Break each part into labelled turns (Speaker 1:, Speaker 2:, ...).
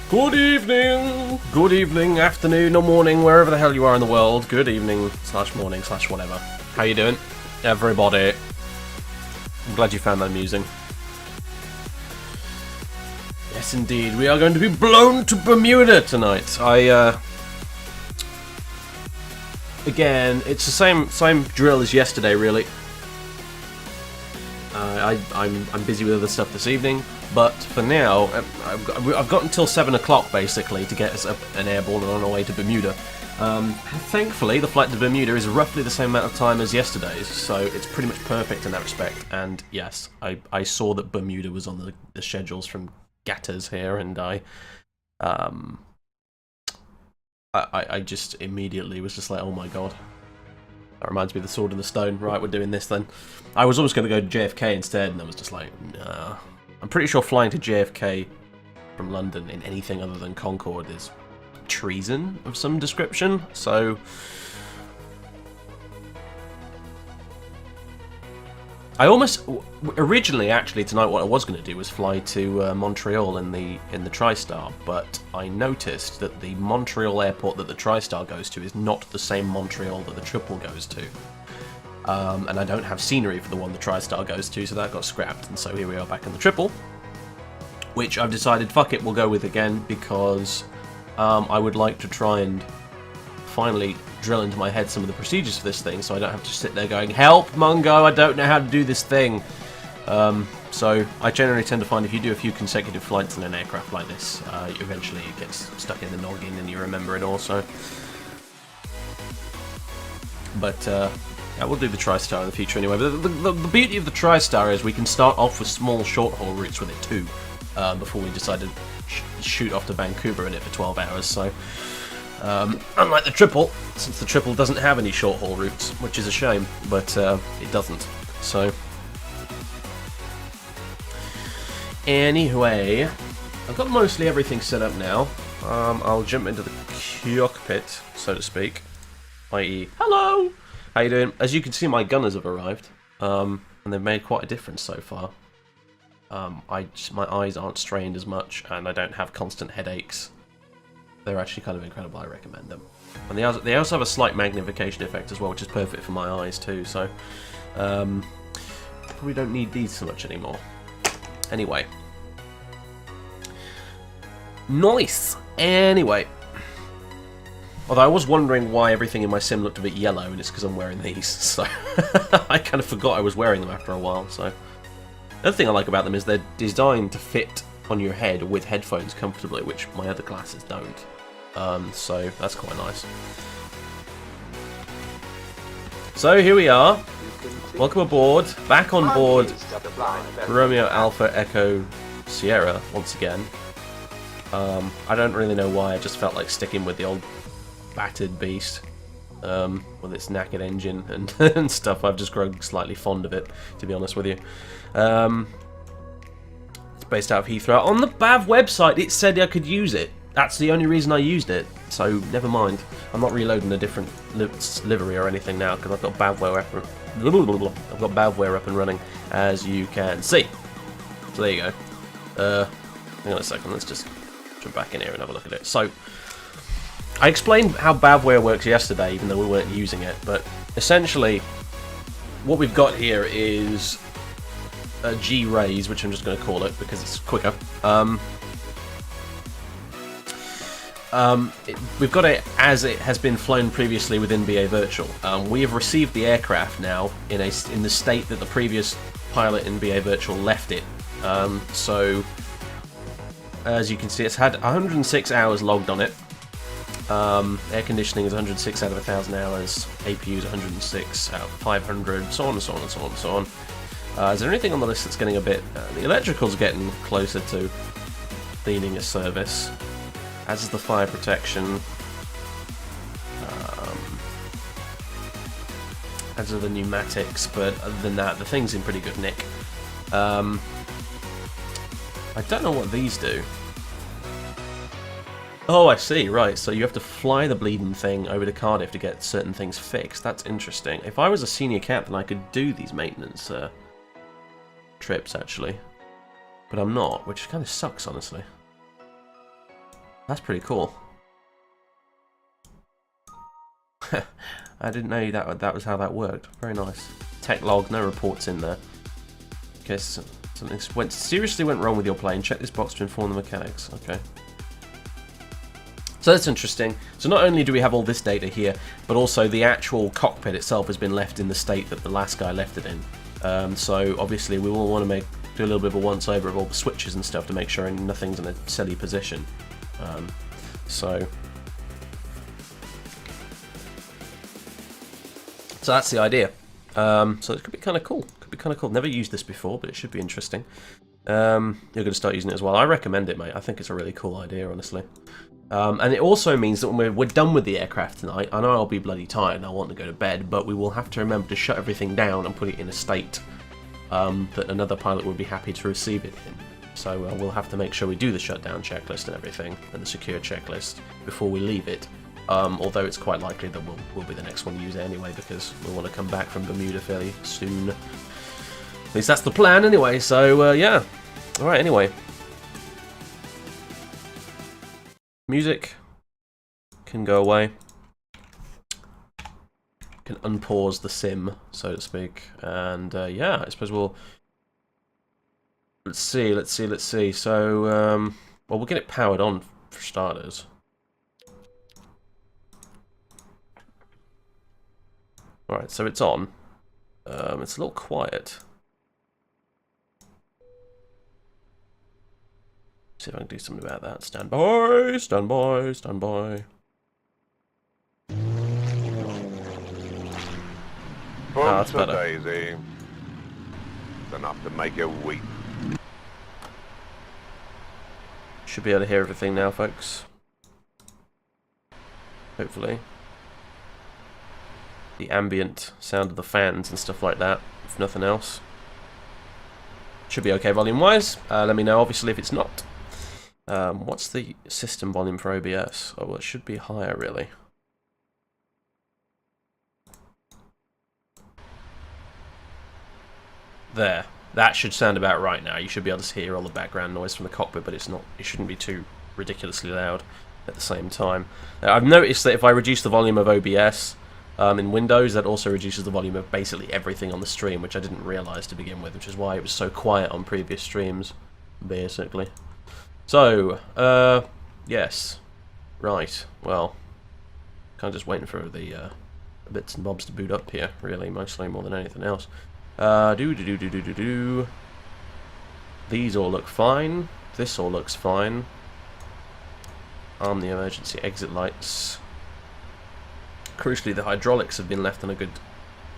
Speaker 1: Good evening, afternoon or morning, wherever the hell you are in the world. Good evening, / morning, / whatever. How you doing, everybody? I'm glad you found that amusing. Yes, indeed, we are going to be blown to Bermuda tonight. Again, it's the same drill as yesterday, really. I'm busy with other stuff this evening, but for now, I've got until 7 o'clock basically to get us an airborne on our way to Bermuda. Thankfully, the flight to Bermuda is roughly the same amount of time as yesterday's, so it's pretty much perfect in that respect. And yes, I saw that Bermuda was on the schedules from Gatters here, and I just immediately was just like, oh my god. That reminds me of the Sword and the Stone. Right, we're doing this then. I was almost going to go to JFK instead, and I was just like, nah. I'm pretty sure flying to JFK from London in anything other than Concorde is treason of some description, so... Originally, actually, tonight what I was going to do was fly to Montreal in the TriStar, but I noticed that the Montreal airport that the TriStar goes to is not the same Montreal that the Triple goes to. And I don't have scenery for the one the TriStar goes to, so that got scrapped, and so here we are back in the Triple, which I've decided, fuck it, we'll go with again, because I would like to try and finally drill into my head some of the procedures for this thing, so I don't have to sit there going, help, Mungo, I don't know how to do this thing. So I generally tend to find if you do a few consecutive flights in an aircraft like this, eventually it gets stuck in the noggin and you remember it also. But yeah, we'll do the TriStar in the future anyway. But the beauty of the TriStar is we can start off with small short-haul routes with it too, before we decide to shoot off to Vancouver in it for 12 hours, so... unlike the Triple, since the Triple doesn't have any short-haul routes, which is a shame, but it doesn't, so... Anyway, I've got mostly everything set up now. I'll jump into the cockpit, so to speak, i.e. hello! How you doing? As you can see, my gunners have arrived, and they've made quite a difference so far. My eyes aren't strained as much, and I don't have constant headaches. They're actually kind of incredible, I recommend them. And they also have a slight magnification effect as well, which is perfect for my eyes too, so... probably don't need these so much anymore. Anyway. Nice! Anyway. Although I was wondering why everything in my sim looked a bit yellow, and it's because I'm wearing these, so... I kind of forgot I was wearing them after a while, so... The other thing I like about them is they're designed to fit on your head with headphones comfortably, which my other glasses don't. So that's quite nice. So here we are. Welcome aboard. Back on board Romeo Alpha Echo Sierra once again. I don't really know why, I just felt like sticking with the old battered beast. With its knackered engine and stuff. I've just grown slightly fond of it, to be honest with you. It's based out of Heathrow. On the BAV website, it said I could use it. That's the only reason I used it, so never mind. I'm not reloading a different livery or anything now, because I've got BAVWear up and running, as you can see. So there you go. Hang on a second, let's just jump back in here and have a look at it. So, I explained how BAVWear works yesterday, even though we weren't using it, but essentially, what we've got here is a G-Rays, which I'm just going to call it because it's quicker. We've got it as it has been flown previously within BAVirtual. We have received the aircraft now in the state that the previous pilot in BAVirtual left it. So, as you can see, it's had 106 hours logged on it. Air conditioning is 106 out of 1,000 hours. APU is 106 out of 500. So on and so on and so on and so on. Is there anything on the list that's getting a bit... the electrical's getting closer to needing a service. As is the fire protection. As are the pneumatics, but other than that, the thing's in pretty good nick. I don't know what these do. Oh, I see, right, so you have to fly the bleeding thing over to Cardiff to get certain things fixed. That's interesting. If I was a senior captain, I could do these maintenance trips, actually. But I'm not, which kind of sucks, honestly. That's pretty cool. I didn't know that was how that worked. Very nice. Tech log, no reports in there. Okay, so something seriously went wrong with your plane. Check this box to inform the mechanics. Okay. So that's interesting. So not only do we have all this data here, but also the actual cockpit itself has been left in the state that the last guy left it in. So obviously we will want to do a little bit of a once over of all the switches and stuff to make sure nothing's in a silly position. So that's the idea. So it could be kind of cool. Never used this before, but it should be interesting. You're going to start using it as well. I recommend it, mate. I think it's a really cool idea, honestly. And it also means that when we're done with the aircraft tonight, I know I'll be bloody tired and I want to go to bed, but we will have to remember to shut everything down and put it in a state that another pilot would be happy to receive it in. So we'll have to make sure we do the shutdown checklist and everything, and the secure checklist, before we leave it. Although it's quite likely that we'll be the next one to use it anyway, because we want to come back from Bermuda fairly soon. At least that's the plan anyway, so yeah. Alright, anyway. Music can go away. Can unpause the sim, so to speak. And yeah, I suppose we'll... Let's see. So, well, we'll get it powered on for starters. Alright, so it's on. It's a little quiet. See if I can do something about that. Stand by, stand by, stand by. That's better.
Speaker 2: Daisy. It's enough to make you weep.
Speaker 1: Should be able to hear everything now, folks. Hopefully. The ambient sound of the fans and stuff like that, if nothing else. Should be okay volume-wise. Let me know, obviously, if it's not. What's the system volume for OBS? Oh, well, it should be higher, really. There. That should sound about right now. You should be able to hear all the background noise from the cockpit, but it's not. It shouldn't be too ridiculously loud at the same time. I've noticed that if I reduce the volume of OBS in Windows, that also reduces the volume of basically everything on the stream, which I didn't realise to begin with, which is why it was so quiet on previous streams, basically. So, yes. Right, well, kind of just waiting for the bits and bobs to boot up here, really, mostly, more than anything else. These all look fine. This all looks fine. Arm the emergency exit lights. Crucially, the hydraulics have been left in a good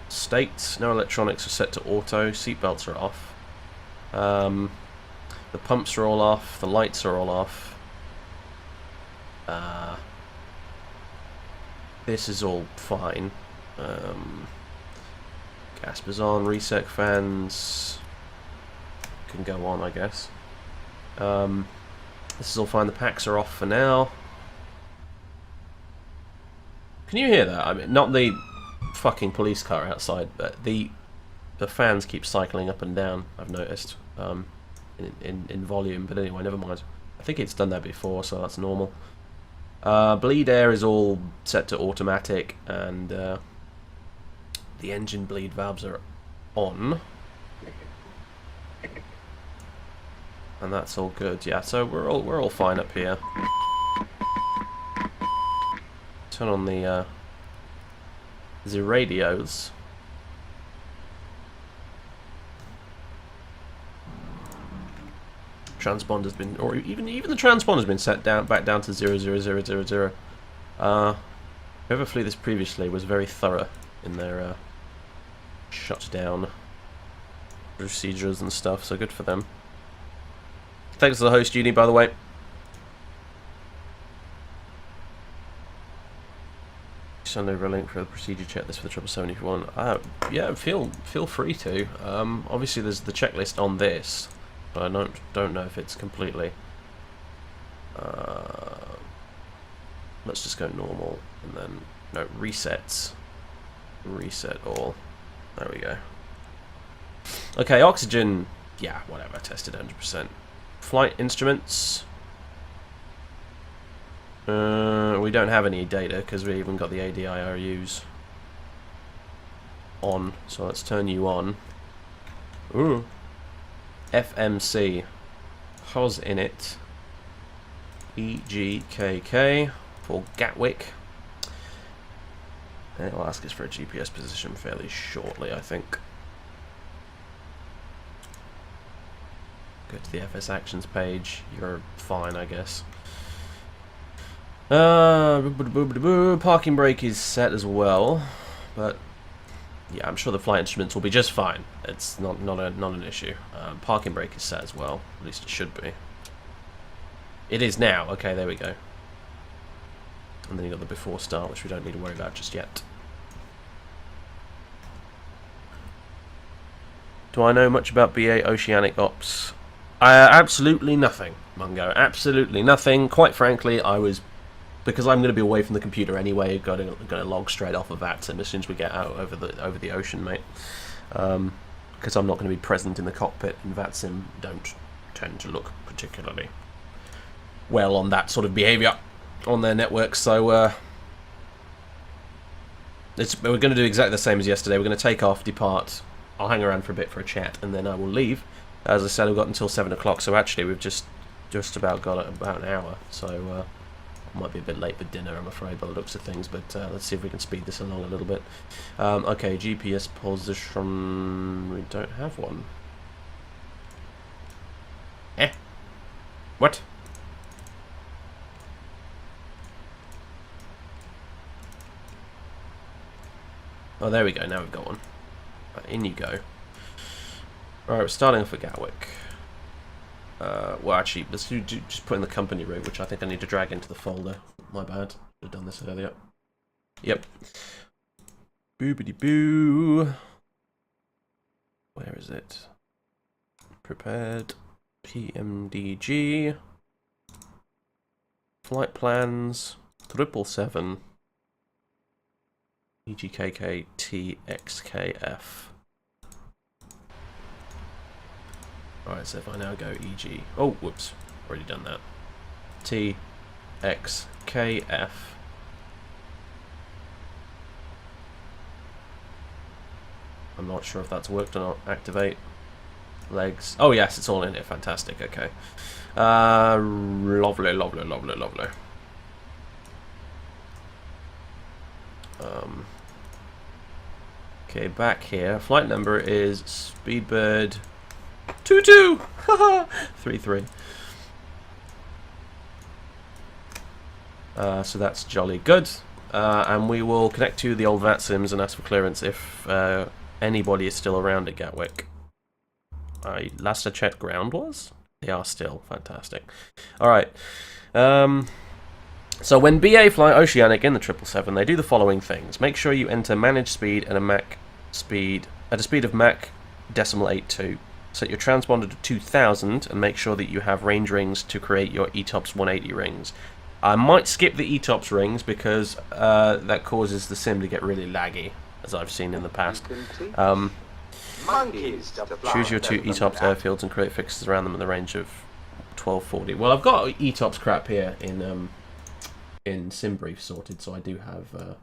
Speaker 1: state. No electronics are set to auto. Seatbelts are off. The pumps are all off. The lights are all off. This is all fine. Gaspers on. Reset fans can go on, I guess. This is all fine. The packs are off for now. Can you hear that? I mean, not the fucking police car outside, but the fans keep cycling up and down, I've noticed, in volume. But anyway, never mind. I think it's done that before, so that's normal. Bleed air is all set to automatic, and the engine bleed valves are on. And that's all good, yeah. So we're all fine up here. Turn on the radios. Transponder's been, or even the transponder's been set back down to 00000. Whoever flew this previously was very thorough in their shutdown procedures and stuff. So good for them. Thanks to the host, Uni, by the way. Send over a link for the procedure checklist for the 777 if you want. Yeah, feel free to. Obviously, there's the checklist on this, but I don't know if it's completely. Let's just go normal and then no resets. Reset all. There we go. Okay, oxygen. Yeah, whatever. Tested 100%. Flight instruments. We don't have any data because we haven't got the ADIRUs on. So let's turn you on. Ooh. FMC. Hos in it. EGKK for Gatwick. And it'll ask us for a GPS position fairly shortly, I think. Go to the FS Actions page. You're fine, I guess. Parking brake is set as well, but yeah, I'm sure the flight instruments will be just fine. It's not an issue. Parking brake is set as well. At least it should be. It is now. Okay, there we go. And then you got the before start, which we don't need to worry about just yet. Do I know much about BA Oceanic Ops? Absolutely nothing, Mungo. Absolutely nothing. Quite frankly, because I'm going to be away from the computer anyway, going to log straight off of VATSIM as soon as we get out over the ocean, mate. Because I'm not going to be present in the cockpit, and VATSIM don't tend to look particularly well on that sort of behaviour on their network. So we're going to do exactly the same as yesterday. We're going to take off, depart. I'll hang around for a bit for a chat, and then I will leave. As I said, we've got until 7 o'clock, so actually we've just about got about an hour. So I might be a bit late for dinner, I'm afraid, by the looks of things, but let's see if we can speed this along a little bit. Okay, GPS position... we don't have one. Eh? What? Oh, there we go, now we've got one. Right, in you go. Alright, we're starting off at Gatwick. Well, actually, let's just put in the company route, which I think I need to drag into the folder. My bad. Should have done this earlier. Yep. Boobity boo. Where is it? Prepared. PMDG. Flight plans. 777. EGKK TXKF. Alright, so if I now go EG... oh, whoops. Already done that. TXKF. I'm not sure if that's worked or not. Activate. Legs. Oh, yes, it's all in here. Fantastic. Okay. Lovely, lovely, lovely, lovely. Okay, back here. Flight number is Speedbird 22. 33. So that's jolly good. And we will connect to the old VATSIMs and ask for clearance if anybody is still around at Gatwick. Last I checked, ground was? They are still. Fantastic. Alright. So when BA fly Oceanic in the 777, they do the following things. Make sure you enter managed speed and a Mach speed at a speed of Mach .82. Set your transponder to 2000 and make sure that you have range rings to create your ETOPS 180 rings. I might skip the ETOPS rings because that causes the sim to get really laggy, as I've seen in the past. Choose your 2 ETOPS airfields and create fixes around them in the range of 1240. Well, I've got ETOPS crap here in SimBrief sorted, so I do have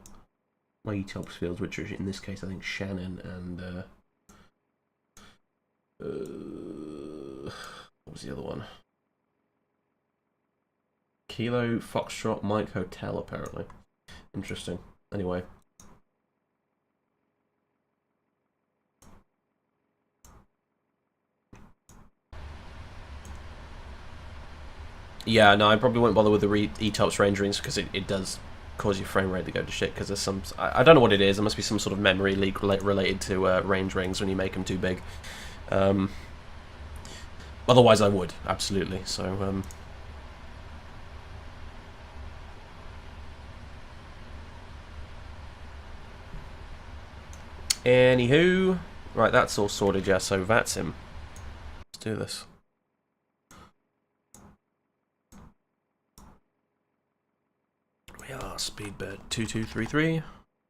Speaker 1: my ETOPS fields, which are in this case I think Shannon and what was the other one? Kilo Foxtrot Mike Hotel, apparently. Interesting. Anyway. Yeah, no, I probably won't bother with the ETOPS range rings because it does cause your frame rate to go to shit because there's some... I don't know what it is. There must be some sort of memory leak related to range rings when you make them too big. Otherwise I would, absolutely. So, anywho, right, that's all sorted, yeah, so VATSIM. Let's do this. We are Speedbird 2233.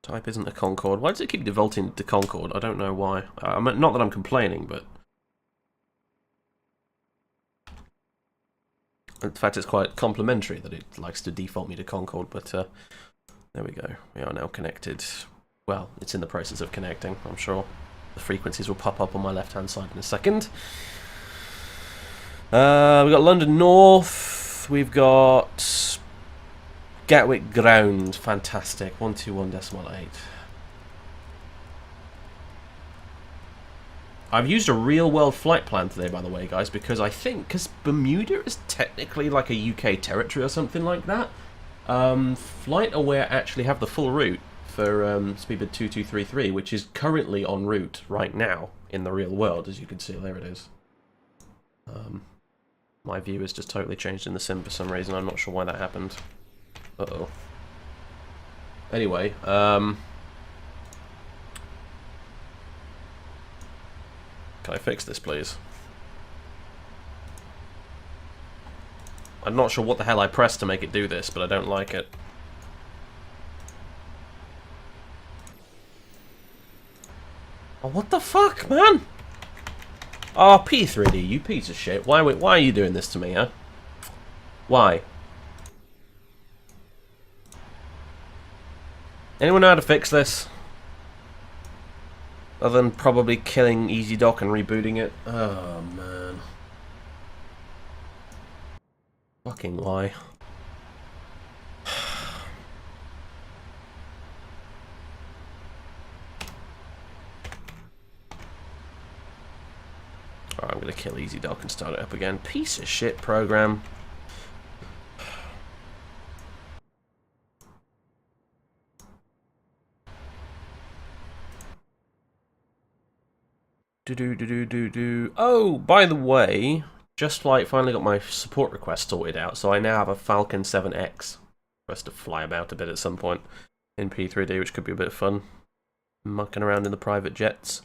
Speaker 1: Type isn't a Concorde. Why does it keep defaulting to Concorde? I don't know why. Not that I'm complaining, but... In fact, it's quite complimentary that it likes to default me to Concord, but there we go. We are now connected. Well, it's in the process of connecting, I'm sure. The frequencies will pop up on my left-hand side in a second. We've got London North. We've got Gatwick Ground. Fantastic. 121.8. I've used a real-world flight plan today, by the way, guys, because I think, because Bermuda is technically like a UK territory or something like that, FlightAware actually have the full route for Speedbird 2233, which is currently en route right now in the real world, as you can see. There it is. My view has just totally changed in the sim for some reason. I'm not sure why that happened. Uh-oh. Anyway, can I fix this, please? I'm not sure what the hell I pressed to make it do this, but I don't like it. Oh, what the fuck, man? Oh, P3D, you piece of shit. Why are you doing this to me, huh? Why? Anyone know how to fix this? Other than probably killing EasyDock and rebooting it? Oh, man. Fucking why? Alright, I'm gonna kill EasyDock and start it up again. Piece of shit program. Oh, by the way, Just Flight finally got my support request sorted out, so I now have a Falcon 7X for us to fly about a bit at some point in P3D, which could be a bit of fun. Mucking around in the private jets.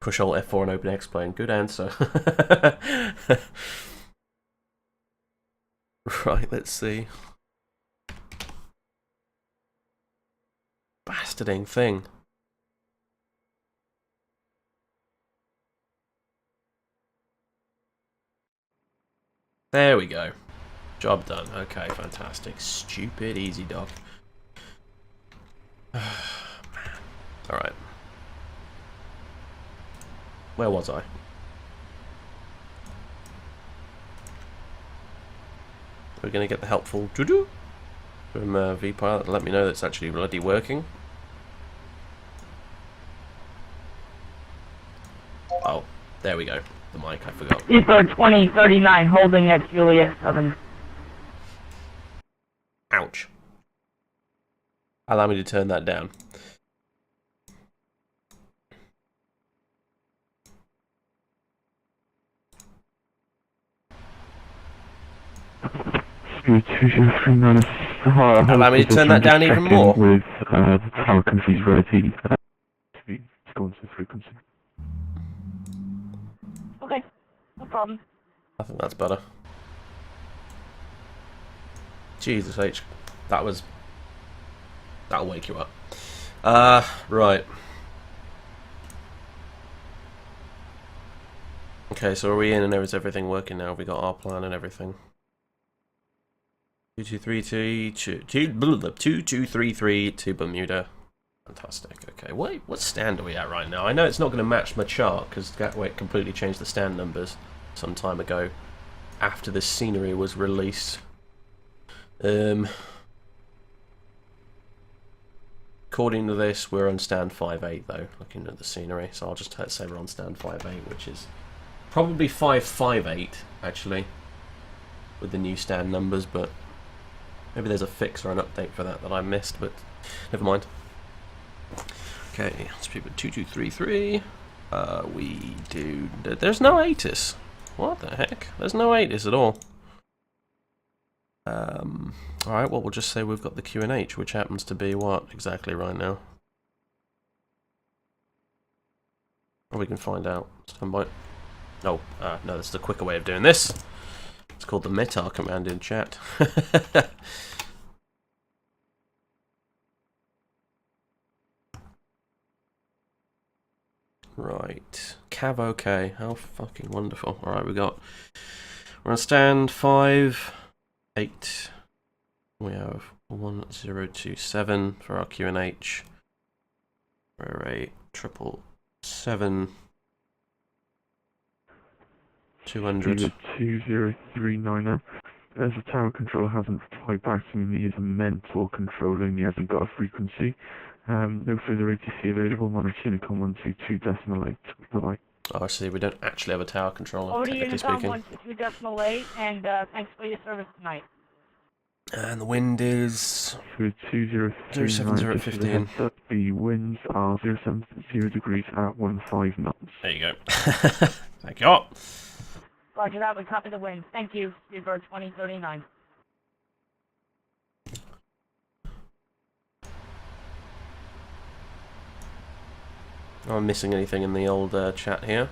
Speaker 1: Push Alt F4 and open X-Plane. Good answer. Right, let's see. Bastarding thing. There we go. Job done. Okay, fantastic. Stupid EasyDock. Alright. Where was I? We're going to get the helpful doo-doo from VPilot to let me know that it's actually bloody working. Oh, there we go. The mic, I forgot.
Speaker 3: Speedbird 2039 holding at Juliet 7.
Speaker 1: Ouch. Allow me to turn that down. Allow me to turn that down even more.
Speaker 4: With the tower confused ready to be gone to frequency.
Speaker 3: Okay, no problem.
Speaker 1: I think that's better. Jesus H. That'll wake you up. Right. Okay, so are we in and is everything working now? Have we got our plan and everything? 2233 to Bermuda. Fantastic. Okay, wait, what stand are we at right now? I know it's not going to match my chart because Gatwick completely changed the stand numbers some time ago after this scenery was released. According to this, we're on stand 5.8 though, looking at the scenery. So I'll just say we're on stand 5.8, which is probably 5.58 actually, with the new stand numbers, but maybe there's a fix or an update for that I missed, but never mind. Okay, let's be with 2233. We do. There's no ATIS. What the heck? There's no ATIS at all. Alright, well, we'll just say we've got the QNH, which happens to be what exactly right now? Or we can find out. Standby. No, no, that's the quicker way of doing this. It's called the METAR command in chat. Right. Cav okay. How fucking wonderful. Alright, we're on stand 5, 8. We have 1027 for our QNH. We're a 777 200.
Speaker 4: 2039. As the tower controller hasn't replied back to me, he is a mental controlling, he hasn't got a frequency. No further ATC available, monitoring Unicom 122.8. Bye-bye.
Speaker 1: Oh, I see, we don't actually have a tower controller,
Speaker 3: Over to
Speaker 1: technically
Speaker 3: Unicom
Speaker 1: speaking.
Speaker 3: 122.8, and thanks for your service tonight.
Speaker 1: And the wind is
Speaker 4: 07015. The winds are 070 degrees at 15 knots.
Speaker 1: There you go. Thank you.
Speaker 3: Roger that, we copy the wind. Thank you, Speedbird 2039.
Speaker 1: Am I missing anything in the old chat here?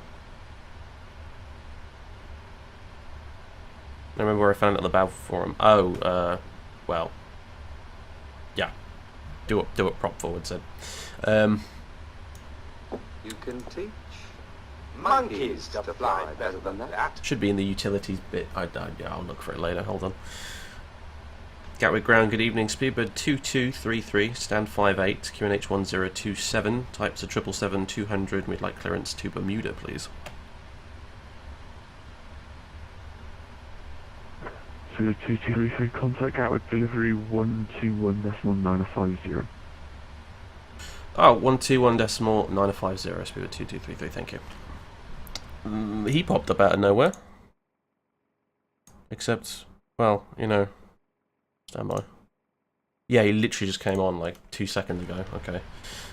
Speaker 1: I remember where I found it on the BAV forum. Oh, well, yeah. Do it prop forward, said.
Speaker 5: You can teach monkeys to fly better than that.
Speaker 1: Should be in the utilities bit. Yeah, I'll look for it later. Hold on. Gatwick ground, good evening. Speedbird 2233, stand 58, QNH 1027, types are 777-200. We'd like clearance to Bermuda, please.
Speaker 4: So 2233, contact Gatwick delivery 121.950.
Speaker 1: Oh, 121.950, Speedbird 2233, thank you. He popped up out of nowhere. Except, well, you know, stand by. Yeah, he literally just came on like 2 seconds ago. Okay.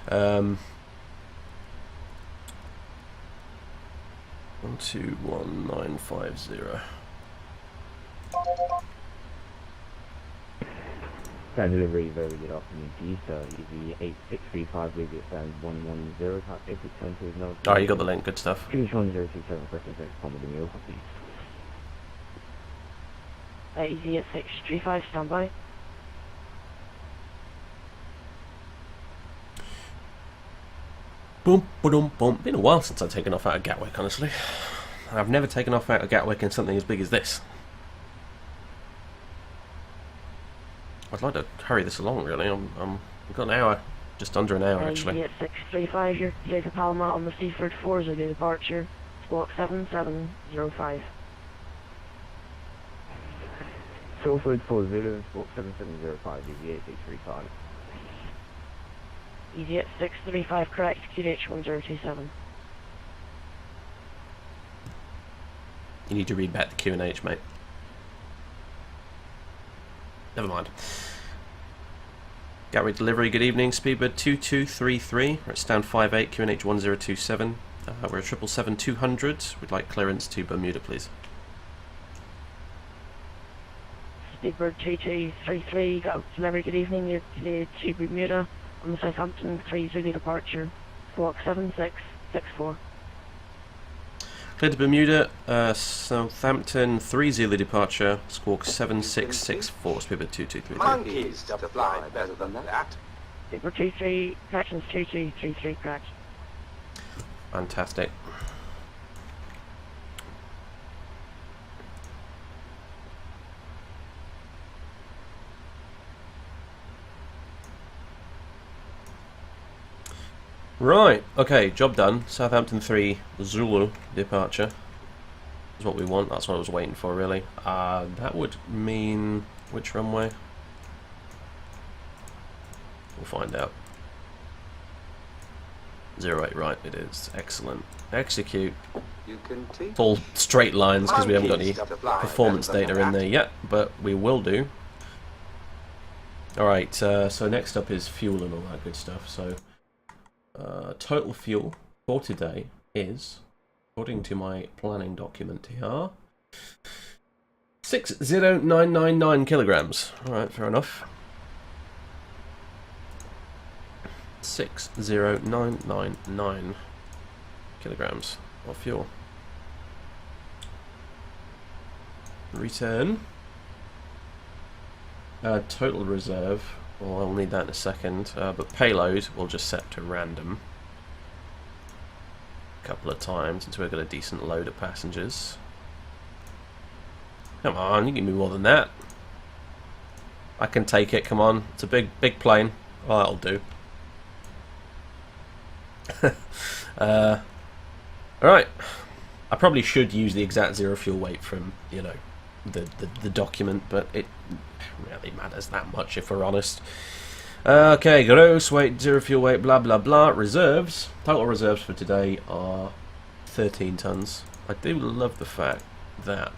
Speaker 1: 121.950.
Speaker 6: Stand delivery, very good afternoon to you, sir. Easy 8635, leave it stand 110, type exit 10 is no.
Speaker 1: Oh, you got the link, good stuff.
Speaker 6: Finish 1027, question 6, Comedy Meal, please.
Speaker 3: Easy at 635, standby.
Speaker 1: Boom, boom, boom. Been a while since I've taken off out of Gatwick, honestly. I've never taken off out of Gatwick in something as big as this. I'd like to hurry this along, really. We've got an hour, just under an hour, actually.
Speaker 3: Easy at 635, you're clear to Palma on the Seaford 4 Zulu departure, squawk 7705.
Speaker 6: Seaford 4 Zulu, squawk 7705, easy 8635.
Speaker 3: Easy at 635, correct, QH 1027.
Speaker 1: You need to read back the Q&H, mate. Never mind. Gatwick delivery, good evening. Speedbird 2233. We're at stand 58, QNH 1027. We're at 777-200. We'd like clearance to Bermuda, please.
Speaker 3: Speedbird 2233, got delivery, good evening. You're clear to Bermuda on the Southampton 3 Zulu departure, squawk 7664.
Speaker 1: Clear to Bermuda, Southampton 3 Zulu departure, squawk 7664, Speedbird 2233.
Speaker 5: Monkeys to fly better than that.
Speaker 3: Speedbird 23, corrections 2233, correct.
Speaker 1: Fantastic. Right, okay, job done. Southampton 3 Zulu departure is what we want. That's what I was waiting for, really. That would mean which runway? We'll find out. 08, right, it is. Excellent. Execute.
Speaker 5: You can teach.
Speaker 1: It's all straight lines because we haven't got any
Speaker 5: monkeys to fly
Speaker 1: performance
Speaker 5: better than
Speaker 1: data in
Speaker 5: that.
Speaker 1: there yet, but we will do. Alright, so next up is fuel and all that good stuff. So total fuel for today is, according to my planning document here, 60999 kilograms. Alright, fair enough. 60999 kilograms of fuel. Return. Total reserve. Well, I'll need that in a second. But payload we'll just set to random. a couple of times until we've got a decent load of passengers. Come on, you can do more than that. I can take it, come on. It's a big plane. Oh, that'll do. Alright. I probably should use the exact zero fuel weight from, you know, the document, but it really matters that much if we're honest. Okay, gross weight, zero fuel weight, blah blah blah. Reserves. Total reserves for today are 13 tons. I do love the fact that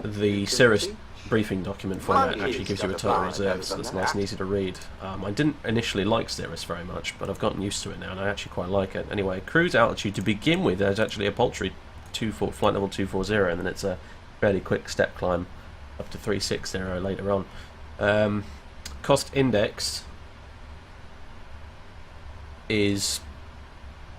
Speaker 1: the Cirrus briefing document format actually gives you a total reserves. So that's nice and easy to read. I didn't initially like Cirrus very much, but I've gotten used to it now, and I actually quite like it. Anyway, cruise altitude to begin with is actually a paltry flight level 240, and then it's a fairly quick step climb up to 360 later on. Cost index is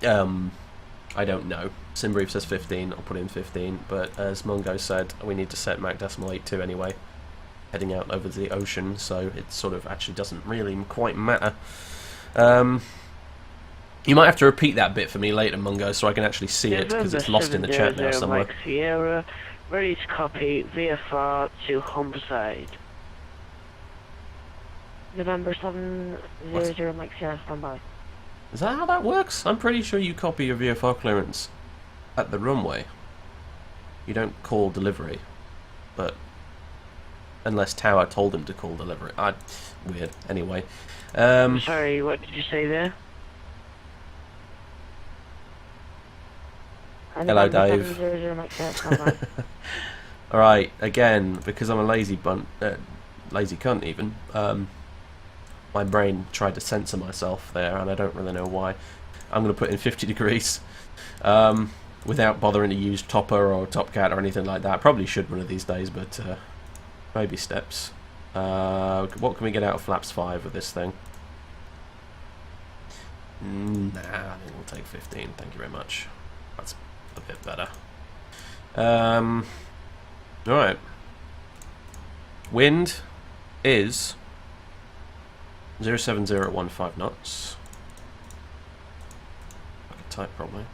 Speaker 1: I don't know. SimBrief says 15, I'll put in 15, but as Mungo said, we need to set Mach decimal 82 anyway, heading out over the ocean, so it sort of actually doesn't really quite matter. You might have to repeat that bit for me later, Mungo, so I can actually see it, because it's lost in the chat now somewhere.
Speaker 3: Mike Sierra, ready to copy VFR to Humberside. November 700 Mike Sierra, standby.
Speaker 1: Is that how that works? I'm pretty sure you copy your VFR clearance at the runway. You don't call delivery, but unless Tower told him to call delivery. Weird. Anyway.
Speaker 3: Sorry, what did you say there?
Speaker 1: Hello, Dave. Alright, again, because I'm a lazy cunt even, my brain tried to censor myself there, and I don't really know why. I'm going to put in 50 degrees, without bothering to use Topper or Topcat or anything like that. Probably should one of these days, but baby steps. What can we get out of flaps 5 with this thing? Nah, I think we'll take 15, thank you very much. That's a bit better. Alright. Wind is 07015 knots. I could type probably.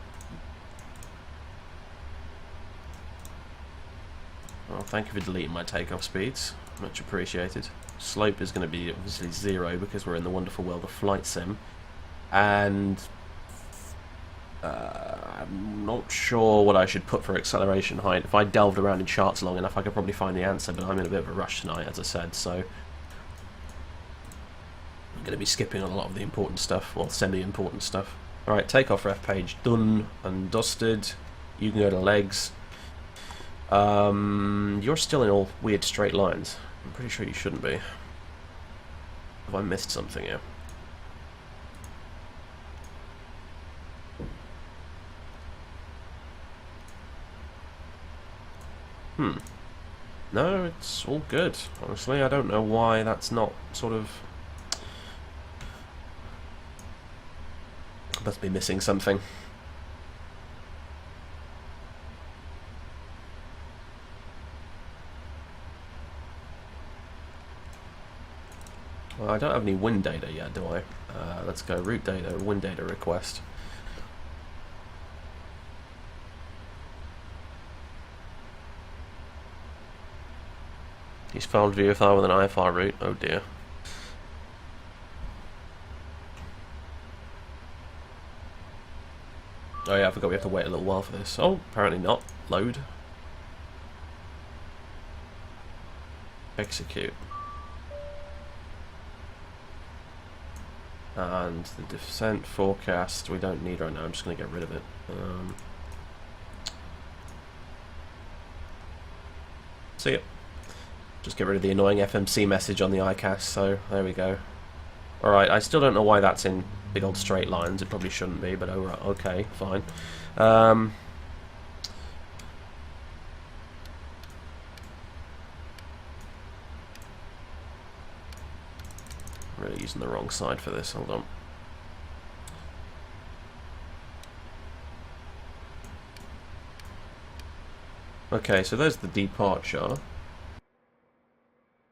Speaker 1: Well, thank you for deleting my takeoff speeds. Much appreciated. Slope is going to be obviously 0 because we're in the wonderful world of flight sim. And I'm not sure what I should put for acceleration height. If I delved around in charts long enough, I could probably find the answer, but I'm in a bit of a rush tonight, as I said, so I'm going to be skipping on a lot of the important stuff, or semi-important stuff. Alright, takeoff ref page done and dusted. You can go to legs. You're still in all weird straight lines. I'm pretty sure you shouldn't be. Have I missed something here? No, it's all good. Honestly, I don't know why that's not sort of... I must be missing something. Well, I don't have any wind data yet, do I? Let's go route data, wind data request. He's found VFR with an IFR route. Oh dear. Oh yeah, I forgot we have to wait a little while for this. Oh, apparently not. Load. Execute. And the descent forecast we don't need right now. I'm just going to get rid of it. See it. Just get rid of the annoying FMC message on the iCast, so there we go. Alright, I still don't know why that's in big old straight lines. It probably shouldn't be, but alright, okay, fine. I'm really using the wrong side for this, hold on. Okay, so there's the departure.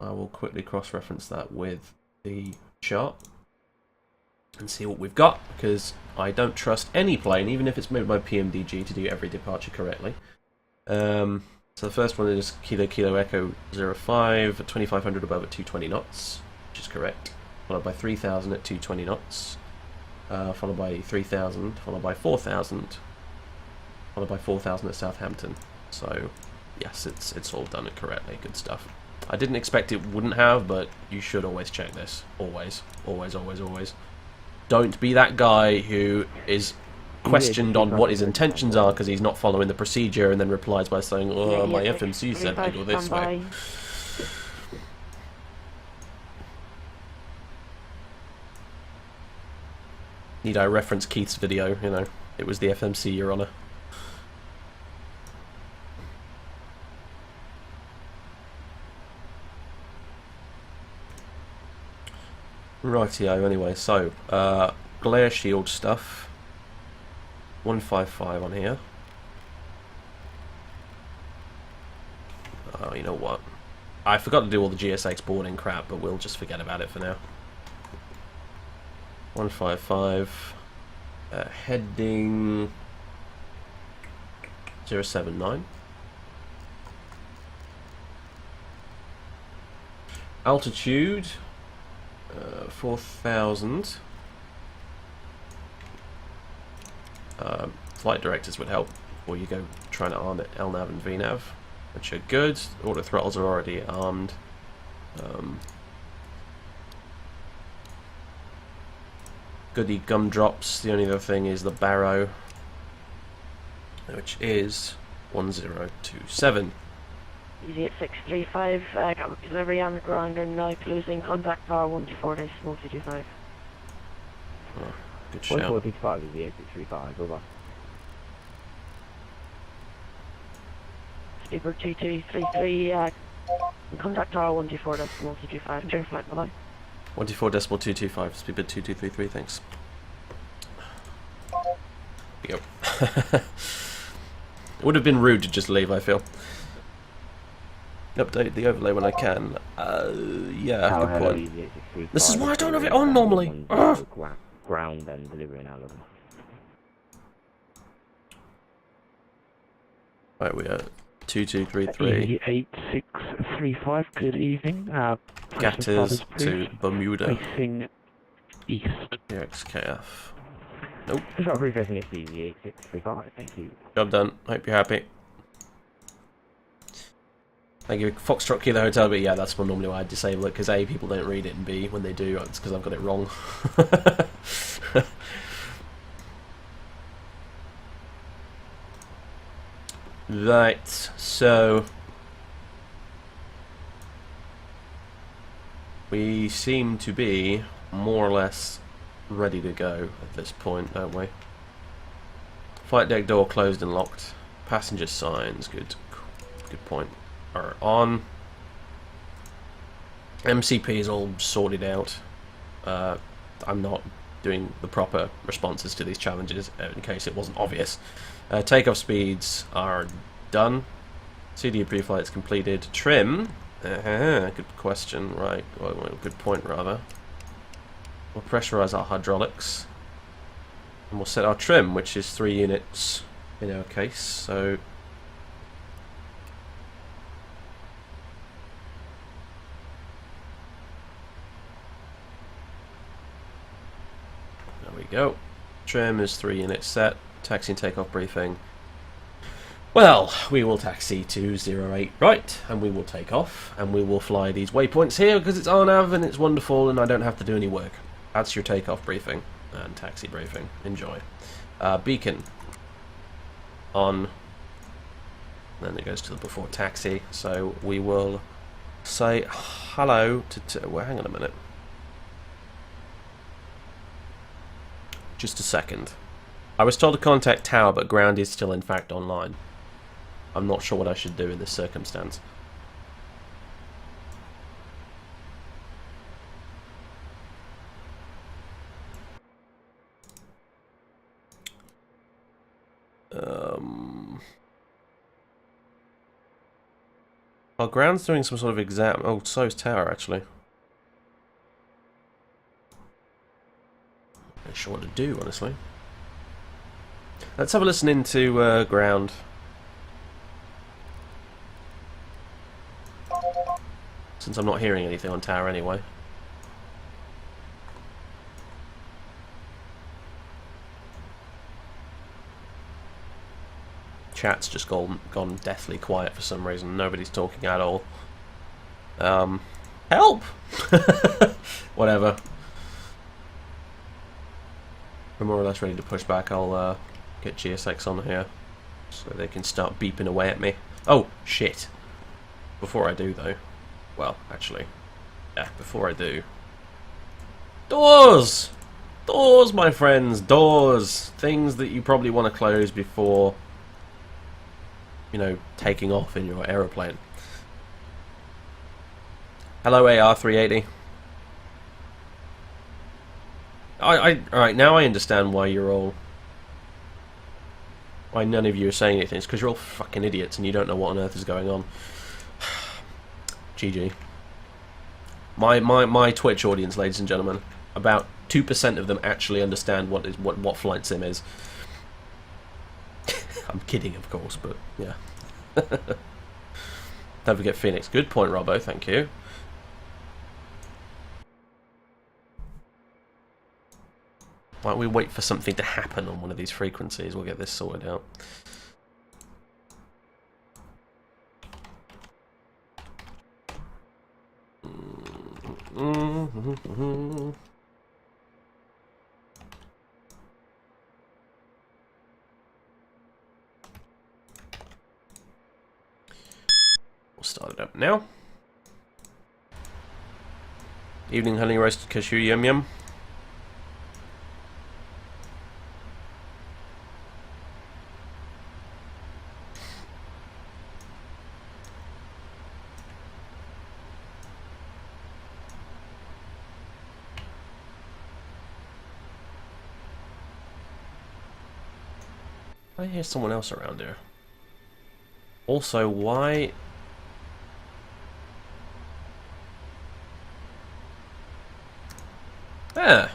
Speaker 1: I will quickly cross-reference that with the chart. and see what we've got, because I don't trust any plane, even if it's made by PMDG, to do every departure correctly. So the first one is Kilo Kilo Echo 05 at 2500 above at 220 knots, which is correct. Followed by 3000 at 220 knots. Followed by 3000, followed by 4000, followed by 4000 at Southampton. So yes, it's all done it correctly. Good stuff. I didn't expect it wouldn't have, but you should always check this. Always, always, always, always. Don't be that guy who is questioned on what his intentions are because he's not following the procedure and then replies by saying, "Oh, my FMC said I go this way." Need I reference Keith's video? You know, it was the FMC, Your Honour. Rightio, anyway, so, glare shield stuff. 155 on here. Oh, you know what? I forgot to do all the GSX boarding crap, but we'll just forget about it for now. 155. Heading 079. Altitude 4000. Flight directors would help before you go trying to arm it LNAV and VNAV, which are good. Auto throttles are already armed. Goody gumdrops. The only other thing is the barrow, which is 1027.
Speaker 3: Easy at 635, got delivery on the ground and now closing contact power 124.225.
Speaker 1: Oh, good shout.
Speaker 6: 145 is the 8635, over.
Speaker 3: Speedbird 2233, contact tower 124.225, turn flight below.
Speaker 1: 124.225, speedbird 2233, thanks. Here we go. It would have been rude to just leave, I feel. Update the overlay when I can. Yeah, good point. This is why I don't have it on normally.
Speaker 6: Ground and delivery now, look.
Speaker 1: Right, we are 2233.
Speaker 4: 8635, good evening.
Speaker 1: Gatters to Bermuda.
Speaker 4: Facing east.
Speaker 1: XKF. Nope.
Speaker 6: It's not refreshing, it's the 8635, thank you.
Speaker 1: Job done. Hope you're happy. Thank you. Foxtrot Kilo Hotel, but yeah, that's normally why I disable it, because A, people don't read it, and B, when they do, it's because I've got it wrong. Right, so we seem to be more or less ready to go at this point, don't we? Flight deck door closed and locked. Passenger signs, good point, are on. MCP is all sorted out. I'm not doing the proper responses to these challenges in case it wasn't obvious. Takeoff speeds are done. CDU pre-flight's completed. Trim. Good question. Right. Well, good point, rather. We'll pressurize our hydraulics. And we'll set our trim, which is 3 units in our case. So there we go. Trim is 3 units set. Taxi and takeoff briefing. Well, we will taxi to 08 right, and we will take off, and we will fly these waypoints here because it's RNAV and it's wonderful and I don't have to do any work. That's your takeoff briefing and taxi briefing. Enjoy. Beacon on. Then it goes to the before taxi, so we will say hello to well, hang on a minute. Just a second. I was told to contact tower, but ground is still in fact online. I'm not sure what I should do in this circumstance. Well, ground's doing some sort of exam. Oh, so is tower actually. sure what to do, honestly. Let's have a listen into ground. Since I'm not hearing anything on tower anyway. Chat's just gone deathly quiet for some reason. Nobody's talking at all. Help! Whatever. We're more or less ready to push back. I'll get GSX on here so they can start beeping away at me. Oh, shit. Before I do, though. Well, actually. Yeah, before I do. Doors! Doors, my friends. Doors. Things that you probably want to close before, you know, taking off in your aeroplane. Hello, AR380. Alright, now I understand why you're all... why none of you are saying anything. It's because you're all fucking idiots and you don't know what on earth is going on. GG. My Twitch audience, ladies and gentlemen, about 2% of them actually understand what flight sim is. I'm kidding, of course, but yeah. Don't forget Phoenix. Good point, Robbo, thank you. Why don't we wait for something to happen on one of these frequencies? We'll get this sorted out. We'll start it up now. Evening honey roasted cashew yum yum. I hear someone else around here. Also, why... Ah!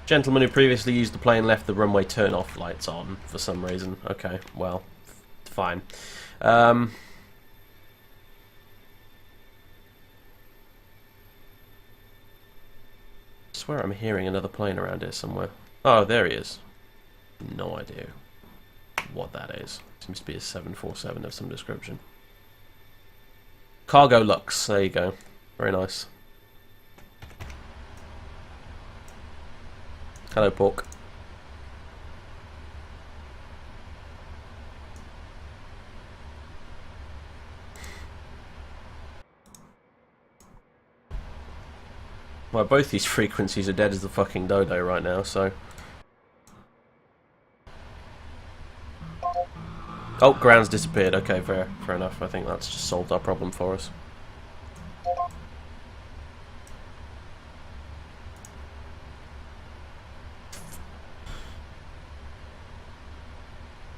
Speaker 1: Gentleman who previously used the plane left the runway turn-off lights on for some reason. Okay, well, fine. I swear I'm hearing another plane around here somewhere. Oh, there he is. No idea what that is. Seems to be a 747 of some description. Cargo Lux, there you go. Very nice. Hello, Pork. Well, both these frequencies are dead as the fucking dodo right now, so... Oh, ground's disappeared. Okay, fair enough. I think that's just solved our problem for us.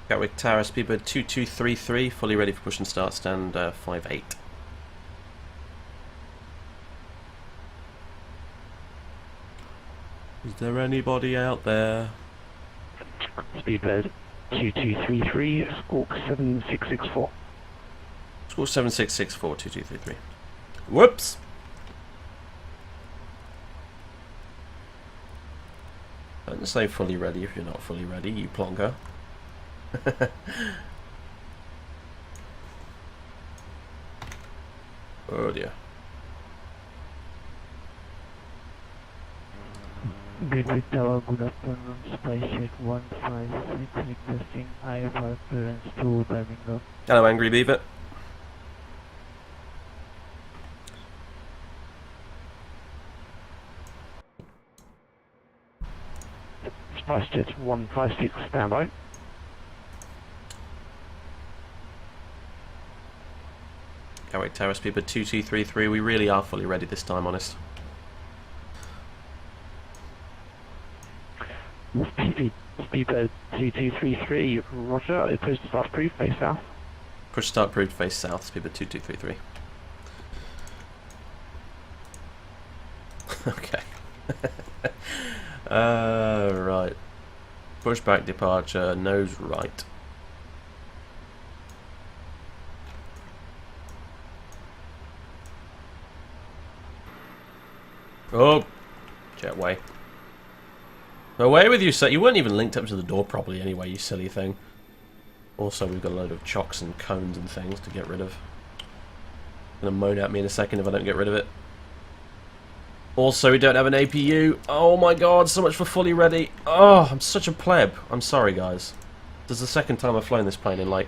Speaker 1: Gatwick Tower, speedbird 2233, fully ready for push and start, stand 58. Is there anybody out there?
Speaker 4: Speedbird 2233, squawk 7664.
Speaker 1: Squawk 7664, 2233. Whoops! Don't say fully ready if you're not fully ready, you plonker. Oh dear.
Speaker 7: Gatwick Tower, good afternoon. Spycheck 156 requesting IFR clearance to Birmingham.
Speaker 1: Hello, Angry Beaver.
Speaker 4: Spycheck 156, standby.
Speaker 1: Gatwick Tower, speedbird 2233. We really are fully ready this time, honest.
Speaker 4: Speedbird 2233, roger, it push to start approved, face south.
Speaker 1: Push start approved, face south, speedbird 2233. Okay. Right. Pushback departure, nose right. Oh, jetway. Away with you, sir. You weren't even linked up to the door properly anyway, you silly thing. Also, we've got a load of chocks and cones and things to get rid of. Gonna moan at me in a second if I don't get rid of it. Also, we don't have an APU. Oh my god, so much for fully ready. Oh, I'm such a pleb. I'm sorry, guys. This is the second time I've flown this plane in, like,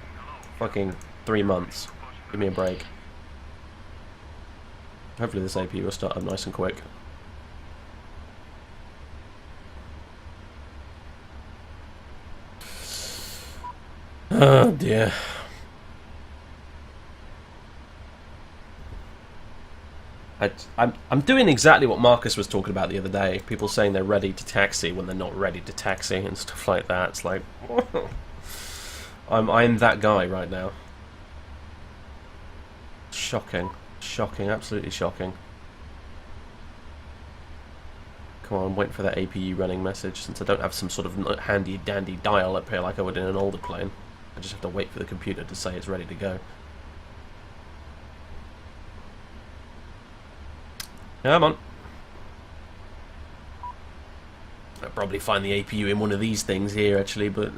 Speaker 1: fucking 3 months. Give me a break. Hopefully this APU will start up nice and quick. Oh dear. I'm doing exactly what Marcus was talking about the other day. People saying they're ready to taxi when they're not ready to taxi and stuff like that. It's like, I'm that guy right now. Shocking, shocking, absolutely shocking. Come on, wait for that APU running message. Since I don't have some sort of handy dandy dial up here like I would in an older plane, I just have to wait for the computer to say it's ready to go. Come on. I'll probably find the APU in one of these things here, actually, but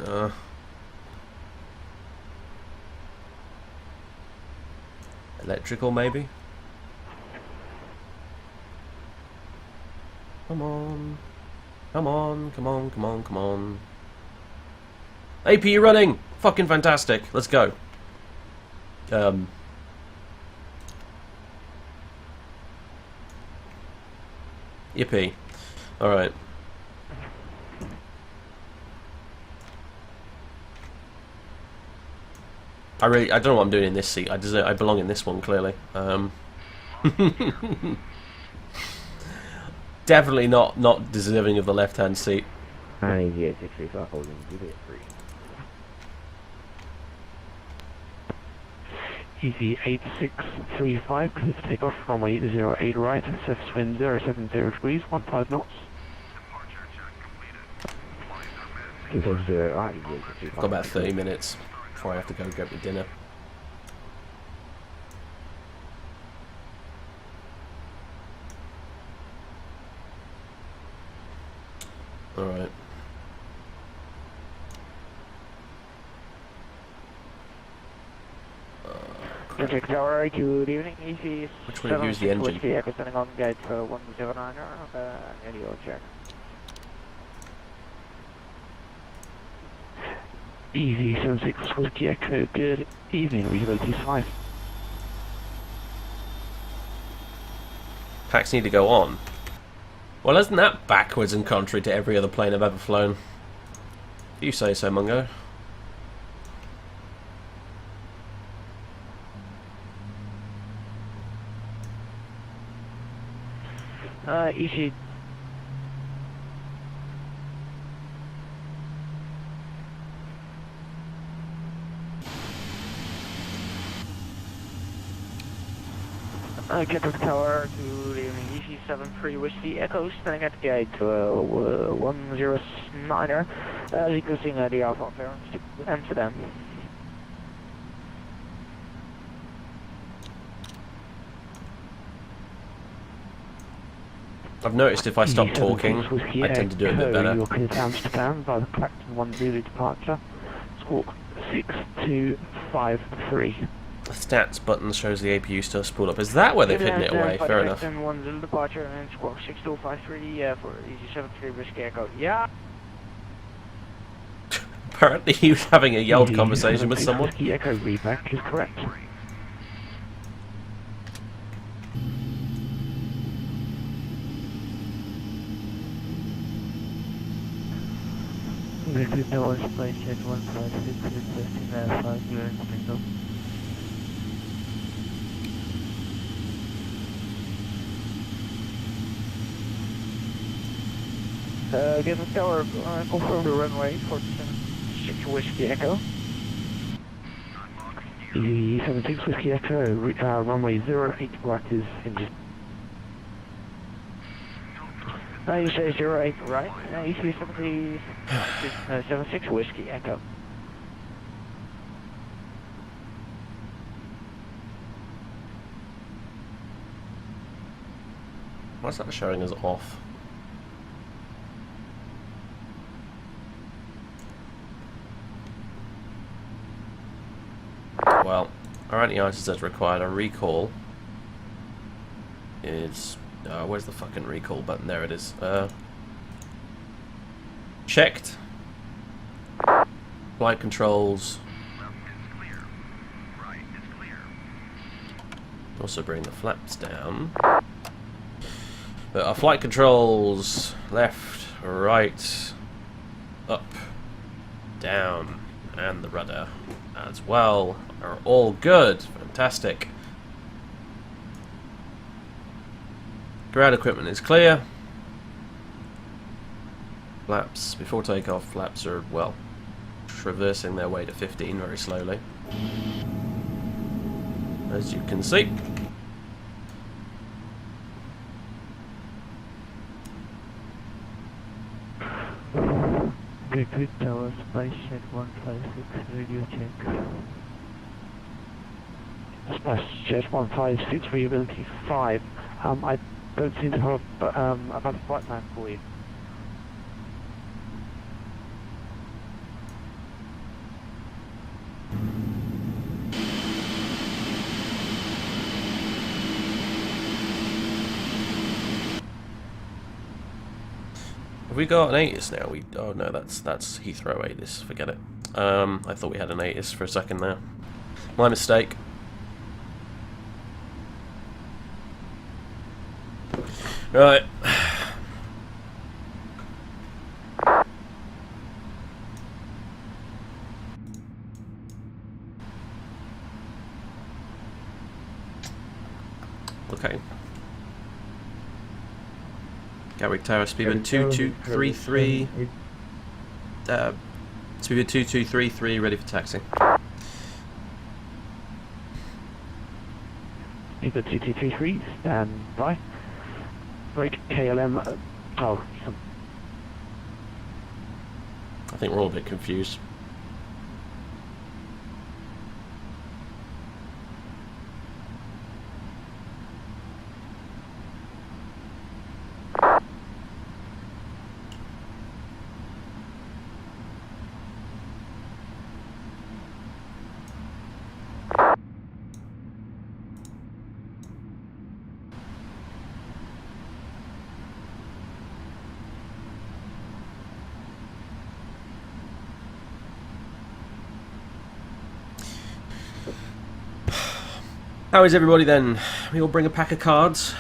Speaker 1: electrical, maybe? Come on. Come on, come on, come on, come on. APU running! Fucking fantastic. Let's go. Yippee. Alright. I don't know what I'm doing in this seat. I belong in this one, clearly. Definitely not deserving of the left-hand seat.
Speaker 6: And easy 635 holding, Juliet 3.
Speaker 4: Easy 8635, clear for takeoff, runway 08 right, surface wind 070 degrees, 15 knots.
Speaker 1: Got about 30 minutes before I have to go get me dinner. Alright.
Speaker 7: Project Tower, good evening, EC.
Speaker 1: Which one use the engine?
Speaker 7: Echo standing on gate 109, radio check.
Speaker 4: Easy 76 Whiskey Echo, good evening, visibility 5.
Speaker 1: Packs need to go on. Well, isn't that backwards and contrary to every other plane I've ever flown? You say so, Mungo.
Speaker 7: EC. Gatwick Tower to the evening, EC73 Whiskey Echo, standing at the gate 109er, requesting the Alpha clearance to Amsterdam.
Speaker 1: I've noticed if I stop talking, I tend to do it a bit better.
Speaker 4: You're clear to Amsterdam by the Clacton 10 departure, squawk 6253.
Speaker 1: The stats button shows the APU still spooled up. Is that where they've hidden it away? Fair enough.
Speaker 7: Clacton 10 departure and squawk 6253 for EC73 Whiskey Echo. Yeah!
Speaker 1: Apparently he was having a yelled conversation with someone.
Speaker 4: Whiskey Echo reback is correct.
Speaker 7: British Tower Supply Check 156 requesting 5 clearance window. Gatwick Tower, confirm the runway 46 Whiskey Echo.
Speaker 4: The 76 Whiskey Echo, runway 08 right is engine.
Speaker 7: 9608, right? 8376 Whiskey Echo.
Speaker 1: Why's that showing us off? Well, our anti-ice says required a recall. Is where's the fucking recall button? There it is. Checked. Flight controls. Also bring the flaps down. Our flight controls, left, right, up, down, and the rudder as well are all good. Fantastic. Ground equipment is clear. Flaps, before takeoff, flaps are, well, traversing their way to 15 very slowly. As you can see.
Speaker 7: Gatwick Tower, Spaceship 156, radio check. Spaceship 156, variability 5. I don't seem to have about a flight plan for you.
Speaker 1: Have we got an ATIS now? Oh no, that's Heathrow ATIS. Forget it. I thought we had an ATIS for a second there. My mistake. Right. Okay. Gatwick Tower, speedbird 2233. Speedbird 2233, ready for taxi.
Speaker 7: Speedbird 2233, stand by. Break KLM. Oh,
Speaker 1: I think we're all a bit confused. How is everybody then? We all bring a pack of cards.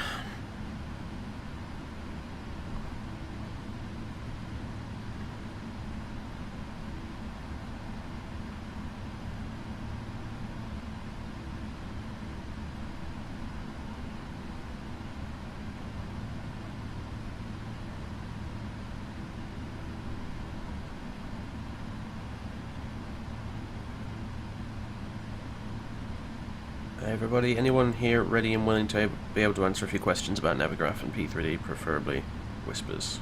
Speaker 1: Everybody, anyone here ready and willing to be able to answer a few questions about Navigraph and P3D, preferably Whispers?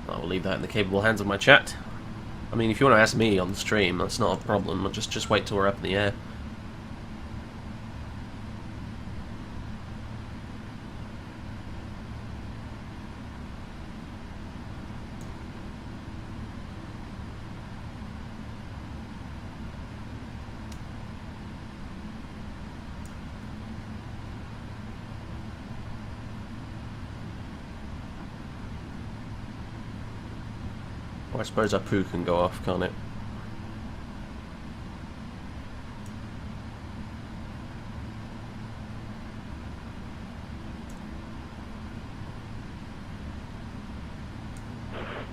Speaker 1: I'll leave that in the capable hands of my chat. I mean, if you want to ask me on the stream, that's not a problem. I'll just wait till we're up in the air. I suppose our poo can go off, can't it?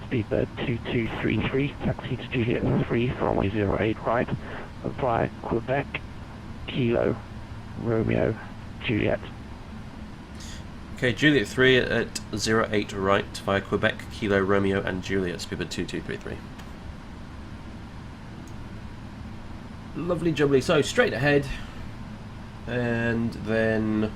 Speaker 7: Speedbird 2233, taxi to Juliet 3 for runway 08 right, via Quebec, Kilo, Romeo, Juliet.
Speaker 1: Okay, Juliet 3 at 08 right via Quebec, Kilo, Romeo and Juliet, speedbird 2233. Lovely jubbly, so straight ahead, and then...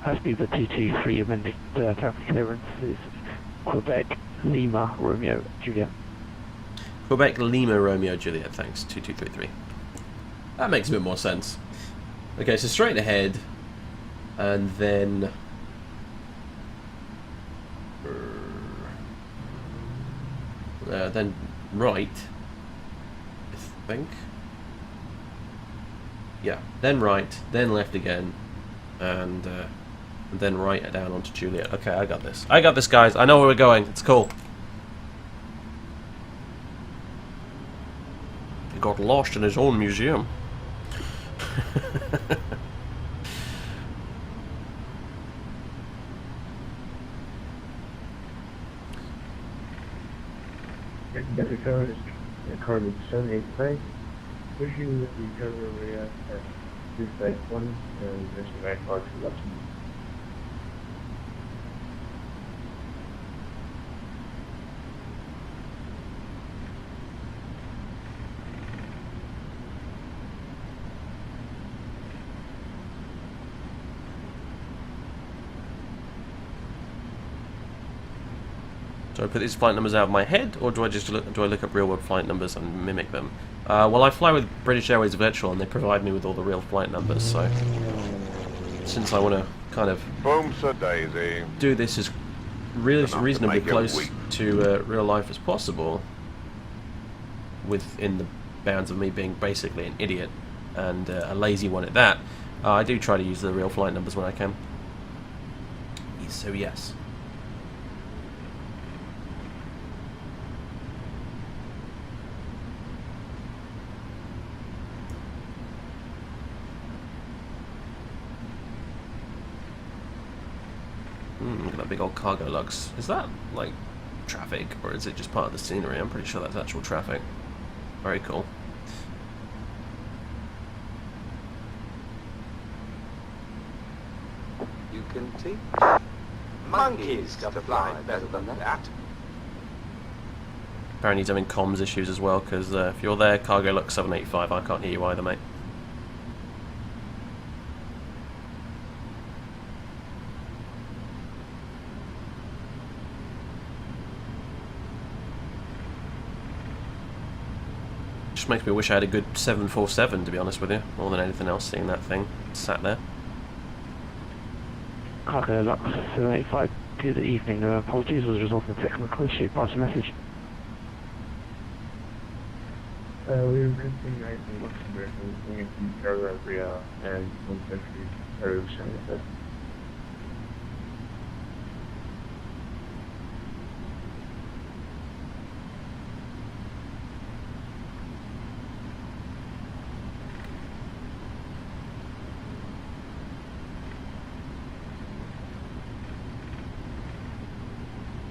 Speaker 7: Beaver 223 amended traffic clearance is Quebec Lima Romeo Juliet.
Speaker 1: Quebec Lima Romeo Juliet, thanks, 2233. That makes a bit more sense. Okay, so straight ahead, and then... then right, I think. Yeah, then right, then left again, and then right down onto Juliet. Okay, I got this. I got this, guys. I know where we're going. It's cool. He got lost in his own museum.
Speaker 8: Delta Tower is Carbon 785. Pushing the recovery at 251 and there's a very far to Luxembourg.
Speaker 1: Do I put these flight numbers out of my head, or do I just look up real world flight numbers and mimic them? Well, I fly with British Airways Virtual, and they provide me with all the real flight numbers. So, since I want to kind of do this as reasonably close to real life as possible, within the bounds of me being basically an idiot and a lazy one at that, I do try to use the real flight numbers when I can. So yes. Look at that big old cargo lugs. Is that, like, traffic, or is it just part of the scenery? I'm pretty sure that's actual traffic. Very cool.
Speaker 5: You can teach monkeys to fly better than that.
Speaker 1: Apparently he's having comms issues as well, because if you're there, cargo lux 785, I can't hear you either, mate. Just makes me wish I had a good 747, to be honest with you, more than anything else, seeing that thing sat there.
Speaker 7: Cargo Lux 785, good evening. Apologies as a result of a technical issue. Pass a message.
Speaker 8: We were visiting right in Luxembourg and going from Carabria and 150 Aero 75.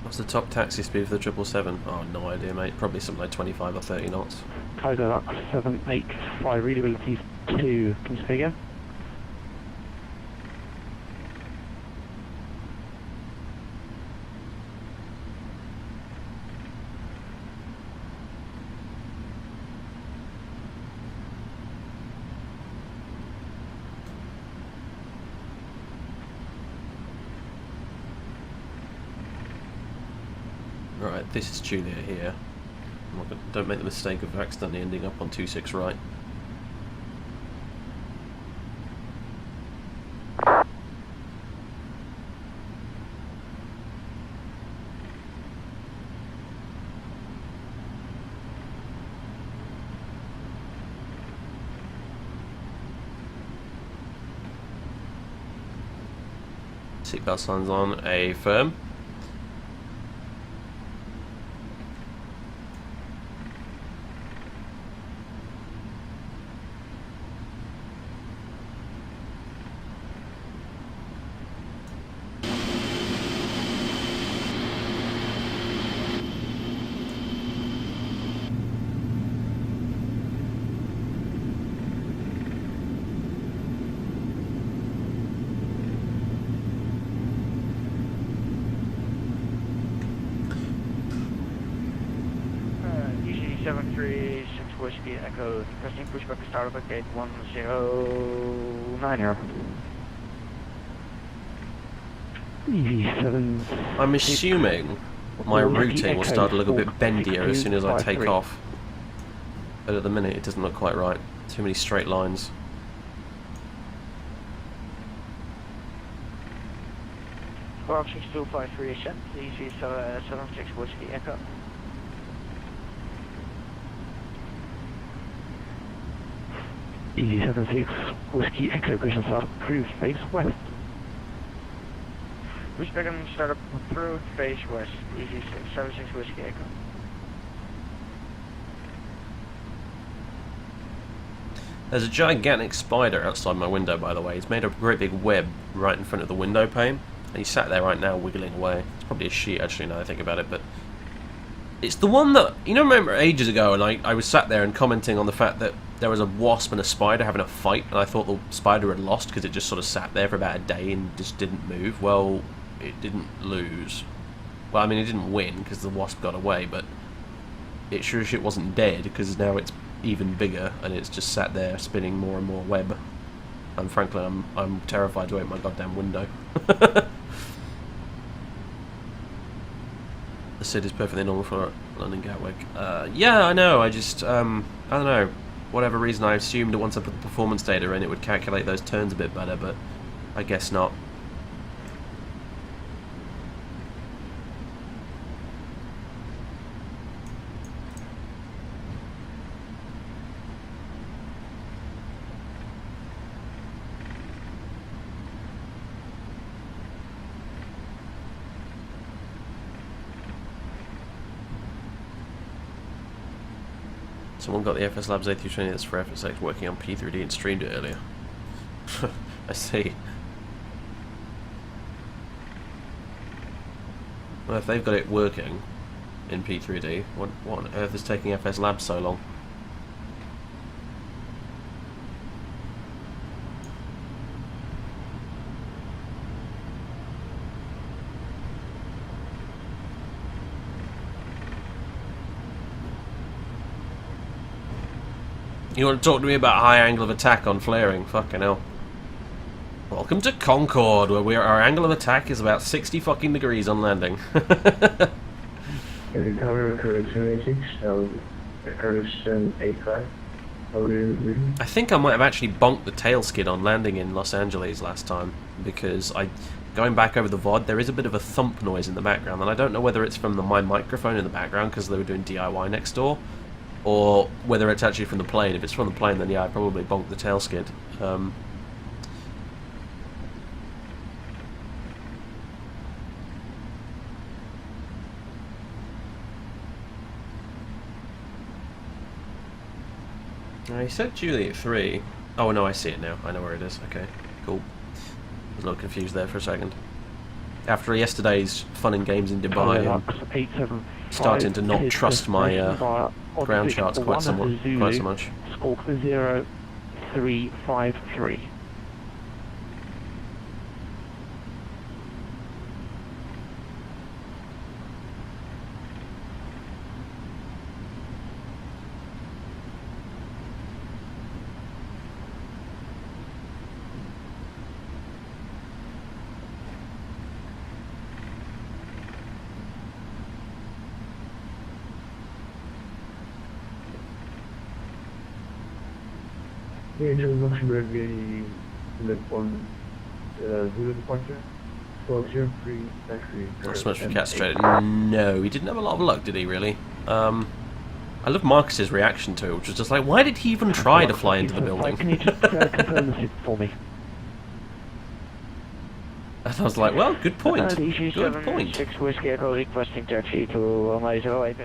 Speaker 1: What's the top taxi speed for the 777? Oh, no idea, mate. Probably something like 25 or 30 knots.
Speaker 7: Cargo Lux 785, readability 2. Can you say again?
Speaker 1: Right, this is Juliet here. Don't make the mistake of accidentally ending up on 26 right. Seatbelt signs on, a firm.
Speaker 7: UC 736 Whiskey Echo, pressing pushback startup at gate 1090. EV7.
Speaker 1: I'm assuming my routing will start to look a bit bendier as soon as I take off. But at the minute it doesn't look quite right. Too many straight lines.
Speaker 7: Squawk 6253 ascent, EV 76 Whiskey Echo. EV76 Whiskey Echo, Christian South, cruise face west. Respect and start up through face west, EV76 Whiskey Echo.
Speaker 1: There's a gigantic spider outside my window, by the way. He's made a great big web right in front of the window pane. And he's sat there right now wiggling away. It's probably a sheet, actually, now that I think about it. But it's the one that... You know, remember ages ago, and I was sat there and commenting on the fact that there was a wasp and a spider having a fight, and I thought the spider had lost because it just sort of sat there for about a day and just didn't move. Well, it didn't lose. Well, I mean, it didn't win because the wasp got away, but it sure as shit wasn't dead because now it's even bigger and it's just sat there spinning more and more web. And frankly, I'm terrified to open my goddamn window. The SID is perfectly normal for London Gatwick. Yeah, I know. I just I don't know. Whatever reason, I assumed that once I put the performance data in, it would calculate those turns a bit better, but I guess not. Someone got the FS Labs A3 training that's for FSX working on P3D and streamed it earlier. I see. Well, if they've got it working in P3D, what on earth is taking FS Labs so long? You want to talk to me about high angle of attack on flaring? Fucking hell. Welcome to Concord, where our angle of attack is about 60 fucking degrees on landing.
Speaker 8: Cover correction 86, correction 85.
Speaker 1: I think I might have actually bonked the tail skid on landing in Los Angeles last time, because going back over the VOD, there is a bit of a thump noise in the background, and I don't know whether it's from my microphone in the background because they were doing DIY next door, or whether it's actually from the plane. If it's from the plane, then yeah, I probably bonked the tail skid. He said Juliet 3. Oh no, I see it now. I know where it is. Okay, cool. I was a little confused there for a second. After yesterday's fun and games in Dubai, I'm starting to not trust my ground charts quite so much.
Speaker 7: Squawk 0353.
Speaker 8: Luxembourg, the one, Zulu departure. So 03, actually.
Speaker 1: Not so much for Cat Straight. No, he didn't have a lot of luck, did he, really? I love Marcus's reaction to it, which was just like, why did he even try to fly into the building?
Speaker 7: Can you just confirm this for me?
Speaker 1: And I was like, well, good point. Good point.
Speaker 7: 6 Whiskey Echo requesting taxi to Runway 08.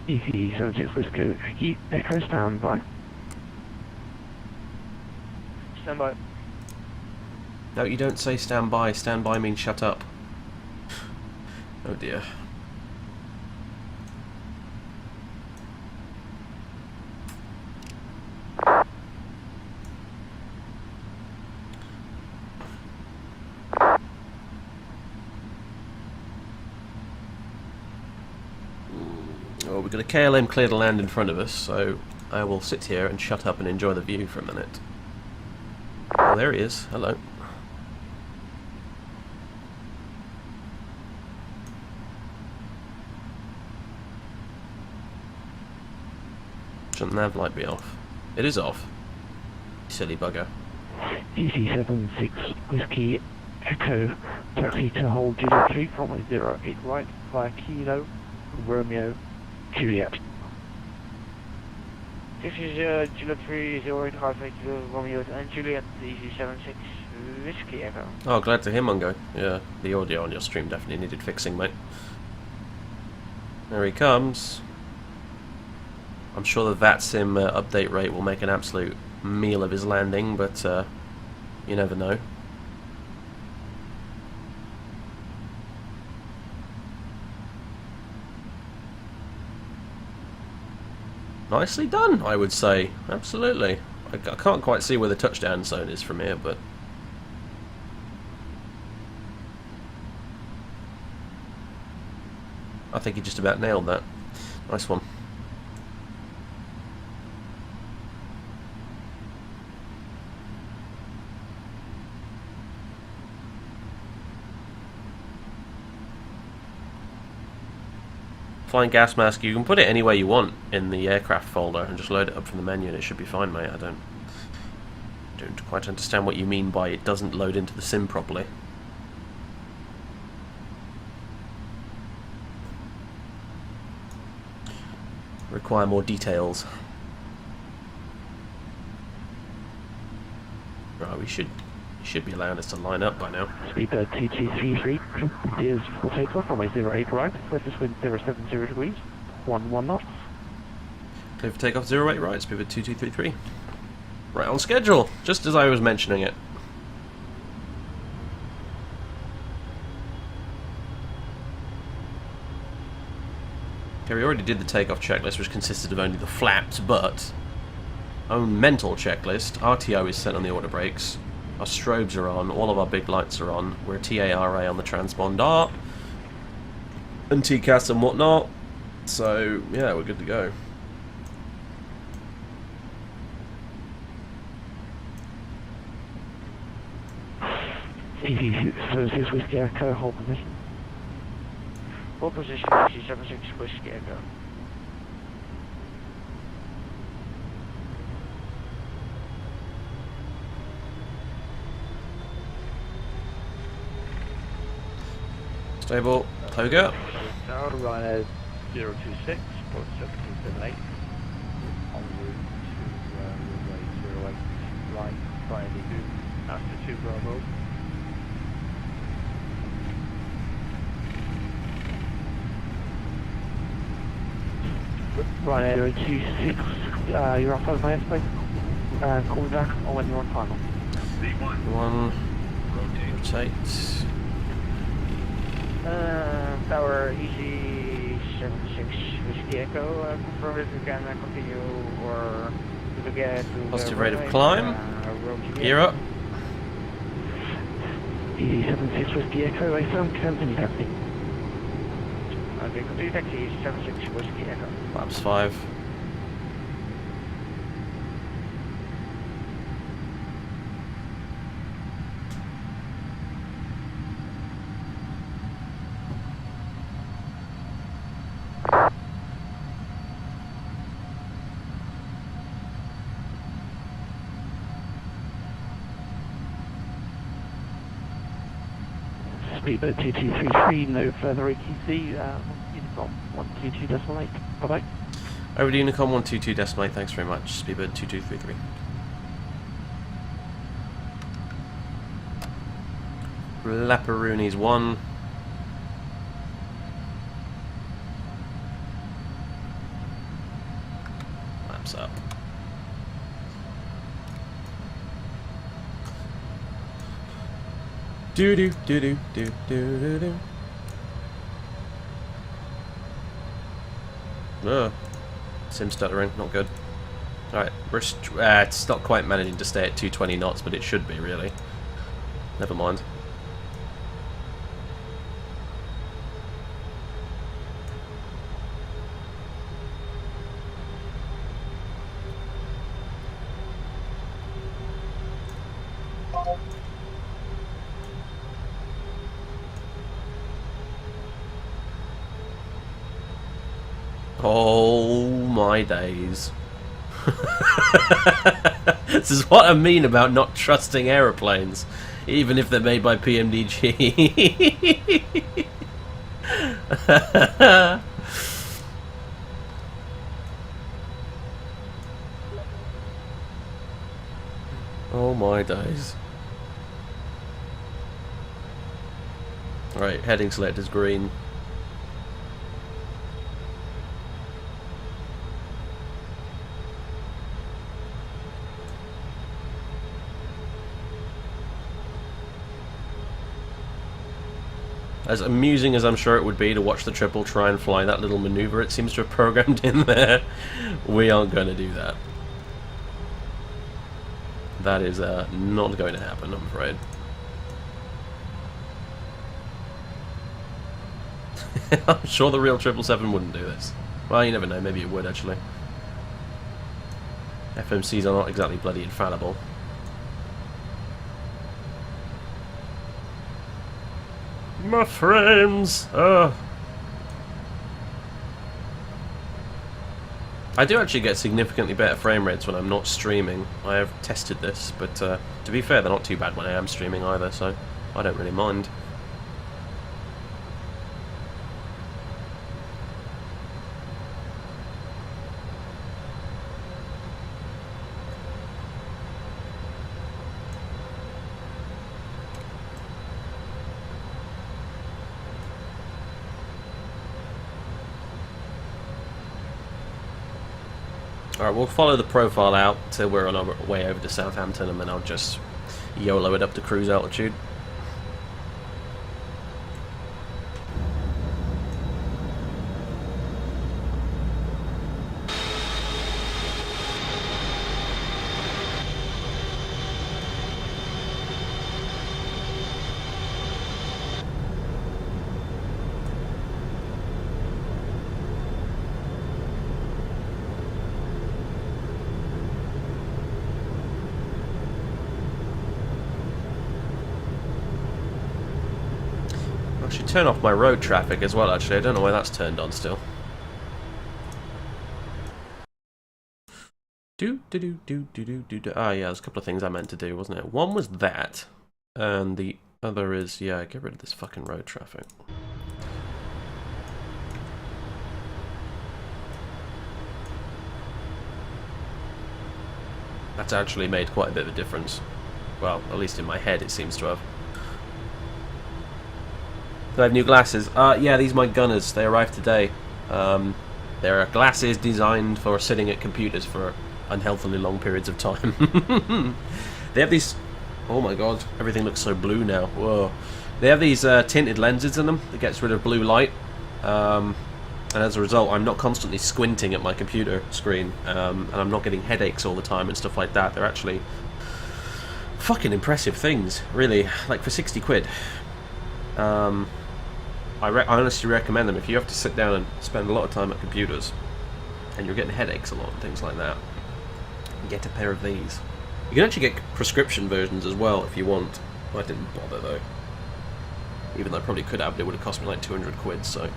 Speaker 7: EV76 Whiskey Echo standby. Standby.
Speaker 1: No, you don't say standby. Standby means shut up. Oh dear. Well, we've got a KLM clear to land in front of us, so I will sit here and shut up and enjoy the view for a minute. Oh, there he is. Hello. Shouldn't the nav light be off? It is off. Silly bugger.
Speaker 7: DC76 Whiskey Echo, taxi to hold Juliet 3 from 08 right via Kilo Romeo Juliet.
Speaker 3: This is Juliet 3, 08 right to Romeo and Juliet, DC76 Whiskey Echo.
Speaker 1: Oh, glad to hear, Mungo. Yeah, the audio on your stream definitely needed fixing, mate. There he comes. I'm sure the VATSIM update rate will make an absolute meal of his landing, but you never know. Nicely done, I would say. Absolutely. I can't quite see where the touchdown zone is from here, but... I think he just about nailed that. Nice one. Flying gas mask, you can put it anywhere you want in the aircraft folder and just load it up from the menu and it should be fine, mate. I don't quite understand what you mean by it doesn't load into the sim properly. Require more details. Right, we should be allowing us to line up by now.
Speaker 7: Speedbird 2233 is full takeoff, runway 08 right, surface wind 070 degrees, 11 knots.
Speaker 1: Clear for takeoff 08 right, speedbird 2233. Right on schedule, just as I was mentioning it. Okay, we already did the takeoff checklist, which consisted of only the flaps, but own mental checklist. RTO is set on the order brakes. Our strobes are on, all of our big lights are on, we're TARA on the transponder, and TCAS and whatnot, so yeah, we're good to go.
Speaker 7: DC76 Whiskey Echo, hold position.
Speaker 3: Hold position, DC76 Whiskey Echo.
Speaker 1: Stable, Toga.
Speaker 7: Now runway 026, port 7278. En route to runway 08 right, via the after 2 Bravo. Runway 026, you're off of my airspace. Call me back or when you're on final.
Speaker 1: One, rotate.
Speaker 3: Tower EC76 Whiskey Echo, confirm if you can continue or to get to
Speaker 1: Positive rate of climb. Gear up.
Speaker 7: EC76 Whiskey Echo, I found continue taxi.
Speaker 3: Okay, continue taxi, 76 Whiskey Echo.
Speaker 1: Laps 5.
Speaker 7: Speedbird 2233, no further ATC, Unicom 122.8, bye-bye.
Speaker 1: Over to Unicom 122.8, thanks very much. Speedbird 2233. Laparoonies 1. Laps up. Do do do do do do do do. Sim stuttering, not good. Alright, it's not quite managing to stay at 220 knots, but it should be, really. Never mind. Oh my days. This is what I mean about not trusting aeroplanes, even if they're made by PMDG. Oh my days. Alright, heading select is green. As amusing as I'm sure it would be to watch the triple try and fly that little maneuver it seems to have programmed in there, we aren't going to do that. That is not going to happen, I'm afraid. I'm sure the real 777 wouldn't do this. Well, you never know, maybe it would actually. FMCs are not exactly bloody infallible. My frames! I do actually get significantly better frame rates when I'm not streaming. I have tested this, but to be fair, they're not too bad when I am streaming either, so I don't really mind. Alright, we'll follow the profile out till we're on our way over to Southampton, and then I'll just YOLO it up to cruise altitude. I should turn off my road traffic as well, actually. I don't know why that's turned on still. Ah, yeah, there's a couple of things I meant to do, wasn't it? One was that, and the other is, yeah, get rid of this fucking road traffic. That's actually made quite a bit of a difference. Well, at least in my head it seems to have. Do I have new glasses? Yeah, these are my Gunners. They arrived today. They're glasses designed for sitting at computers for unhealthily long periods of time. They have these... Oh my god, everything looks so blue now. Whoa. They have these tinted lenses in them that gets rid of blue light. And as a result, I'm not constantly squinting at my computer screen. And I'm not getting headaches all the time and stuff like that. They're actually fucking impressive things, really. Like, for 60 quid. I honestly recommend them if you have to sit down and spend a lot of time at computers and you're getting headaches a lot and things like that. Get a pair of these. You can actually get prescription versions as well if you want. I didn't bother though. Even though I probably could have, but it would have cost me like 200 quid, so.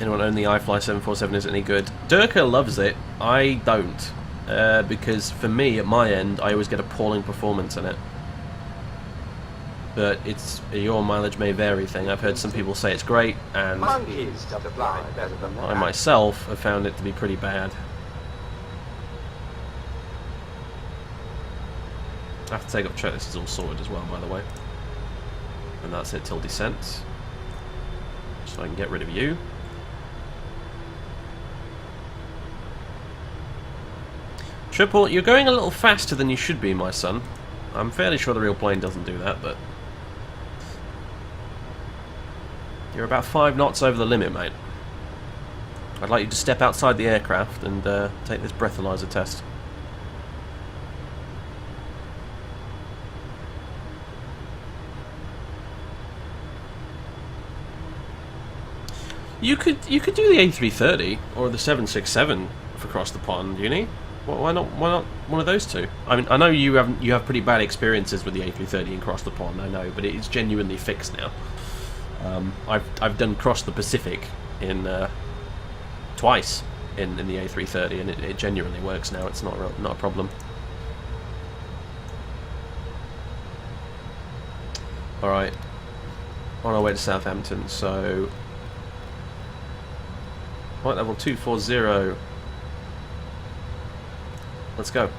Speaker 1: Anyone own the iFly 747? Is it any good? Durka loves it. I don't. Because for me, at my end, I always get appalling performance in it. But it's your mileage may vary thing. I've heard some people say it's great, and I myself have found it to be pretty bad. I have to take up check this is all sorted as well, by the way. And that's it till descent. So I can get rid of you. Triple, you're going a little faster than you should be, my son. I'm fairly sure the real plane doesn't do that, but... You're about 5 knots over the limit, mate. I'd like you to step outside the aircraft and take this breathalyzer test. You could do the A330 or the 767 for across the pond, uni. Why not one of those two? I mean, I know you have pretty bad experiences with the A330 and Cross the Pond, I know, but it's genuinely fixed now. I've done Cross the Pacific in twice in the A330, and it genuinely works now. It's not a problem. All right, on our way to Southampton. So flight level 240. Let's go.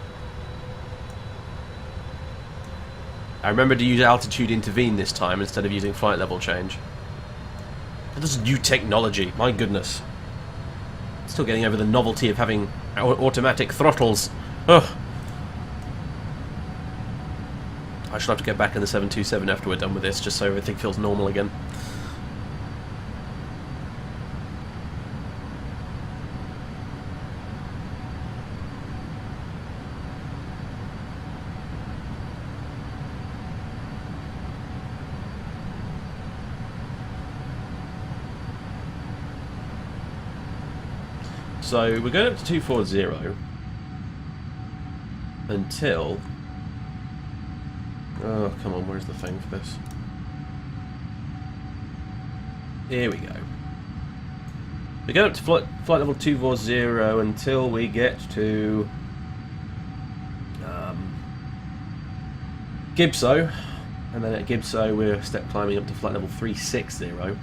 Speaker 1: I remember to use altitude intervene this time instead of using flight level change. This is new technology, my goodness. Still getting over the novelty of having automatic throttles. Ugh. I should have to get back in the 727 after we're done with this, just so everything feels normal again. So we're going up to 240 until... Oh, come on, where's the thing for this? Here we go. We're going up to flight level 240 until we get to Gibso, and then at Gibso we're step climbing up to flight level 360. I'm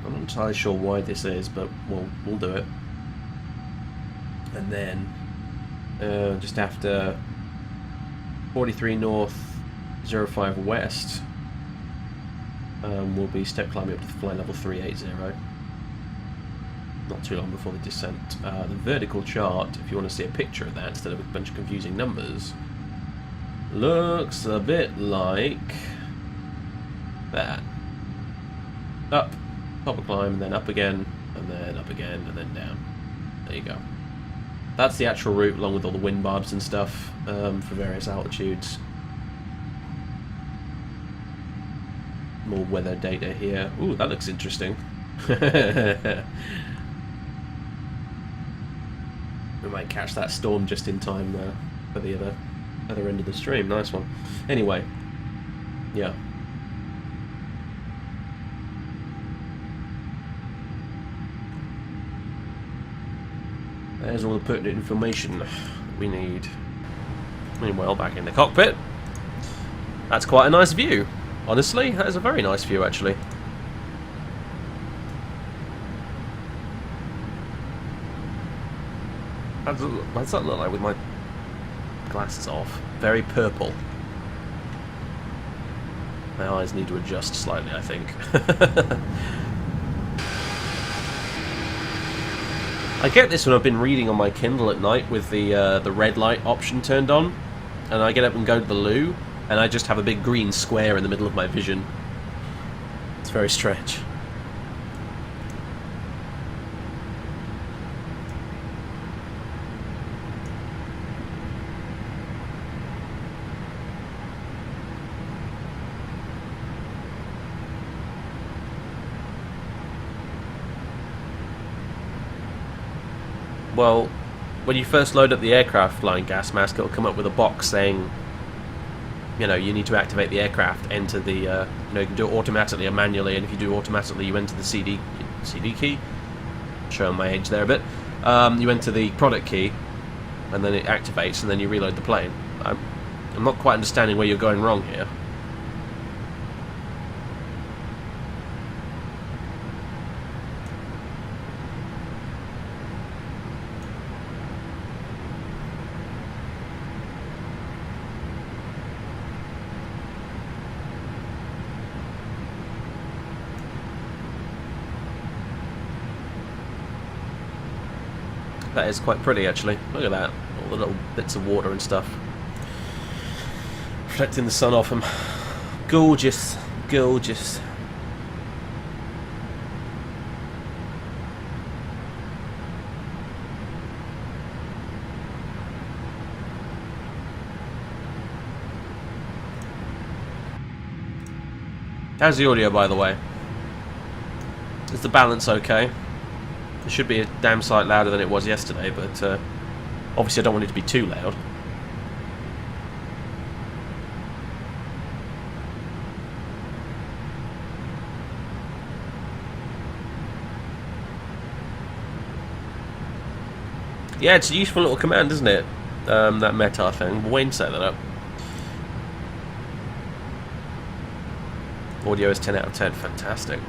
Speaker 1: not entirely sure why this is, but we'll do it. And then just after 43 north, 05 west, we'll be step climbing up to flight level 380. Not too long before the descent. The vertical chart, if you want to see a picture of that instead of a bunch of confusing numbers, looks a bit like that. Up, top of climb, and then up again, and then up again, and then down. There you go. That's the actual route, along with all the wind barbs and stuff for various altitudes. More weather data here. Ooh, that looks interesting. We might catch that storm just in time for the other end of the stream. Nice one. Anyway, yeah. There's all the pertinent information we need. Meanwhile, back in the cockpit. That's quite a nice view. Honestly, that is a very nice view, actually. What's that look like with my glasses off? Very purple. My eyes need to adjust slightly, I think. I get this when I've been reading on my Kindle at night with the red light option turned on, and I get up and go to the loo, and I just have a big green square in the middle of my vision. It's very strange. Well, when you first load up the aircraft flying gas mask, it'll come up with a box saying, you know, you need to activate the aircraft, enter the, you know, you can do it automatically or manually, and if you do automatically, you enter the CD key, showing my age there a bit, you enter the product key, and then it activates, and then you reload the plane. I'm not quite understanding where you're going wrong here. That is quite pretty, actually. Look at that. All the little bits of water and stuff. Reflecting the sun off them. Gorgeous. Gorgeous. How's the audio, by the way? Is the balance okay? It should be a damn sight louder than it was yesterday, but Obviously, I don't want it to be too loud. Yeah, it's a useful little command, isn't it? That meta thing. Wayne set that up. Audio is 10 out of 10. Fantastic.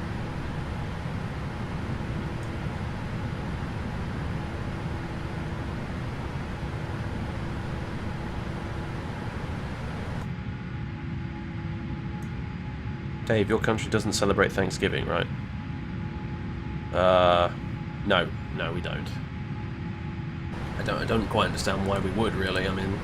Speaker 1: Dave, your country doesn't celebrate Thanksgiving, right? No, we don't. I don't quite understand why we would, really. I mean,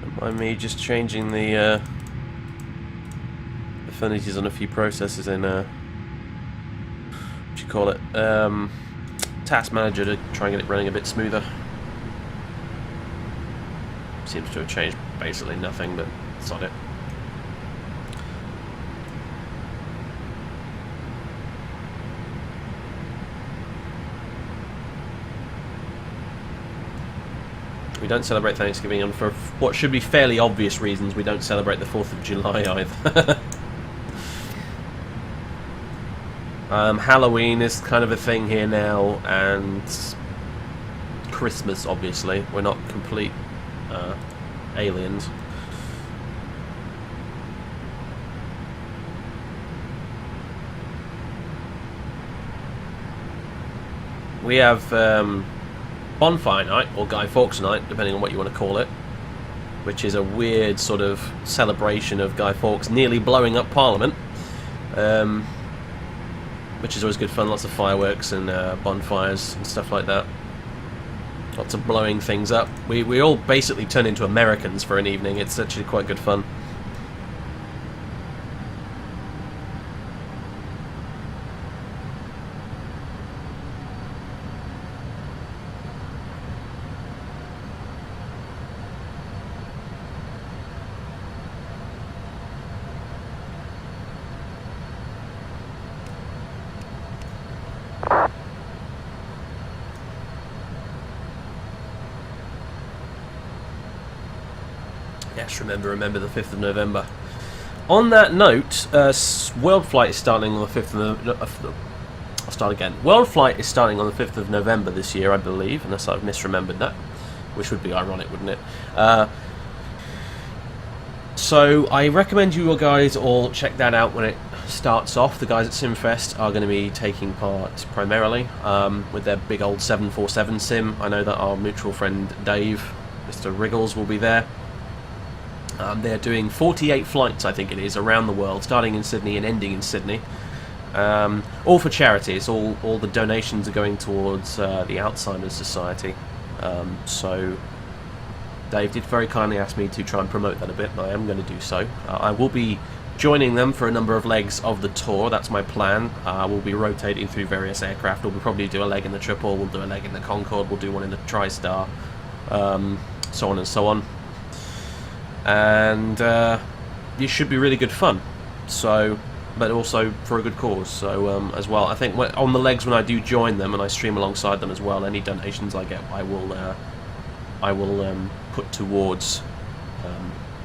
Speaker 1: don't mind me just changing the affinities on a few processes in what do you call it, Task Manager to try and get it running a bit smoother. Seems to have changed basically nothing, but sod it. We don't celebrate Thanksgiving, and for what should be fairly obvious reasons, we don't celebrate the 4th of July either. Halloween is kind of a thing here now, and Christmas, obviously. We're not complete aliens. We have Bonfire Night, or Guy Fawkes Night, depending on what you want to call it, which is a weird sort of celebration of Guy Fawkes nearly blowing up Parliament. Which is always good fun, lots of fireworks and bonfires and stuff like that. Lots of blowing things up. We all basically turn into Americans for an evening. It's actually quite good fun. Yes, remember the 5th of November. On that note, World Flight is starting on the 5th of I'll start again. World Flight is starting on the 5th of November this year, I believe, unless I've misremembered that, which would be ironic, wouldn't it? So I recommend you guys all check that out when it starts off. The guys at SimFest are going to be taking part primarily with their big old 747 sim. I know that our mutual friend Dave, Mr. Wriggles, will be there. They're doing 48 flights, I think it is, around the world, starting in Sydney and ending in Sydney. All for charity. It's all the donations are going towards the Alzheimer's Society. So Dave did very kindly ask me to try and promote that a bit, and I am going to do so. I will be joining them for a number of legs of the tour. That's my plan. We'll be rotating through various aircraft. We'll probably do a leg in the Triple, we'll do a leg in the Concorde, we'll do one in the TriStar, so on and so on. And it should be really good fun. So, but also for a good cause. So as well, I think on the legs when I do join them and I stream alongside them as well, any donations I get, I will put towards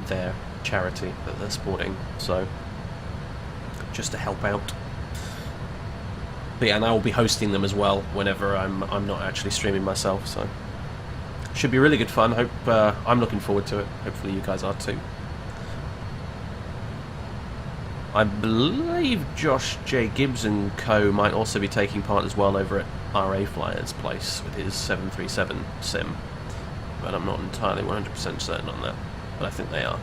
Speaker 1: their charity that they're supporting. So just to help out. But yeah, and I will be hosting them as well whenever I'm not actually streaming myself. So. Should be really good fun. Hope I'm looking forward to it. Hopefully you guys are too. I believe Josh J. Gibbs and co might also be taking part as well over at RA Flyer's place with his 737 sim, but I'm not entirely 100% certain on that. But I think they are.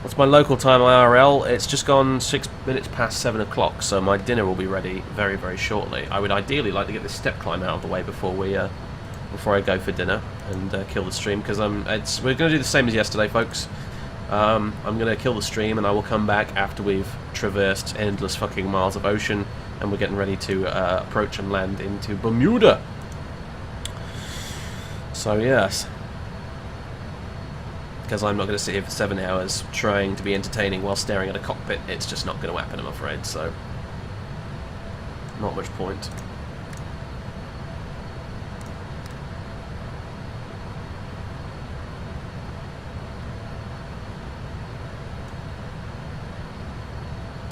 Speaker 1: What's my local time IRL? It's just gone 6 minutes past 7 o'clock, so my dinner will be ready very, very shortly. I would ideally like to get this step climb out of the way before I go for dinner and kill the stream, because we're going to do the same as yesterday, folks. I'm going to kill the stream, and I will come back after we've traversed endless fucking miles of ocean, and we're getting ready to approach and land into Bermuda. So yes, because I'm not going to sit here for 7 hours trying to be entertaining while staring at a cockpit. It's just not going to happen, I'm afraid, so not much point.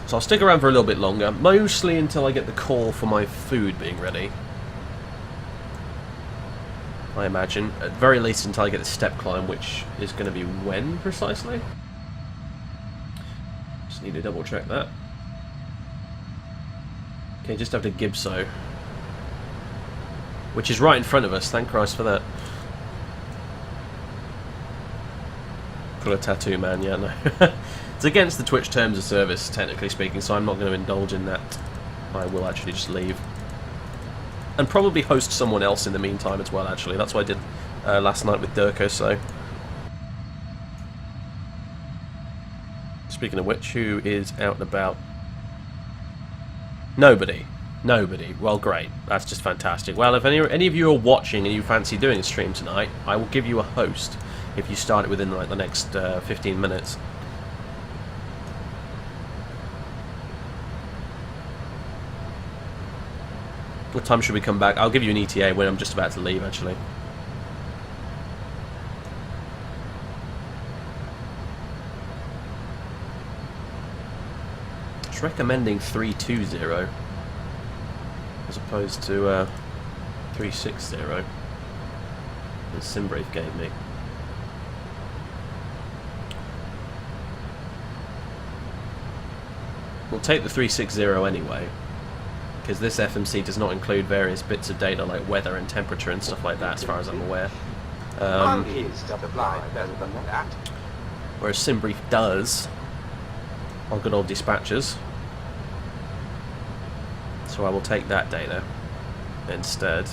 Speaker 1: So I'll stick around for a little bit longer, mostly until I get the call for my food being ready. I imagine. At the very least until I get the step climb, which is going to be when, precisely? Just need to double check that. Okay, just after Gibso. Which is right in front of us, thank Christ for that. Got a tattoo, man, yeah, no. It's against the Twitch terms of service, technically speaking, so I'm not going to indulge in that. I will actually just leave. And probably host someone else in the meantime as well, actually. That's what I did last night with Durko, so... Speaking of which, who is out and about? Nobody. Nobody. Well, great. That's just fantastic. Well, if any of you are watching and you fancy doing a stream tonight, I will give you a host if you start it within like the next 15 minutes. What time should we come back? I'll give you an ETA when I'm just about to leave, actually. It's recommending 320 as opposed to 360 that Simbrave gave me. We'll take the 360 anyway, because this FMC does not include various bits of data like weather and temperature and stuff like that, as far as I'm aware.
Speaker 5: Monkeys to fly better than that.
Speaker 1: Whereas Simbrief does on good old dispatches. So I will take that data instead.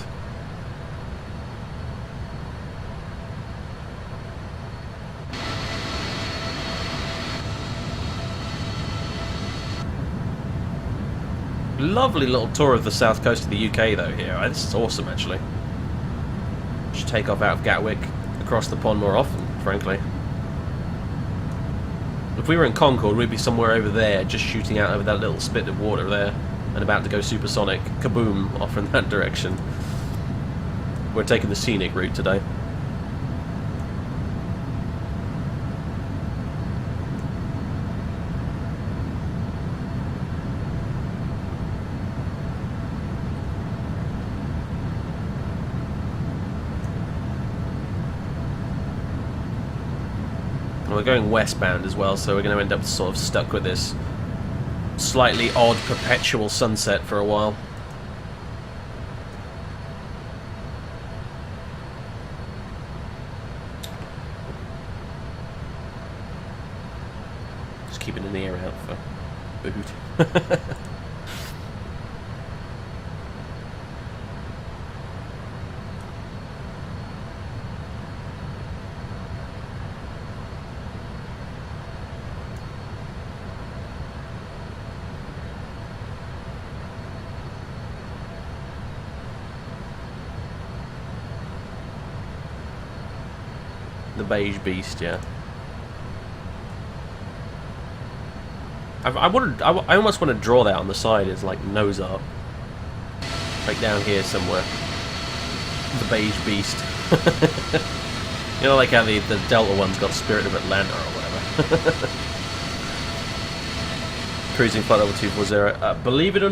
Speaker 1: Lovely little tour of the south coast of the UK though here. This is awesome actually. Should take off out of Gatwick, across the pond more often, frankly. If we were in Concord, we'd be somewhere over there, just shooting out over that little spit of water there, and about to go supersonic, kaboom, off in that direction. We're taking the scenic route today. We're going westbound as well, so we're going to end up sort of stuck with this slightly odd perpetual sunset for a while. Just keeping an ear out for food. The beige beast, yeah. I almost want to draw that on the side as like nose art, like down here somewhere. The beige beast. You know, like how the Delta one's got Spirit of Atlanta or whatever. Cruising flight level 240. Believe it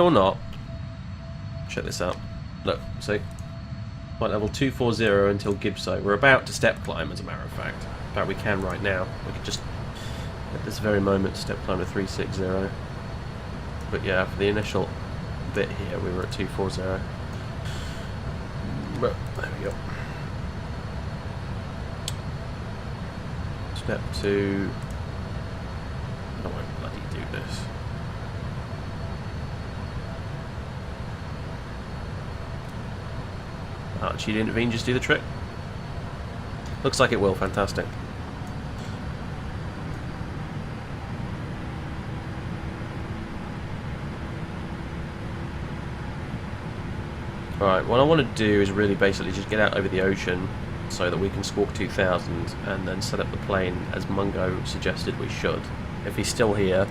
Speaker 1: or not, check this out. Look, see. Flight level 240 until Gibso. We're about to step climb, as a matter of fact. In fact, we can right now. We could just, at this very moment, step climb to 360. But yeah, for the initial bit here, we were at 240. But there we go. Step 2. I won't bloody do this. Archie intervene, just do the trick. Looks like it will, fantastic. Right, what I want to do is really basically just get out over the ocean so that we can squawk 2000 and then set up the plane as Mungo suggested we should. If he's still here,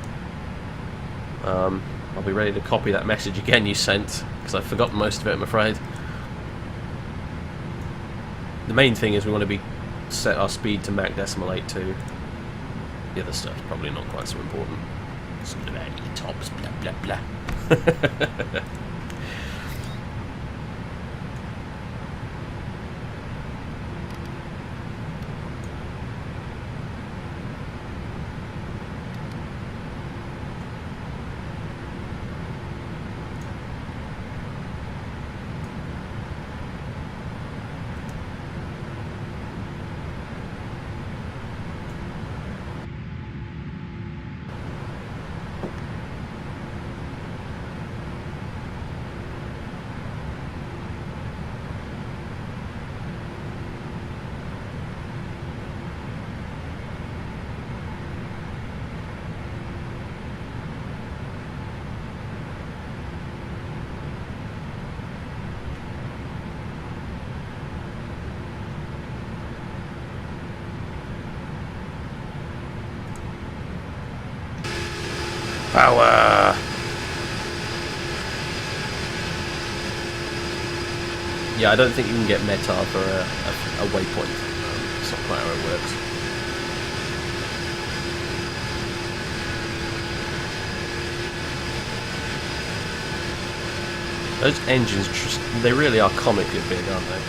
Speaker 1: I'll be ready to copy that message again you sent, because I've forgotten most of it, I'm afraid. The main thing is we want to set our speed to Mach decimal 82. The other stuff's probably not quite so important. Some of the tops, blah blah blah. Power! Yeah, I don't think you can get meta for a waypoint. It's not quite how it works. Those engines, they really are comically big, aren't they?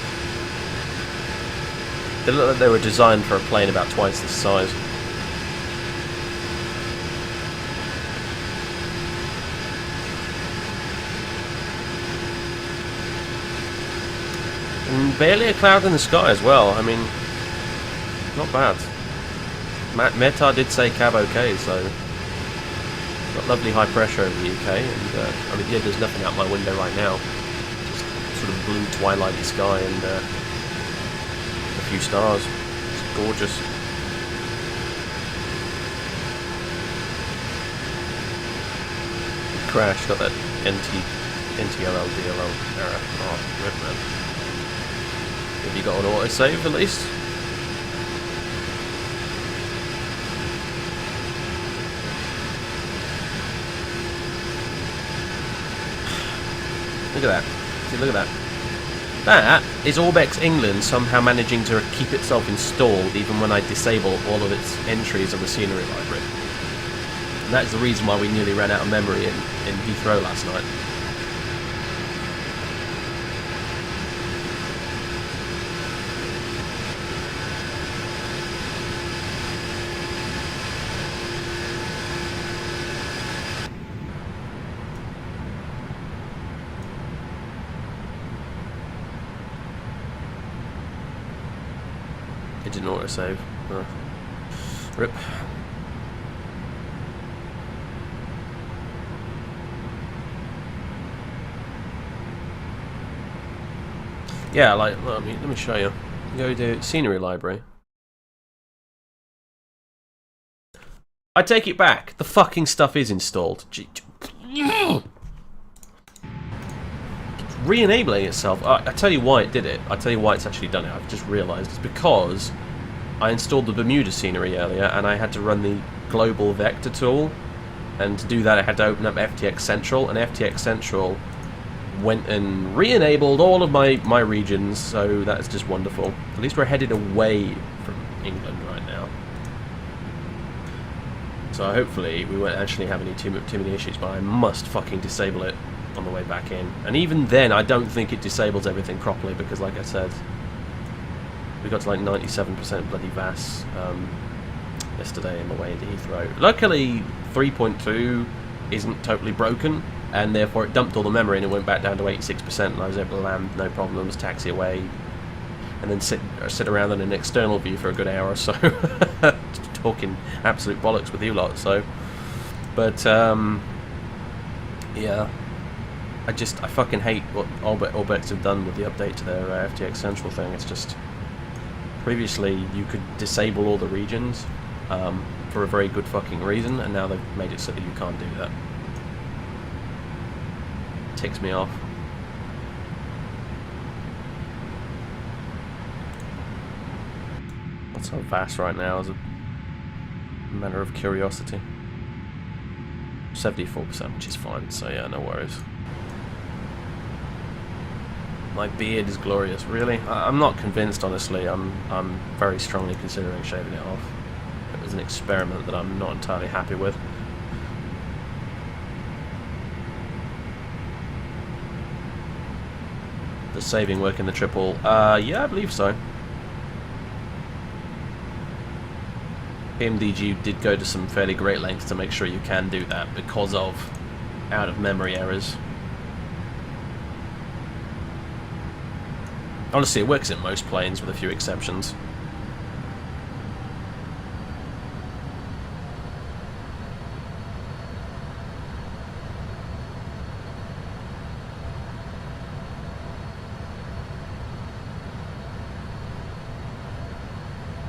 Speaker 1: They look like they were designed for a plane about twice this size. And barely a cloud in the sky as well. I mean, not bad. Meta did say cab okay, so got lovely high pressure over the UK. And I mean, yeah, there's nothing out my window right now. Just sort of blue twilighty sky and a few stars. It's gorgeous. Crash, got that NTLL DLL error. Oh, rip, man. Have you got an autosave at least? Look at that. See, look at that. That is Orbex England somehow managing to keep itself installed even when I disable all of its entries on the scenery library. And that is the reason why we nearly ran out of memory in Heathrow last night. It didn't autosave. Rip. Yeah, like, let me show you. Go to scenery library. I take it back. The fucking stuff is installed. Re-enabling itself. I tell you why it did it. I tell you why it's actually done it. I've just realised it's because I installed the Bermuda scenery earlier, and I had to run the global vector tool, and to do that I had to open up FTX Central, and FTX Central went and re-enabled all of my regions. So that's just wonderful. At least we're headed away from England right now. So hopefully we won't actually have any too many issues. But I must fucking disable it on the way back in, and even then I don't think it disables everything properly, because like I said, we got to like 97% bloody VAS yesterday on the way into Heathrow. Luckily 3.2 isn't totally broken, and therefore it dumped all the memory and it went back down to 86%, and I was able to land no problems, taxi away, and then sit around in an external view for a good hour or so talking absolute bollocks with you lot. So but yeah, I fucking hate what Orbex have done with the update to their FTX Central thing. It's just, previously you could disable all the regions for a very good fucking reason, and now they've made it so that you can't do that. Ticks me off. That's so vast right now as a matter of curiosity. 74%, which is fine, so yeah, no worries. My beard is glorious, really? I'm not convinced, honestly. I'm very strongly considering shaving it off. It was an experiment that I'm not entirely happy with. Does saving work in the triple? Yeah, I believe so. PMDG did go to some fairly great lengths to make sure you can do that because of out-of-memory errors. Honestly, it works in most planes with a few exceptions.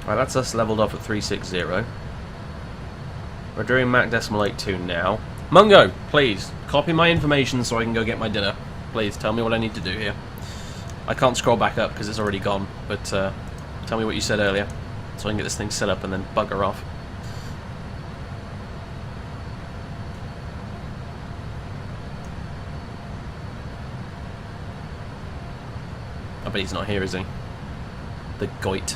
Speaker 1: Right, that's us leveled off at 360. We're doing Mach decimal 82 now. Mungo, please, copy my information so I can go get my dinner. Please, tell me what I need to do here. I can't scroll back up because it's already gone, but tell me what you said earlier so I can get this thing set up and then bugger off. I bet he's not here, is he? The goit.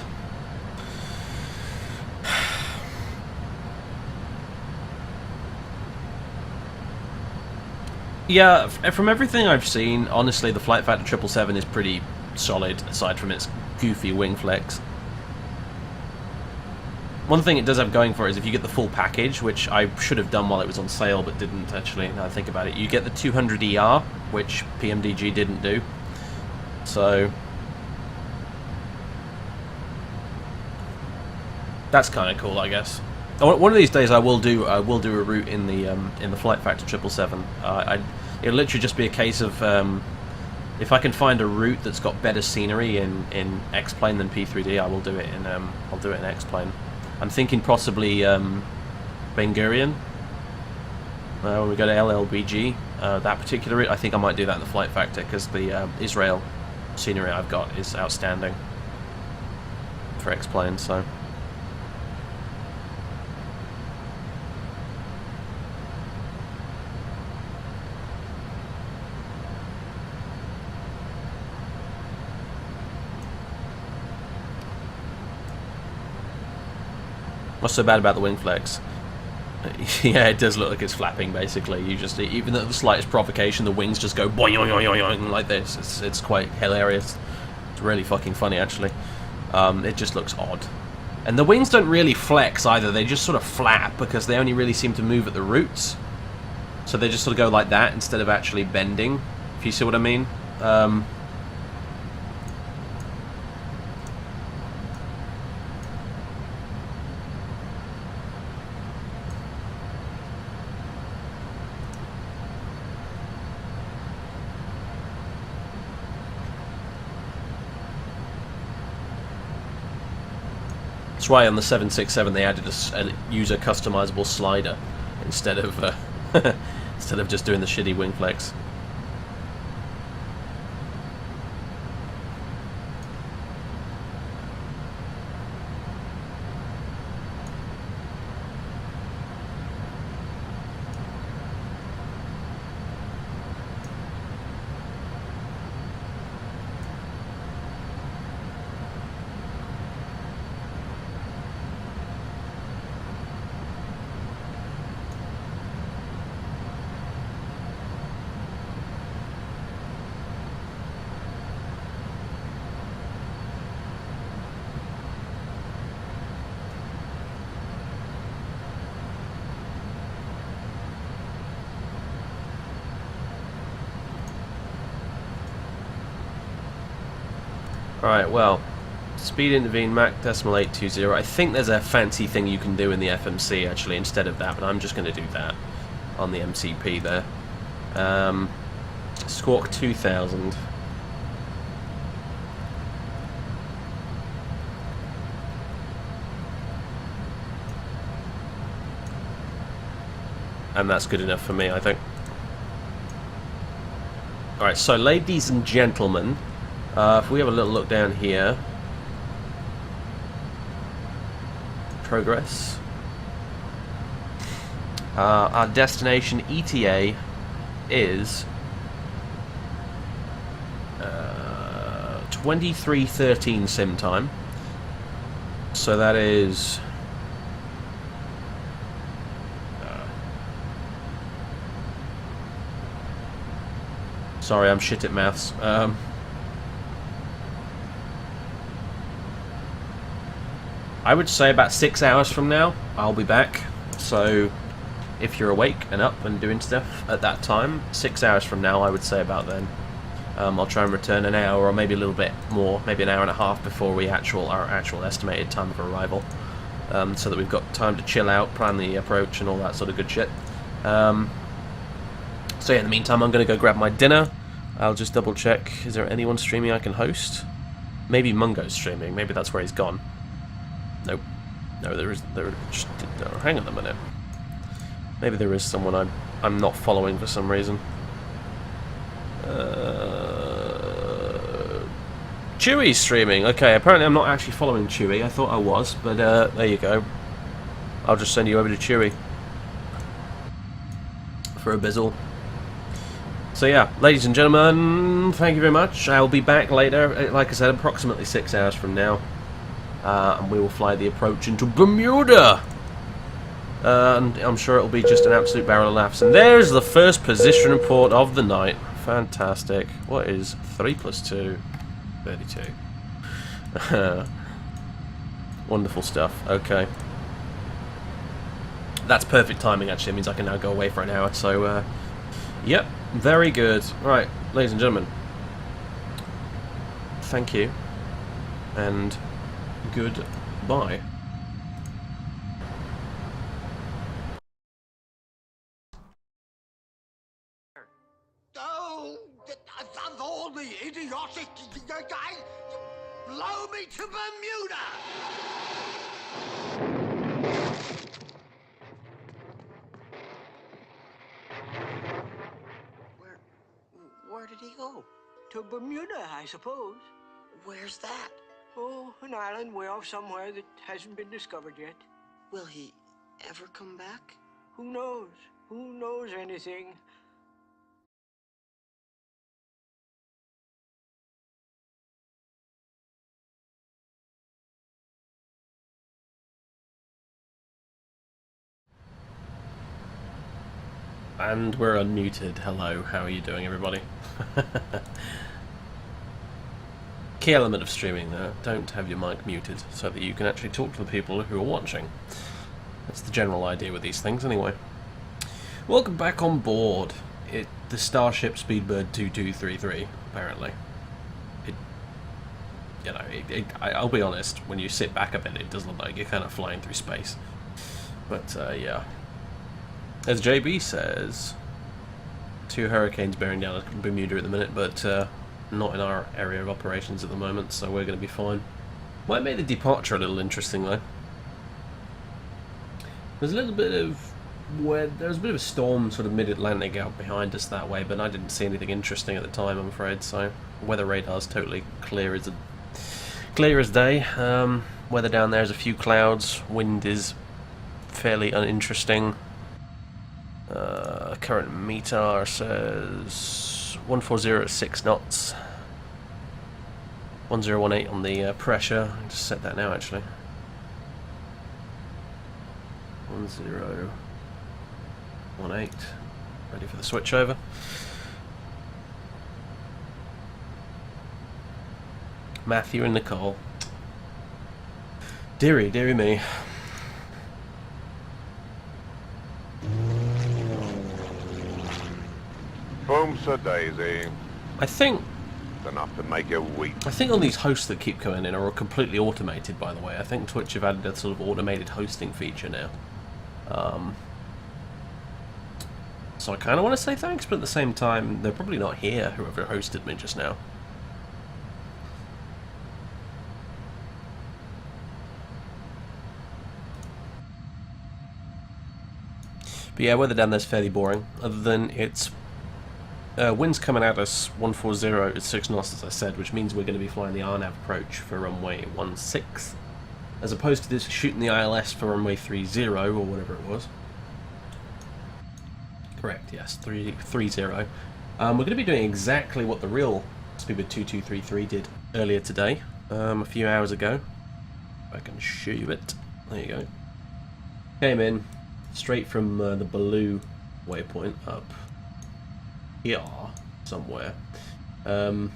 Speaker 1: Yeah, from everything I've seen, honestly, the Flight Factor 777 is pretty solid, aside from its goofy wing flex. One thing it does have going for it is if you get the full package, which I should have done while it was on sale, but didn't actually, now I think about it, you get the 200 ER, which PMDG didn't do. So that's kind of cool, I guess. One of these days I will do a route in the Flight Factor 777. It'll literally just be a case of if I can find a route that's got better scenery in X-plane than P3D, I will do it in X-plane. I'm thinking possibly Ben Gurion when we go to LLBG. That particular route, I think I might do that in the Flight Factor because the Israel scenery I've got is outstanding for X-plane. So. What's so bad about the wing flex? Yeah, it does look like it's flapping, basically. You just, even at the slightest provocation, the wings just go boing, boing, boing, boing, like this. It's quite hilarious. It's really fucking funny, actually. It just looks odd. And the wings don't really flex either. They just sort of flap because they only really seem to move at the roots. So they just sort of go like that instead of actually bending, if you see what I mean. That's why on the 767 they added a user customizable slider instead of just doing the shitty wing flex. Alright, well, speed intervene, Mach decimal 820. I think there's a fancy thing you can do in the FMC actually instead of that, but I'm just going to do that on the MCP there. Squawk 2000. And that's good enough for me, I think. Alright, so ladies and gentlemen, if we have a little look down here, progress. Our destination ETA is 23:13 sim time. So that is sorry, I'm shit at maths. I would say about 6 hours from now I'll be back. So if you're awake and up and doing stuff at that time, 6 hours from now I would say about then. I'll try and return an hour or maybe a little bit more, maybe an hour and a half before our actual estimated time of arrival, so that we've got time to chill out, plan the approach and all that sort of good shit. So yeah, in the meantime I'm going to go grab my dinner. I'll just double check, is there anyone streaming I can host? Maybe Mungo's streaming, maybe that's where he's gone. Nope. No, hang on a minute. Maybe there is someone I'm not following for some reason. Chewie's streaming. Okay, apparently I'm not actually following Chewie. I thought I was, but there you go. I'll just send you over to Chewie for a bizzle. So yeah, ladies and gentlemen, thank you very much. I'll be back later, like I said, approximately 6 hours from now. And we will fly the approach into Bermuda. And I'm sure it'll be just an absolute barrel of laughs. And there's the first position report of the night. Fantastic. What is 3 + 2? 32. Wonderful stuff. Okay. That's perfect timing, actually. It means I can now go away for an hour. So, yep. Very good. Right, ladies and gentlemen. Thank you. And goodbye.
Speaker 5: Oh, of all the idiotic guys, blow me to Bermuda! Where did he go? To Bermuda, I suppose. Where's that? Oh, an island way off somewhere that hasn't been discovered yet. Will he ever come back? Who knows? Who knows anything?
Speaker 1: And we're unmuted. Hello, how are you doing, everybody? Key element of streaming, though, don't have your mic muted so that you can actually talk to the people who are watching. That's the general idea with these things, anyway. Welcome back on board. The Starship Speedbird 2233, apparently. I'll be honest, when you sit back a bit, it does look like you're kind of flying through space. But, yeah. As JB says, 2 hurricanes bearing down Bermuda at the minute, but not in our area of operations at the moment, so we're going to be fine. Might make the departure a little interesting, though. There's a little bit of there's a bit of a storm sort of mid-Atlantic out behind us that way, but I didn't see anything interesting at the time, I'm afraid. So weather radar's totally clear as day. Weather down there is a few clouds. Wind is fairly uninteresting. Current METAR says 140 at 6 knots. 1018 on the pressure. I just set that now, actually. 1018. Ready for the switch over. Matthew and Nicole. Dearie, dearie me.
Speaker 2: Boom, Sir Daisy.
Speaker 1: I think
Speaker 2: Enough to make you weep.
Speaker 1: I think on these hosts that keep coming in are completely automated, by the way. I think Twitch have added a sort of automated hosting feature now. So I kind of want to say thanks, but at the same time, they're probably not here, whoever hosted me just now. But yeah, weather down there's fairly boring, other than it's wind's coming at us 140 at 6 knots, as I said, which means we're going to be flying the RNAV approach for runway 16. as opposed to this shooting the ILS for runway 30 or whatever it was. Correct, yes, 30. We're going to be doing exactly what the real Speedbird 2233 did earlier today, a few hours ago. If I can show you it. There you go. Came in straight from the Baloo waypoint up here somewhere, and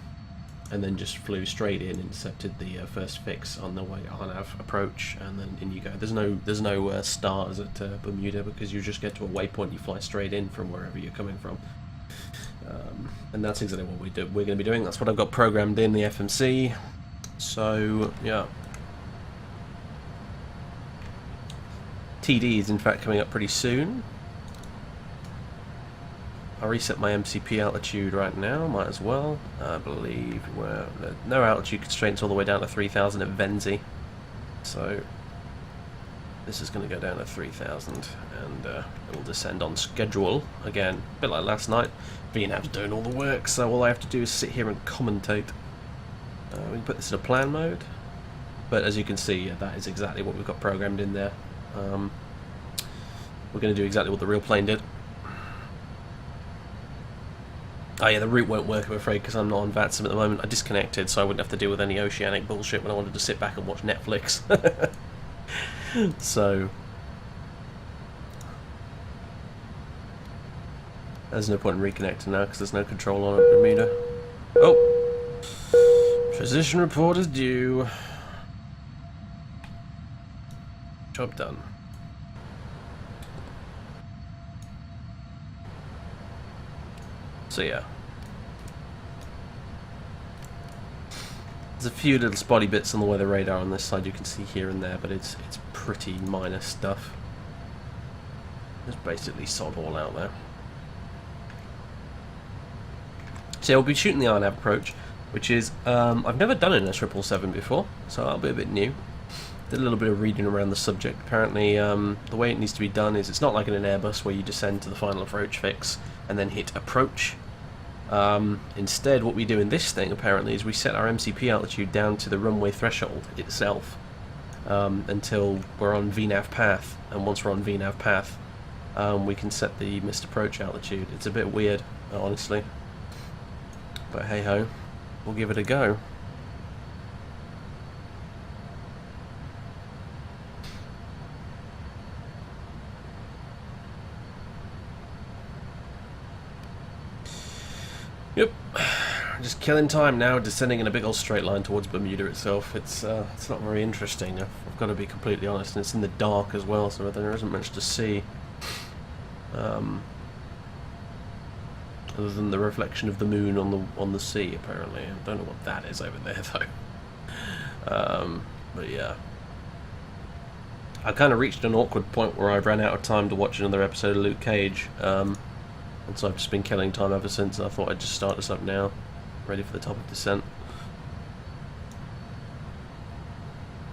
Speaker 1: then just flew straight in, intercepted the first fix on the way RNAV approach, and then in you go. There's no stars at Bermuda, because you just get to a waypoint, you fly straight in from wherever you're coming from, and that's exactly what we're going to be doing. That's what I've got programmed in the FMC. So yeah, TD is in fact coming up pretty soon. I'll reset my MCP altitude right now, might as well. I believe we're no altitude constraints all the way down to 3,000 at Venzi. So this is going to go down to 3,000 and it'll descend on schedule. Again, a bit like last night. VNAV's doing all the work, so all I have to do is sit here and commentate. We can put this in a plan mode. But as you can see, yeah, that is exactly what we've got programmed in there. We're going to do exactly what the real plane did. Oh yeah, the route won't work, I'm afraid, because I'm not on VATSIM at the moment. I disconnected, so I wouldn't have to deal with any oceanic bullshit when I wanted to sit back and watch Netflix. So there's no point in reconnecting now, because there's no control on it, Bermuda. Oh! Position report is due. Job done. So yeah, there's a few little spotty bits on the weather radar on this side you can see here and there, but it's pretty minor stuff. There's basically sod all out there. So yeah, we'll be shooting the RNAV approach, which is I've never done it in a 777 before, so that'll be a bit new. Did a little bit of reading around the subject. Apparently the way it needs to be done is it's not like in an Airbus where you descend to the final approach fix and then hit approach. Instead, what we do in this thing apparently is we set our MCP altitude down to the runway threshold itself until we're on VNAV path, and once we're on VNAV path we can set the missed approach altitude. It's a bit weird, honestly, but hey ho, we'll give it a go. Yep, just killing time now, descending in a big old straight line towards Bermuda itself. It's not very interesting, I've got to be completely honest, and it's in the dark as well, so there isn't much to see. Other than the reflection of the moon on the sea, apparently. I don't know what that is over there though. But yeah, I kind of reached an awkward point where I ran out of time to watch another episode of Luke Cage. And so I've just been killing time ever since, and I thought I'd just start this up now, ready for the top of descent.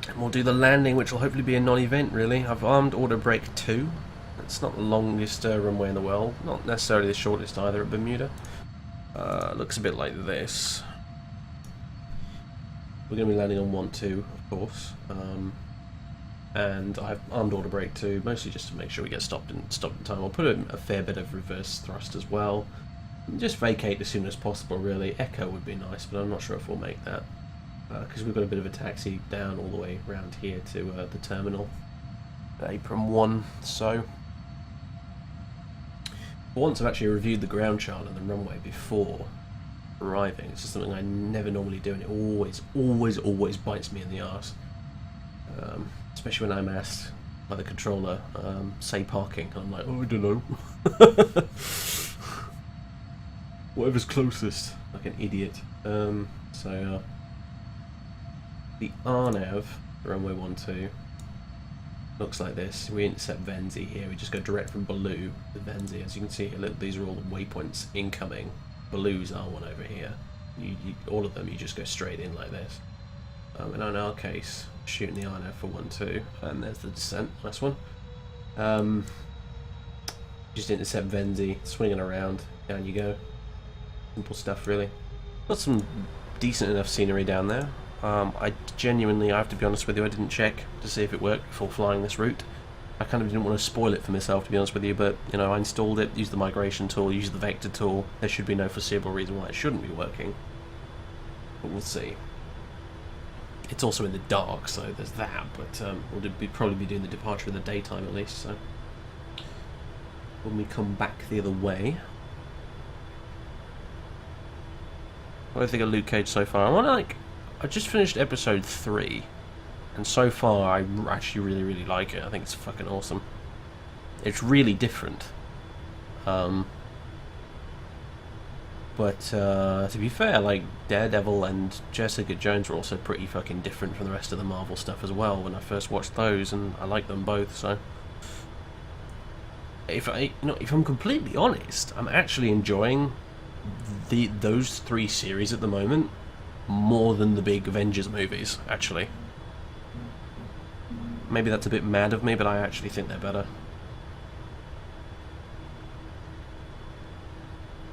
Speaker 1: And we'll do the landing, which will hopefully be a non-event, really. I've armed auto brake 2. It's not the longest runway in the world, not necessarily the shortest either at Bermuda. Looks a bit like this. We're going to be landing on 1-2, of course. And I've armed auto brake too, mostly just to make sure we get stopped in time. I'll put a fair bit of reverse thrust as well. Just vacate as soon as possible, really. Echo would be nice, but I'm not sure if we'll make that. Because we've got a bit of a taxi down all the way around here to the terminal. Apron 1, so... Once I've actually reviewed the ground chart and the runway before arriving. It's just something I never normally do, and it always bites me in the arse. Especially when I'm asked by the controller, say parking, and I'm like, oh, I don't know. Whatever's closest, like an idiot. So the RNAV, runway 12, looks like this. We intercept Venzi here. We just go direct from Baloo to Venzi. As you can see here, look, these are all the waypoints incoming. Baloo's are one over here. All of them, you just go straight in like this. And in our case, shooting the RNAV for 12, and there's the descent, nice one. Just intercept Venzi, swinging around, down you go. Simple stuff, really. Got some decent enough scenery down there. I have to be honest with you, I didn't check to see if it worked before flying this route. I kind of didn't want to spoil it for myself, to be honest with you, but, you know, I installed it, used the migration tool, used the vector tool. There should be no foreseeable reason why it shouldn't be working. But we'll see. It's also in the dark, so there's that, but we'll probably be doing the departure in the daytime at least, so... When we come back the other way... What do I think of Luke Cage so far? I just finished episode 3, and so far I actually really, really like it. I think it's fucking awesome. It's really different. But to be fair, like, Daredevil and Jessica Jones were also pretty fucking different from the rest of the Marvel stuff as well when I first watched those, and I like them both, so... If I'm completely honest, I'm actually enjoying those 3 series at the moment more than the big Avengers movies, actually. Maybe that's a bit mad of me, but I actually think they're better.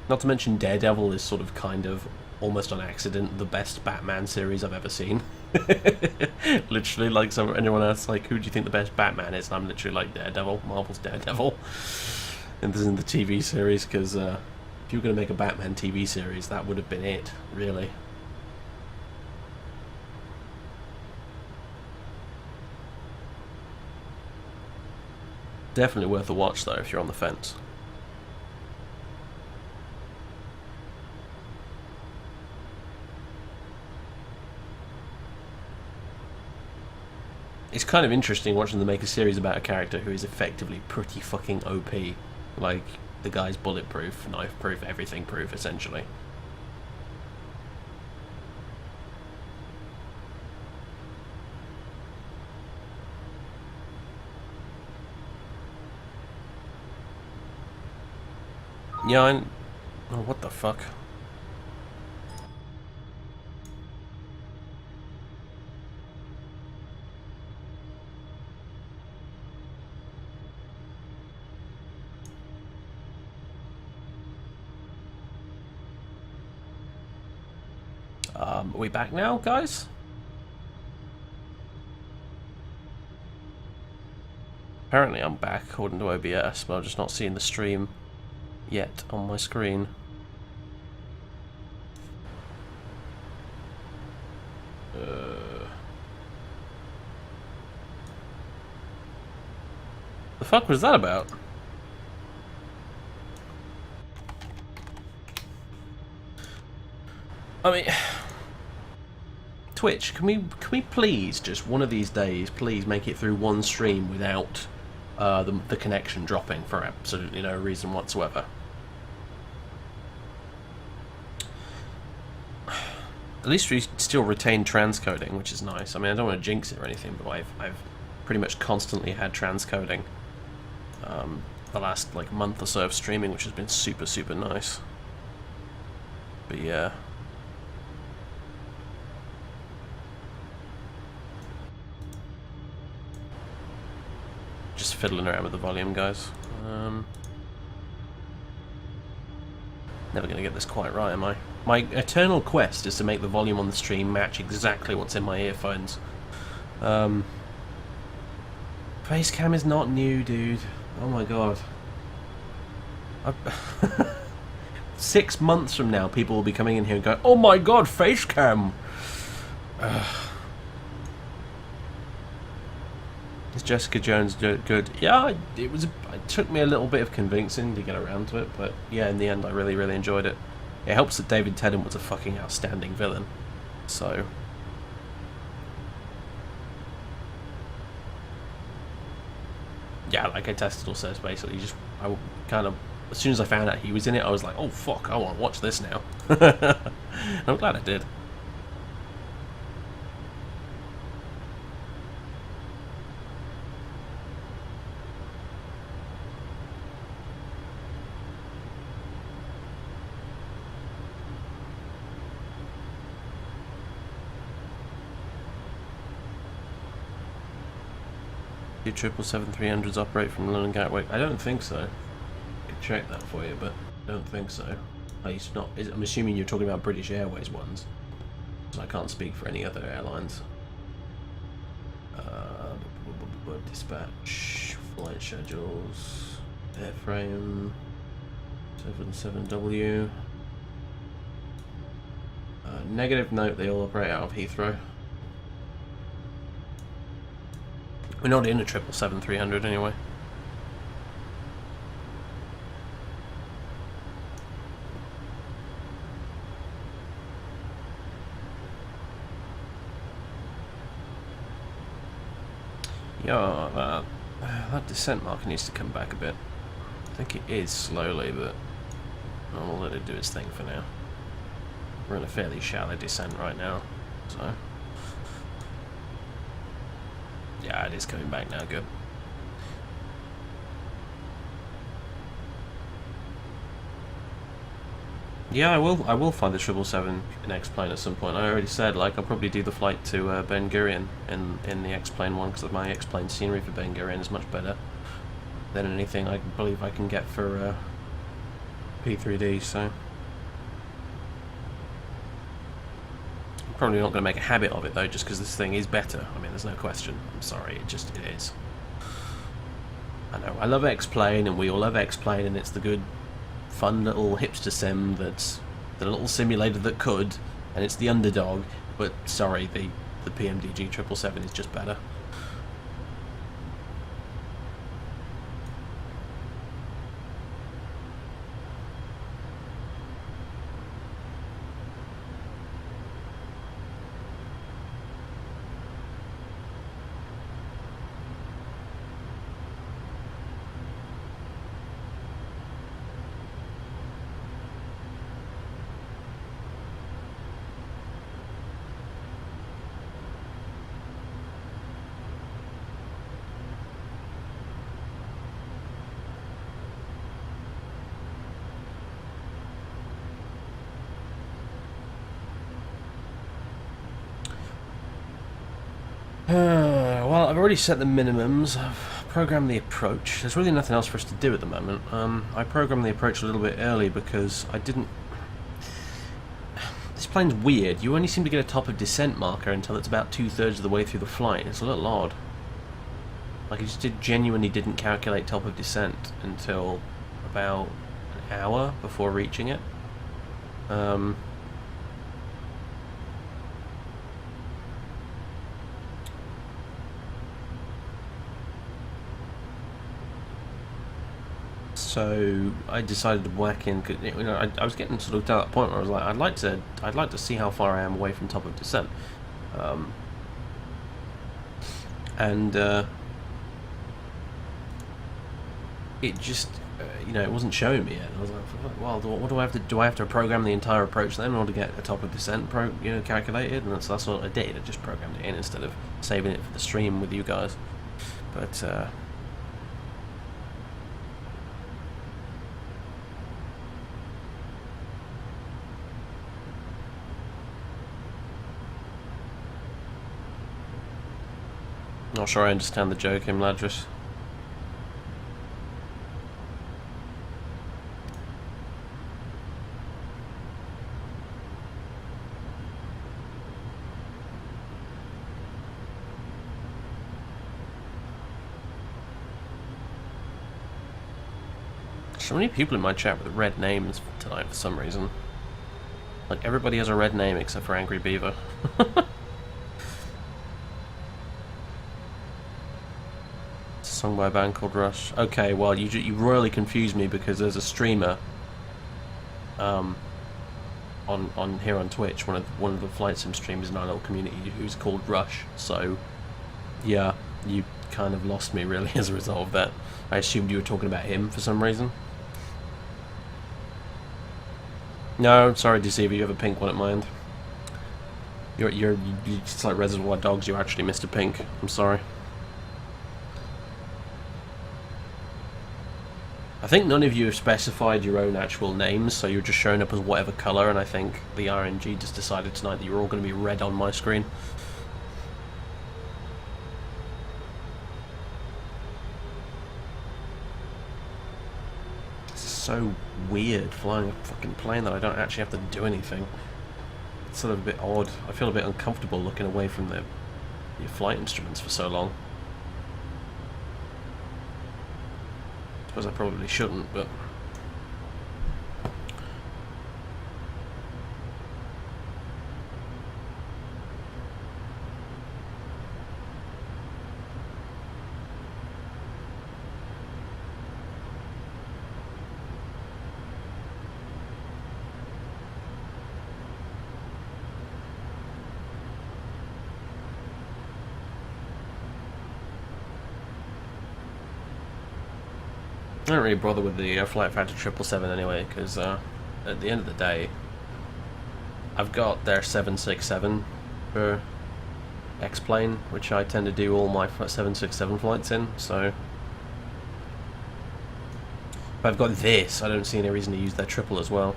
Speaker 1: Not to mention Daredevil is sort of kind of almost on accident the best Batman series I've ever seen. Literally, like, anyone else, like, who do you think the best Batman is? And I'm literally like, Daredevil, Marvel's Daredevil. And this is in the TV series, because if you were going to make a Batman TV series, that would have been it, really. Definitely worth a watch, though, if you're on the fence. It's kind of interesting watching them make a series about a character who is effectively pretty fucking OP. Like, the guy's bulletproof, knife-proof, everything-proof, essentially. Yeah, oh, what the fuck? Are we back now, guys? Apparently I'm back, according to OBS, but I'm just not seeing the stream yet on my screen. The fuck was that about? I mean, Twitch, can we please just one of these days, please make it through one stream without the connection dropping for absolutely no reason whatsoever? At least we still retain transcoding, which is nice. I mean, I don't want to jinx it or anything, but I've pretty much constantly had transcoding the last like month or so of streaming, which has been super, super nice. But yeah. Just fiddling around with the volume, guys. Never going to get this quite right, am I? My eternal quest is to make the volume on the stream match exactly what's in my earphones. Facecam is not new, dude. Oh my god. 6 months from now, people will be coming in here and going, "Oh my god, Facecam!" Is Jessica Jones good? Yeah, it took me a little bit of convincing to get around to it, but yeah, in the end, I really, really enjoyed it. It helps that David Tennant was a fucking outstanding villain, so... Yeah, like Testicle says, basically, I kind of, as soon as I found out he was in it, I was like, oh fuck, I want to watch this now. I'm glad I did. Do 777-300s operate from London Gatwick? I don't think so. I could check that for you, but I don't think so. At least not. I'm assuming you're talking about British Airways ones. So I can't speak for any other airlines. Dispatch, flight schedules, airframe, 77W. Negative note, they all operate out of Heathrow. We're not in a 777-300 anyway. Yeah, that descent marker needs to come back a bit. I think it is slowly, but I'll let it do its thing for now. We're in a fairly shallow descent right now, so... Yeah, it is coming back now, good. Yeah, I will find the 777 in X-Plane at some point. I already said, like, I'll probably do the flight to Ben Gurion in the X-Plane one, because my X-Plane scenery for Ben Gurion is much better than anything I believe I can get for P3D, so... I'm probably not going to make a habit of it, though, just because this thing is better. I mean, there's no question. I'm sorry, it is. I know, I love X-Plane, and we all love X-Plane, and it's the good... fun little hipster sim that's the little simulator that could, and it's the underdog, but sorry, the PMDG 777 is just better. Well, I've already set the minimums. I've programmed the approach. There's really nothing else for us to do at the moment. I programmed the approach a little bit early because I didn't... This plane's weird. You only seem to get a top of descent marker until it's about 2/3 of the way through the flight. It's a little odd. Like, it just genuinely didn't calculate top of descent until about an hour before reaching it. So I decided to whack in. You know, I was getting sort of to that point where I was like, I'd like to see how far I am away from top of descent, it just, you know, it wasn't showing me yet. I was like, well, what do I have to do? I have to program the entire approach then in order to get a top of descent calculated, and that's what I did. I just programmed it in instead of saving it for the stream with you guys, but. Not sure I understand the joke, Imladris. So many people in my chat with red names tonight for some reason. Like, everybody has a red name except for Angry Beaver. Song by a band called Rush. Okay, well, you royally confused me because there's a streamer on here on Twitch, one of the flight sim streamers in our little community who's called Rush. So yeah, you kind of lost me really as a result of that. I assumed you were talking about him for some reason. No, sorry, Deceiver, you have a pink one at my end. You're just like Reservoir Dogs. You're actually Mr. Pink. I'm sorry. I think none of you have specified your own actual names, so you're just showing up as whatever colour, and I think the RNG just decided tonight that you're all going to be red on my screen. It's so weird flying a fucking plane that I don't actually have to do anything. It's sort of a bit odd. I feel a bit uncomfortable looking away from your flight instruments for so long. I suppose I probably shouldn't, but... I don't really bother with the Flight Factor 777 anyway, because at the end of the day, I've got their 767 for X-Plane, which I tend to do all my 767 flights in, so if I've got this, I don't see any reason to use their triple as well.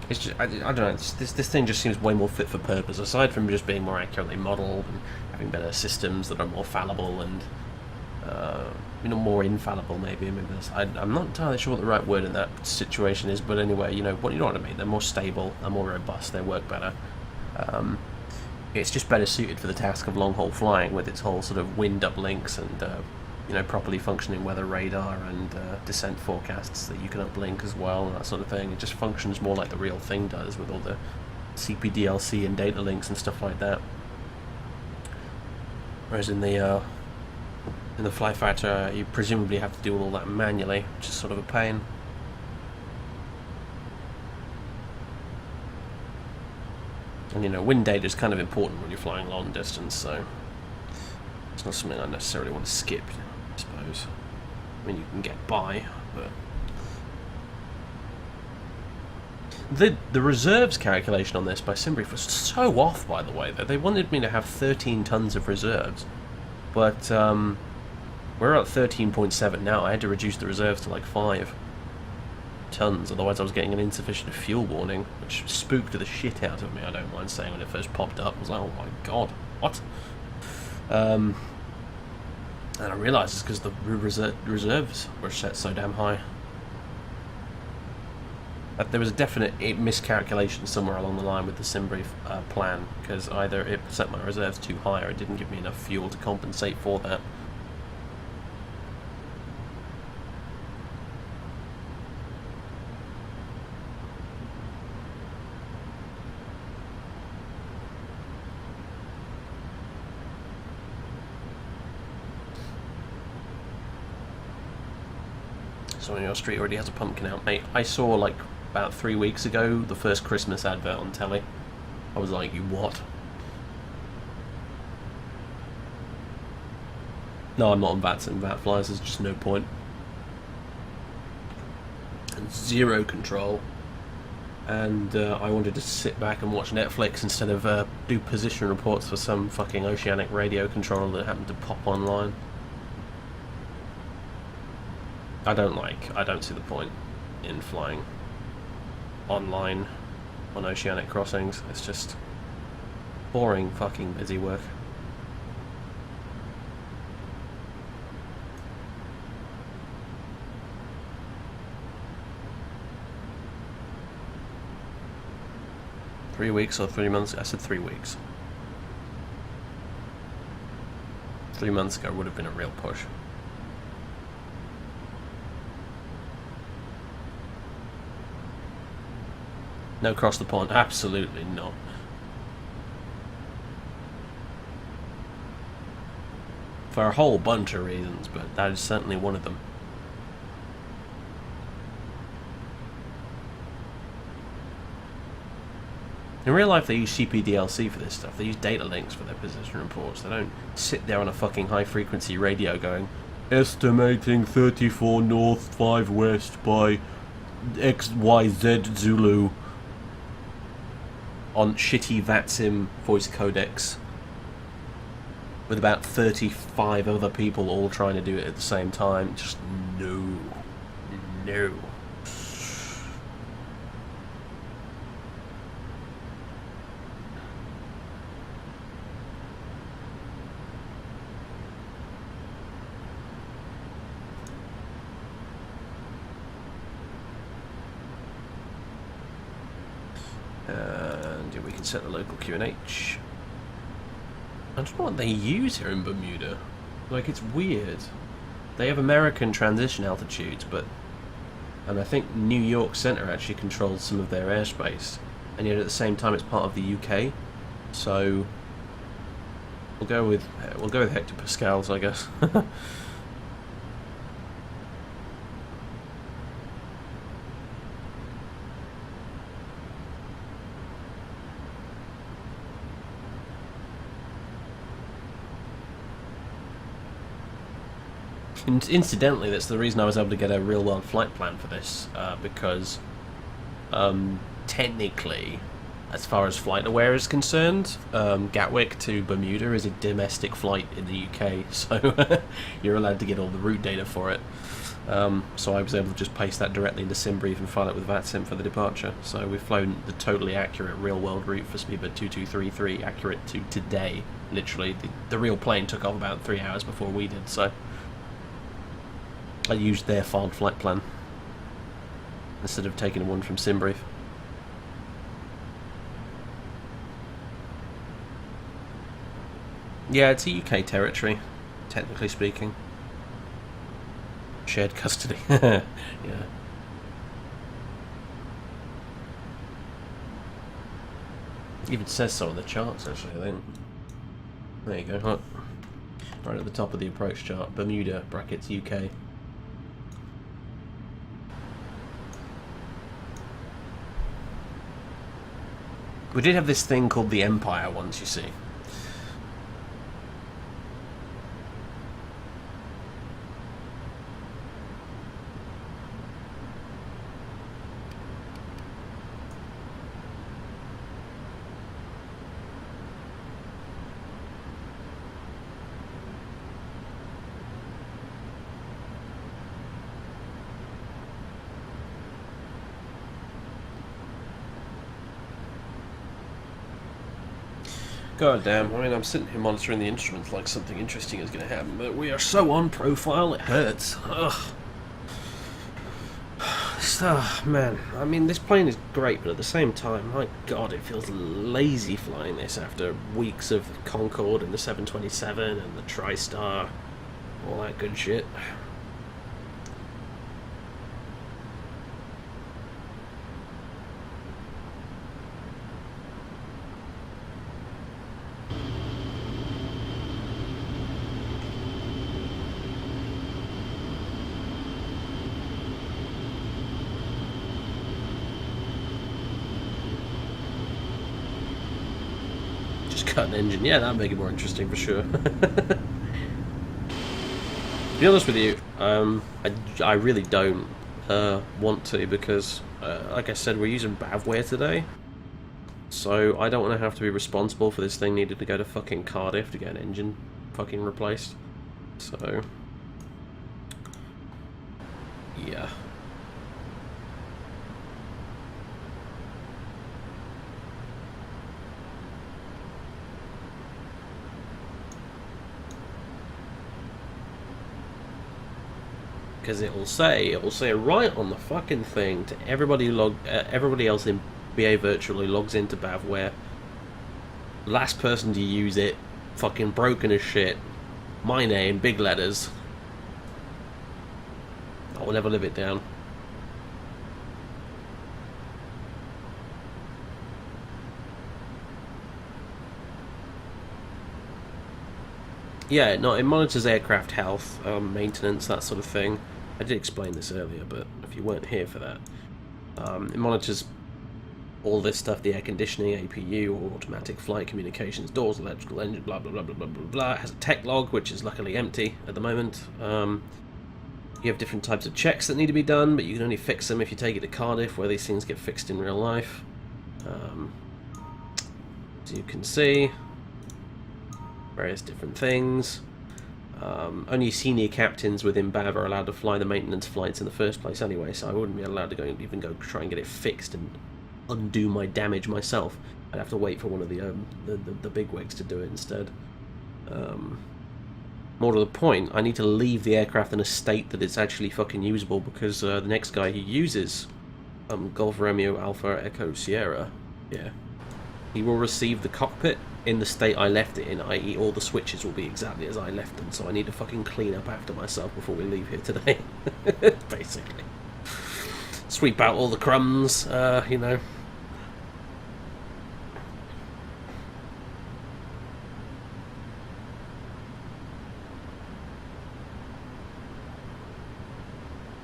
Speaker 1: It's just, I don't know, this thing just seems way more fit for purpose, aside from just being more accurately modelled and having better systems that are more fallible and, you know, more infallible maybe. I'm not entirely sure what the right word in that situation is, but anyway, you know what I mean. They're more stable, they're more robust, they work better. It's just better suited for the task of long-haul flying with its whole sort of wind uplinks and, you know, properly functioning weather radar and descent forecasts that you can uplink as well and that sort of thing. It just functions more like the real thing does with all the CPDLC and data links and stuff like that. Whereas in the Flight Factor, you presumably have to do all that manually, which is sort of a pain. And you know, wind data is kind of important when you're flying long distance, so it's not something I necessarily want to skip, I suppose. I mean, you can get by, but... The reserves calculation on this by Simbrief was so off, by the way, that they wanted me to have 13 tons of reserves. But, we're at 13.7 now. I had to reduce the reserves to like 5 tons, otherwise I was getting an insufficient fuel warning, which spooked the shit out of me, I don't mind saying, when it first popped up. I was like, oh my god, what? And I realised it's because the reserves were set so damn high. There was a definite miscalculation somewhere along the line with the Simbrief plan, because either it set my reserves too high or it didn't give me enough fuel to compensate for that. Someone in your street already has a pumpkin out, mate. I saw, like, about 3 weeks ago, the first Christmas advert on telly. I was like, you what? No, I'm not on VATs and VAT flyers, there's just no point. And zero control. And I wanted to sit back and watch Netflix instead of do position reports for some fucking oceanic radio controller that happened to pop online. I don't see the point in flying online on oceanic crossings. It's just boring fucking busy work. Three weeks or 3 months? I said 3 weeks. 3 months ago would have been a real push. No cross the pond, absolutely not. For a whole bunch of reasons, but that is certainly one of them. In real life they use CPDLC for this stuff, they use data links for their position reports, they don't sit there on a fucking high frequency radio going, estimating 34 north, 5 west by XYZ Zulu. On shitty VATSIM voice codecs with about 35 other people all trying to do it at the same time. Just no. No. See if we can set the local QNH. I don't know what they use here in Bermuda. Like, it's weird. They have American transition altitudes, but... And I think New York Center actually controls some of their airspace. And yet at the same time it's part of the UK. So... We'll go with hectopascals, I guess. Incidentally, that's the reason I was able to get a real-world flight plan for this, because technically, as far as FlightAware is concerned, Gatwick to Bermuda is a domestic flight in the UK, so you're allowed to get all the route data for it. So I was able to just paste that directly into SimBrief and file it with VATSIM for the departure. So we've flown the totally accurate real-world route for Speedbird 2233, accurate to today. Literally, the real plane took off about 3 hours before we did, so... I used their filed flight plan instead of taking one from SimBrief. Yeah, it's a UK territory, technically speaking. Shared custody. Yeah. Even says so on the charts, actually, I think. There you go, huh? Right at the top of the approach chart. Bermuda, brackets, UK. We did have this thing called the Empire once, you see. God damn, I mean, I'm sitting here monitoring the instruments like something interesting is going to happen, but we are so on profile, it hurts. Ugh. Oh, man, I mean, this plane is great, but at the same time, my god, it feels lazy flying this after weeks of the Concorde and the 727 and the TriStar, all that good shit. Cut an engine, yeah, that'd make it more interesting for sure. To be honest with you, I really don't want to, because like I said, we're using BAVWear today, so I don't want to have to be responsible for this thing needing to go to fucking Cardiff to get an engine fucking replaced. So yeah. Because it will say right on the fucking thing to everybody else in BAVirtual who logs into BAVWear, last person to use it, fucking broken as shit, my name, big letters. I will never live it down. Yeah, no, it monitors aircraft health, maintenance, that sort of thing. I did explain this earlier, but if you weren't here for that, it monitors all this stuff: the air conditioning, APU, automatic flight communications, doors, electrical, engine, blah blah blah blah blah blah blah. It has a tech log, which is luckily empty at the moment. You have different types of checks that need to be done, but you can only fix them if you take it to Cardiff, where these things get fixed in real life. As you can see, various different things. Only senior captains within BAV are allowed to fly the maintenance flights in the first place anyway, so I wouldn't be allowed to even go try and get it fixed and undo my damage myself. I'd have to wait for one of the bigwigs to do it instead. More to the point, I need to leave the aircraft in a state that it's actually fucking usable, because the next guy who uses Golf Romeo Alpha Echo Sierra, yeah, he will receive the cockpit in the state I left it in, i.e. all the switches will be exactly as I left them, so I need to fucking clean up after myself before we leave here today. Basically. Sweep out all the crumbs, you know.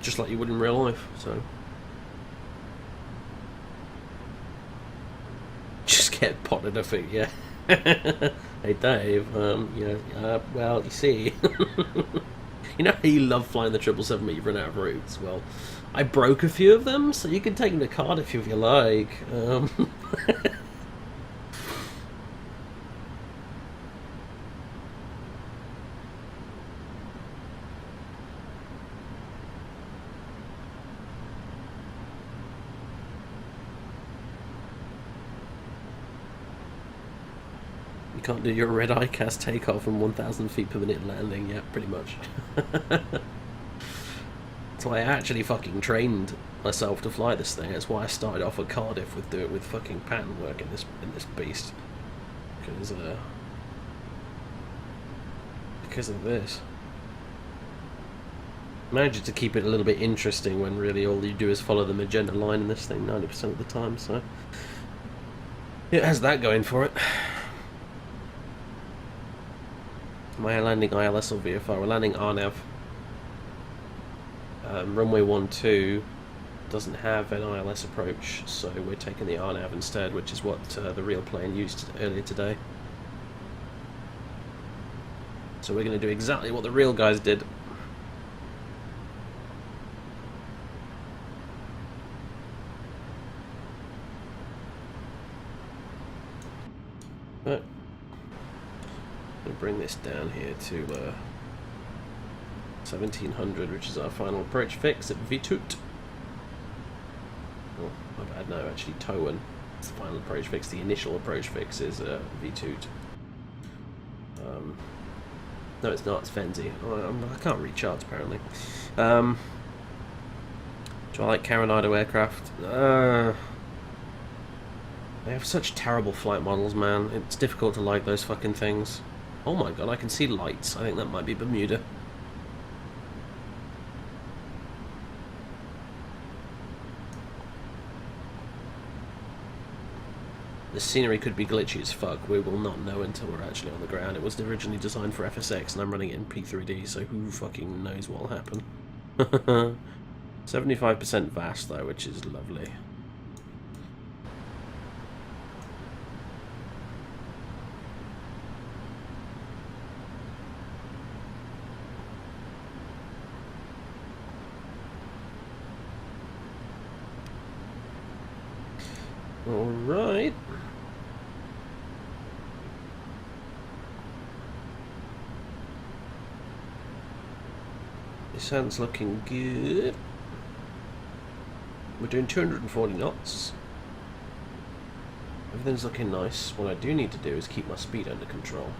Speaker 1: Just like you would in real life, so. Just get potted, I think, yeah. Hey Dave, well, you see. You know how you love flying the 777 but you've run out of routes? Well, I broke a few of them, so you can take them to Cardiff if you like. Can't do your red eye cast takeoff and 1,000 feet per minute landing. Yeah, pretty much. That's why I actually fucking trained myself to fly this thing. That's why I started off at Cardiff with fucking pattern work in this beast. Because of this. Managed to keep it a little bit interesting when really all you do is follow the magenta line in this thing 90% of the time. So it has that going for it. Am I landing ILS or VFR? We're landing RNAV. Runway 12 doesn't have an ILS approach, so we're taking the RNAV instead, which is what the real plane used earlier today. So we're going to do exactly what the real guys did. But we'll bring this down here to 1700, which is our final approach fix at Vitut. Oh, my bad, no, actually Towan. It's the final approach fix. The initial approach fix is Vitut. No, it's not, it's Fenzi. I can't read charts, apparently. Do I like Caronado aircraft? They have such terrible flight models, man. It's difficult to like those fucking things. Oh my god, I can see lights. I think that might be Bermuda. The scenery could be glitchy as fuck. We will not know until we're actually on the ground. It was originally designed for FSX and I'm running it in P3D, so who fucking knows what will happen. 75% VAS though, which is lovely. Alright. This sounds looking good. We're doing 240 knots. Everything's looking nice. What I do need to do is keep my speed under control.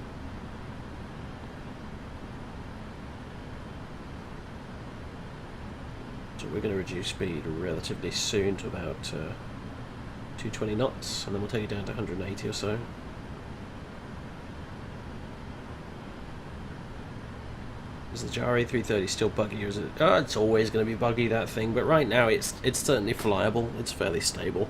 Speaker 1: So we're going to reduce speed relatively soon to about 220 knots, and then we'll take it down to 180 or so. Is the Jari 330 still buggy, or is it? Oh, it's always going to be buggy, that thing, but right now it's certainly flyable. It's fairly stable.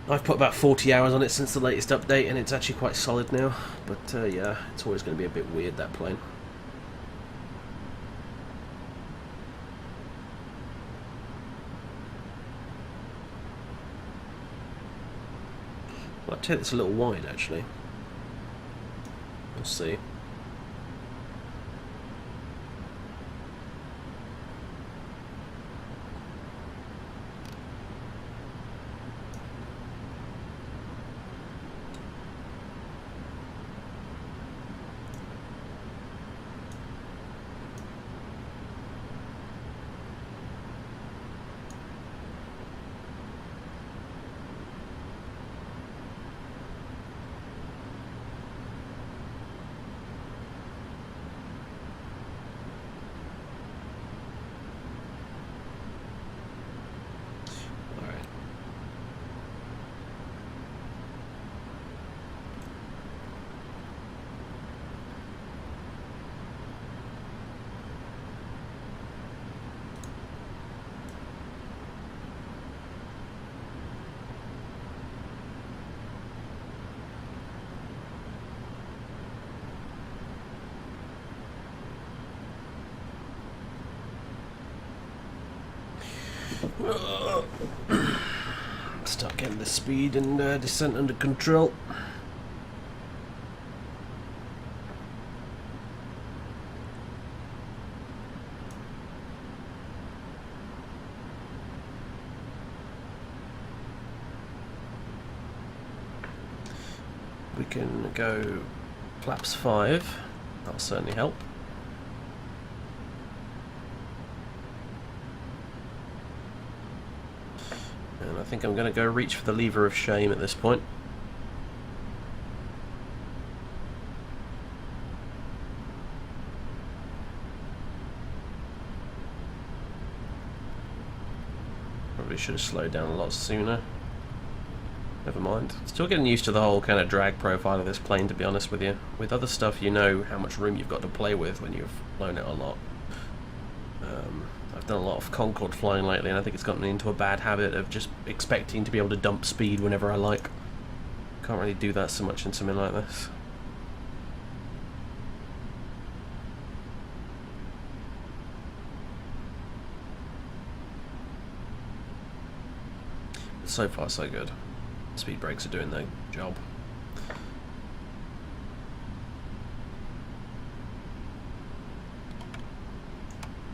Speaker 1: I've put about 40 hours on it since the latest update, and it's actually quite solid now. But yeah, it's always going to be a bit weird, that plane. Well, I'll take this a little wide, actually. We'll see. Start getting the speed and descent under control. We can go flaps 5, that'll certainly help. And I think I'm going to go reach for the lever of shame at this point. Probably should have slowed down a lot sooner. Never mind. Still getting used to the whole kind of drag profile of this plane, to be honest with you. With other stuff, you know how much room you've got to play with when you've flown it a lot. I've done a lot of Concorde flying lately, and I think it's gotten into a bad habit of just expecting to be able to dump speed whenever I like. Can't really do that so much in something like this. But so far, so good. Speed brakes are doing their job.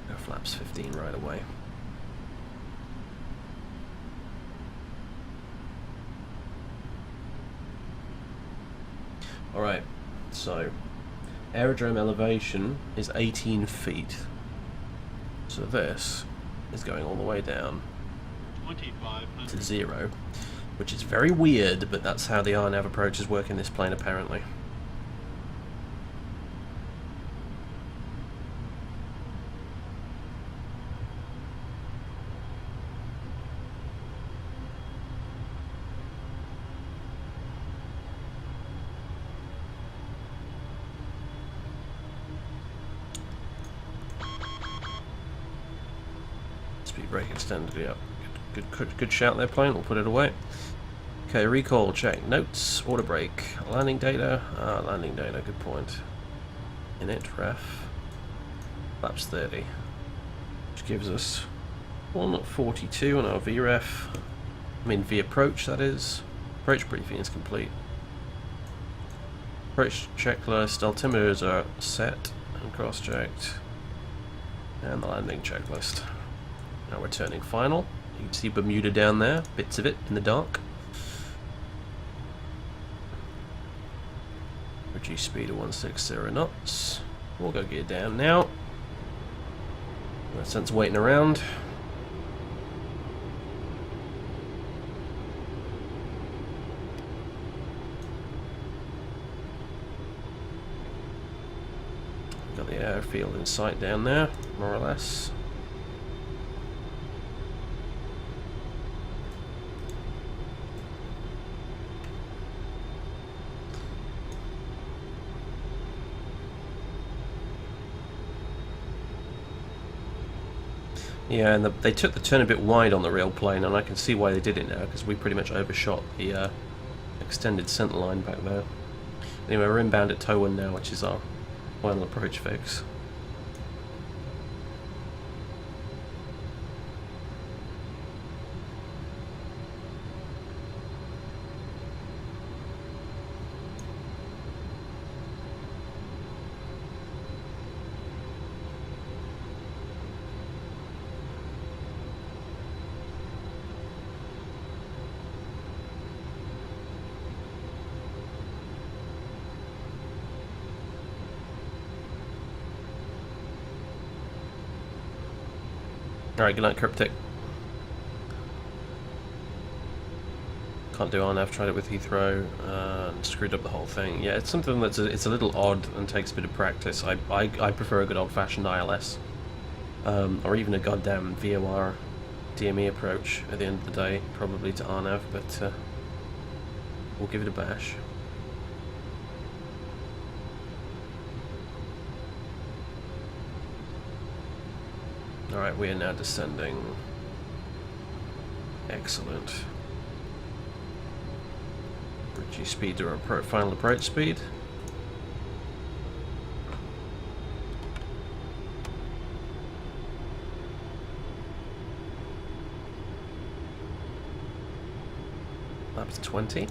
Speaker 1: Go flaps 15 right away. Alright, so aerodrome elevation is 18 feet. So this is going all the way down to 0. Which is very weird, but that's how the RNAV approaches work in this plane, apparently. Speed brake extended, yeah. Good shout there, plane. We'll put it away. Okay, recall check. Notes, auto brake, landing data. Landing data, good point. Init, ref. Flaps 30. Which gives us 142 on our VREF. I mean, VApproach, that is. Approach briefing is complete. Approach checklist, altimeters are set and cross-checked. And the landing checklist. Now we're turning final. You can see Bermuda down there, bits of it in the dark. Reduce speed to 160 knots. We'll go gear down now. No sense waiting around. Got the airfield in sight down there, more or less. Yeah, and they took the turn a bit wide on the real plane, and I can see why they did it now, because we pretty much overshot the extended centre line back there. Anyway, we're inbound at tow 1 now, which is our final approach fix. Alright, good night, Cryptic. Can't do RNAV, tried it with Heathrow, and screwed up the whole thing. Yeah, it's something that's it's a little odd and takes a bit of practice. I prefer a good old-fashioned ILS. Or even a goddamn VOR DME approach at the end of the day, probably to RNAV, but we'll give it a bash. Alright, we are now descending. Excellent. Reduce speed to our final approach speed. up to 20.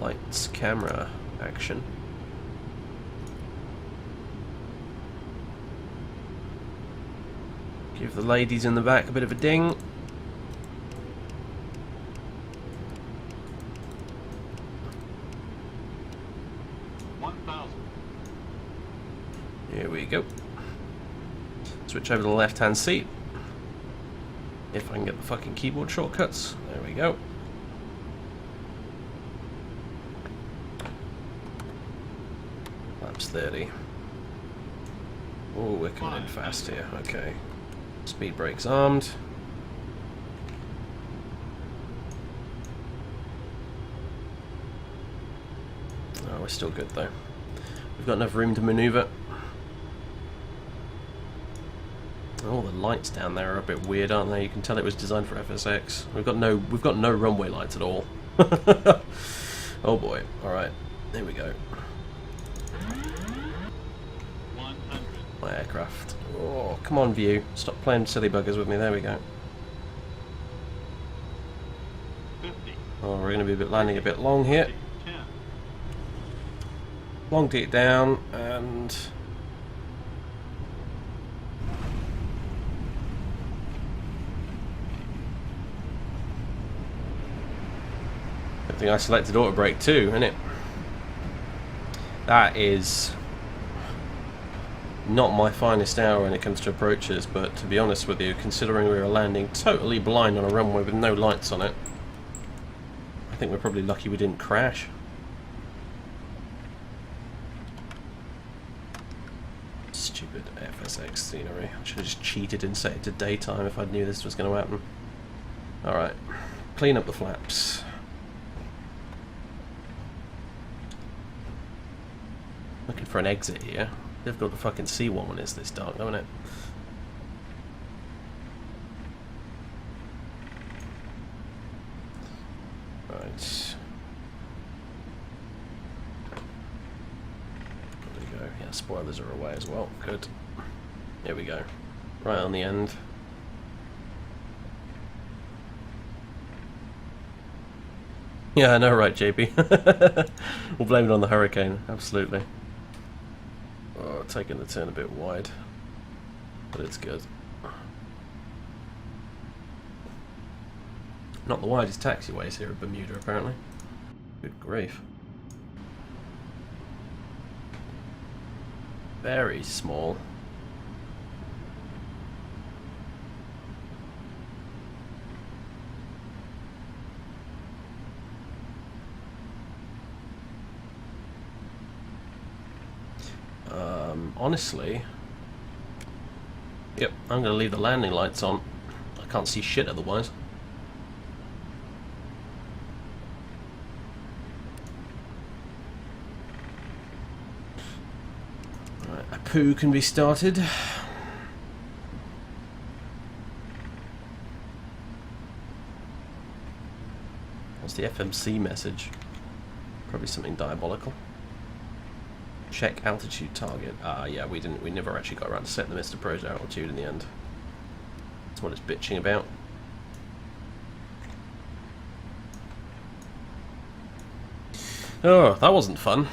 Speaker 1: Lights, camera, action. Give the ladies in the back a bit of a ding. Here we go. Switch over to the left-hand seat. If I can get the fucking keyboard shortcuts. There we go. Laps 30. Oh, we're coming in fast here. Okay. Speed brakes armed. Oh, we're still good though. We've got enough room to maneuver. Oh, the lights down there are a bit weird, aren't they? You can tell it was designed for FSX. We've got no runway lights at all. Oh boy. All right. Here we go.
Speaker 9: 100.
Speaker 1: My aircraft. Oh, come on, view. Stop playing silly buggers with me. There we go.
Speaker 9: 50.
Speaker 1: Oh, we're going to be landing a bit long here.
Speaker 9: 10.
Speaker 1: Longed it down and... Good thing I selected auto brake too, isn't it? That is not my finest hour when it comes to approaches, but to be honest with you, considering we were landing totally blind on a runway with no lights on it, I think we're probably lucky we didn't crash. Stupid FSX scenery. I should have just cheated and set it to daytime if I knew this was going to happen. Alright, clean up the flaps. Looking for an exit here. Difficult to fucking see one when it's this dark, isn't it? Right. There we go. Yeah, spoilers are away as well. Good. Here we go. Right on the end. Yeah, I know, right, JP? We'll blame it on the hurricane. Absolutely. Oh, taking the turn a bit wide, but it's good. Not the widest taxiways here at Bermuda, apparently. Good grief. Very small. Honestly, yep, I'm going to leave the landing lights on. I can't see shit otherwise. Right, a poo can be started. What's the FMC message? Probably something diabolical. Check altitude target. Yeah, we never actually got around to setting the Mr. Pro's altitude in the end. That's what it's bitching about. Oh, that wasn't fun.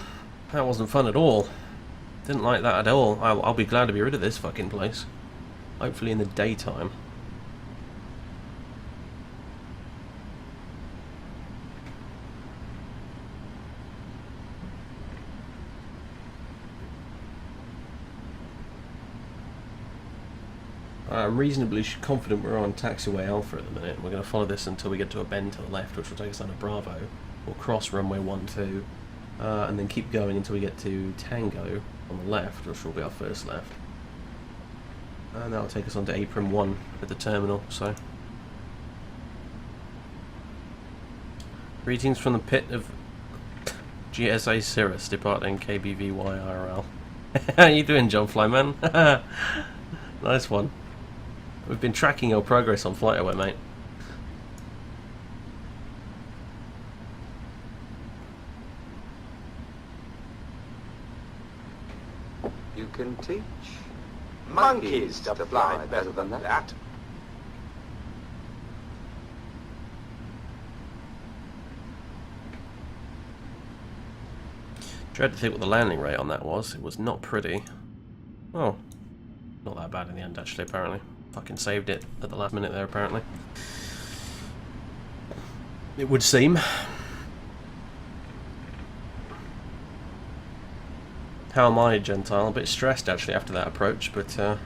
Speaker 1: That wasn't fun at all. Didn't like that at all. I'll be glad to be rid of this fucking place. Hopefully in the daytime. I'm reasonably confident we're on taxiway Alpha at the minute. We're going to follow this until we get to a bend to the left, which will take us down to Bravo. We'll cross runway 12, and then keep going until we get to Tango on the left, which will be our first left. And that'll take us on to Apron 1 at the terminal, so... Greetings from the pit of GSA Cirrus, departing KBVYRL. How you doing, John Flyman? Nice one. We've been tracking your progress on FlightAware, mate.
Speaker 2: You can teach.
Speaker 10: Monkeys to fly better than that.
Speaker 1: Tried to think what the landing rate on that was. It was not pretty. Oh, not that bad in the end, actually, apparently. Fucking saved it at the last minute there, apparently. It would seem. How am I, Gentile? A bit stressed, actually, after that approach, but so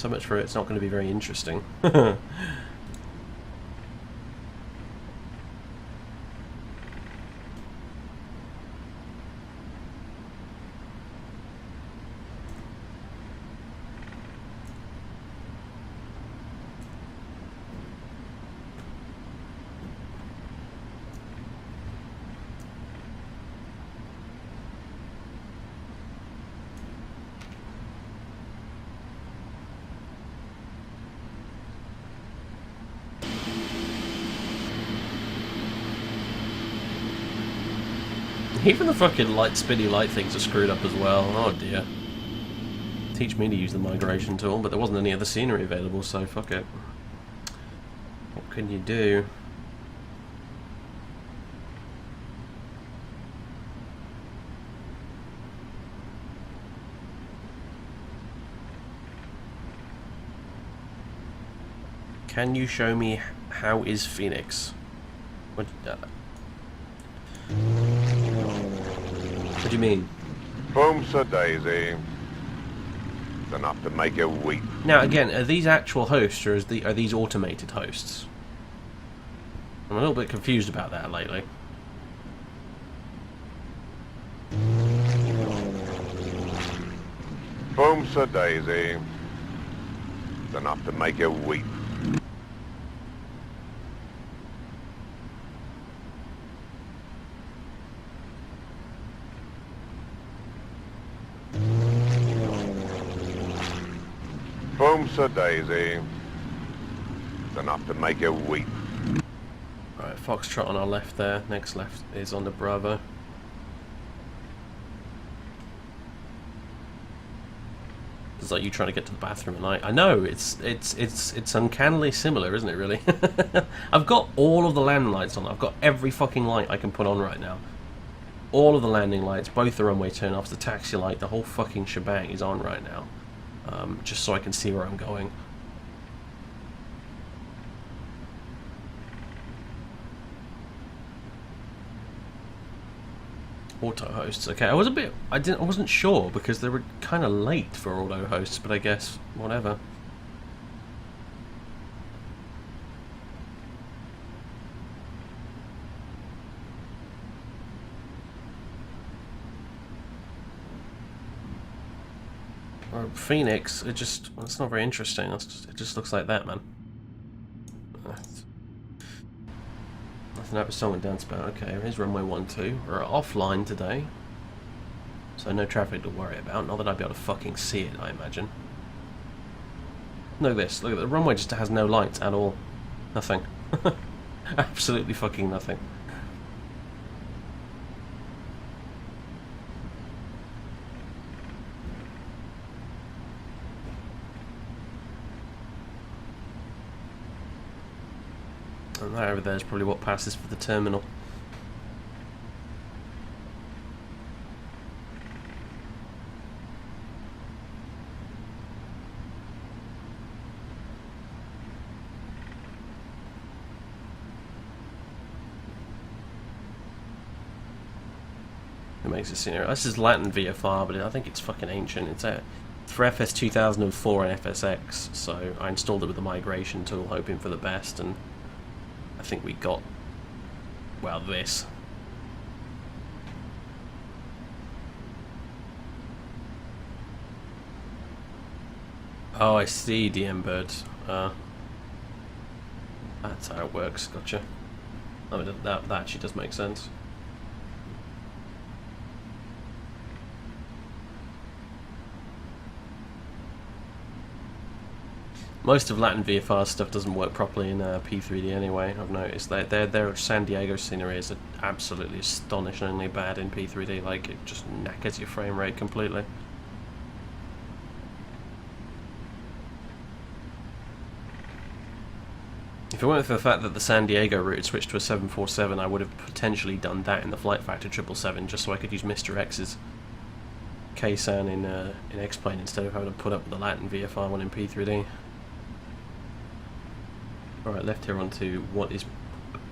Speaker 1: much for it's not going to be very interesting. Even the fucking spinny light things are screwed up as well. Oh dear. Teach me to use the migration tool, but there wasn't any other scenery available, so fuck it. What can you do? Can you show me how is Phoenix? What do you mean?
Speaker 2: Boom, Sir Daisy. It's enough to make you weep.
Speaker 1: Now again, are these actual hosts or are these automated hosts? I'm a little bit confused about that lately.
Speaker 2: Boom, Sir Daisy. It's enough to make you weep. Boom, Sir Daisy. It's enough to make you weep.
Speaker 1: Right, Foxtrot on our left there. Next left is on the Bravo. It's like you trying to get to the bathroom at night. I know, it's uncannily similar, isn't it, really? I've got all of the landing lights on. I've got every fucking light I can put on right now. All of the landing lights, both the runway turn-offs, the taxi light, the whole fucking shebang is on right now. Just so I can see where I'm going. Auto hosts. Okay, I wasn't sure because they were kind of late for auto hosts, but I guess whatever. Phoenix, it's not very interesting. It just looks like that, man. Nothing up with song and dance about. Okay, here's runway 12. We're offline today, so no traffic to worry about. Not that I'd be able to fucking see it, I imagine. Look at this. Look at the runway. Just has no lights at all. Nothing. Absolutely fucking nothing. And that over there is probably what passes for the terminal. It makes it scenario. This is Latin VFR, but I think it's fucking ancient. It's for FS 2004 and FSX, so I installed it with the migration tool, hoping for the best, and I think we got, well, this. Oh, I see, DM birds. That's how it works, gotcha. I mean, that actually does make sense. Most of Latin VFR stuff doesn't work properly in P3D anyway, I've noticed. Their San Diego scenery is absolutely astonishingly bad in P3D, like it just knackers your frame rate completely. If it weren't for the fact that the San Diego route had switched to a 747, I would have potentially done that in the Flight Factor 777, just so I could use Mr. X's K-SAN in X-Plane instead of having to put up with the Latin VFR one in P3D. Alright, left here onto what is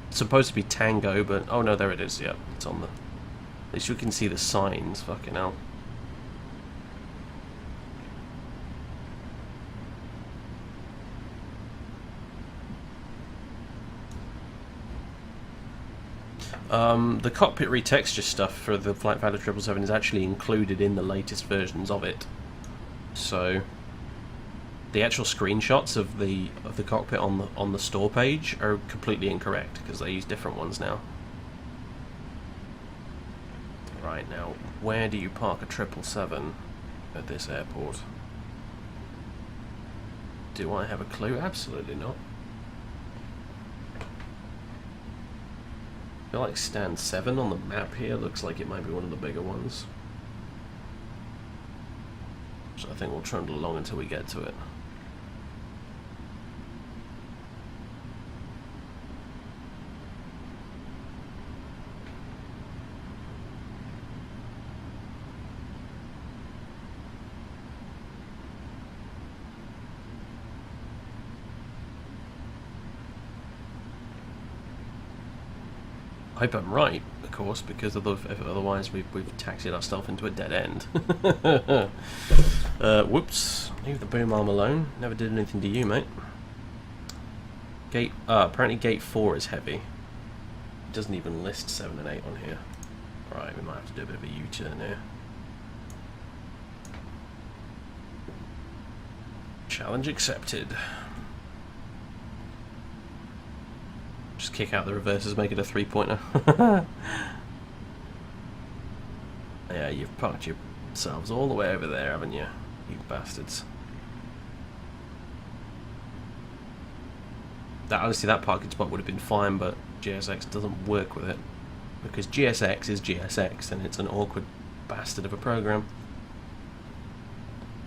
Speaker 1: supposed to be Tango, but oh no, there it is, yeah, it's on the... At least you can see the signs, fucking hell. The cockpit retexture stuff for the Flight Factor 777 is actually included in the latest versions of it. So the actual screenshots of the cockpit on the store page are completely incorrect because they use different ones now. Right, now where do you park a 777 at this airport? Do I have a clue? Absolutely not. I feel like stand 7 on the map here looks like it might be one of the bigger ones. So I think we'll trundle along until we get to it. I hope I'm right, of course, because otherwise we've taxied ourselves into a dead end. Whoops, leave the boom arm alone. Never did anything to you, mate. Gate, apparently gate 4 is heavy. It doesn't even list 7 and 8 on here. Right, we might have to do a bit of a U-turn here. Challenge accepted. Just kick out the reverses, make it a 3-pointer. Yeah, you've parked yourselves all the way over there, haven't you? You bastards. Honestly, that parking spot would have been fine, but GSX doesn't work with it. Because GSX is GSX, and it's an awkward bastard of a program.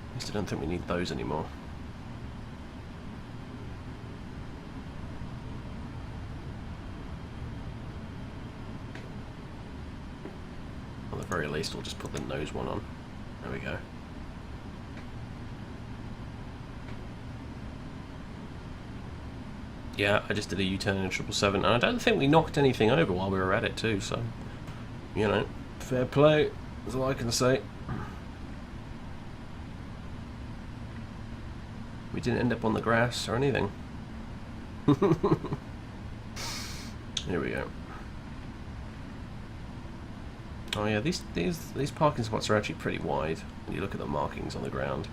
Speaker 1: At least I don't think we need those anymore. At the very least, we'll just put the nose one on. There we go. Yeah, I just did a U-turn in a 777, and I don't think we knocked anything over while we were at it too, so, you know, fair play, is all I can say. We didn't end up on the grass or anything. Here we go. Oh yeah, these parking spots are actually pretty wide when you look at the markings on the ground.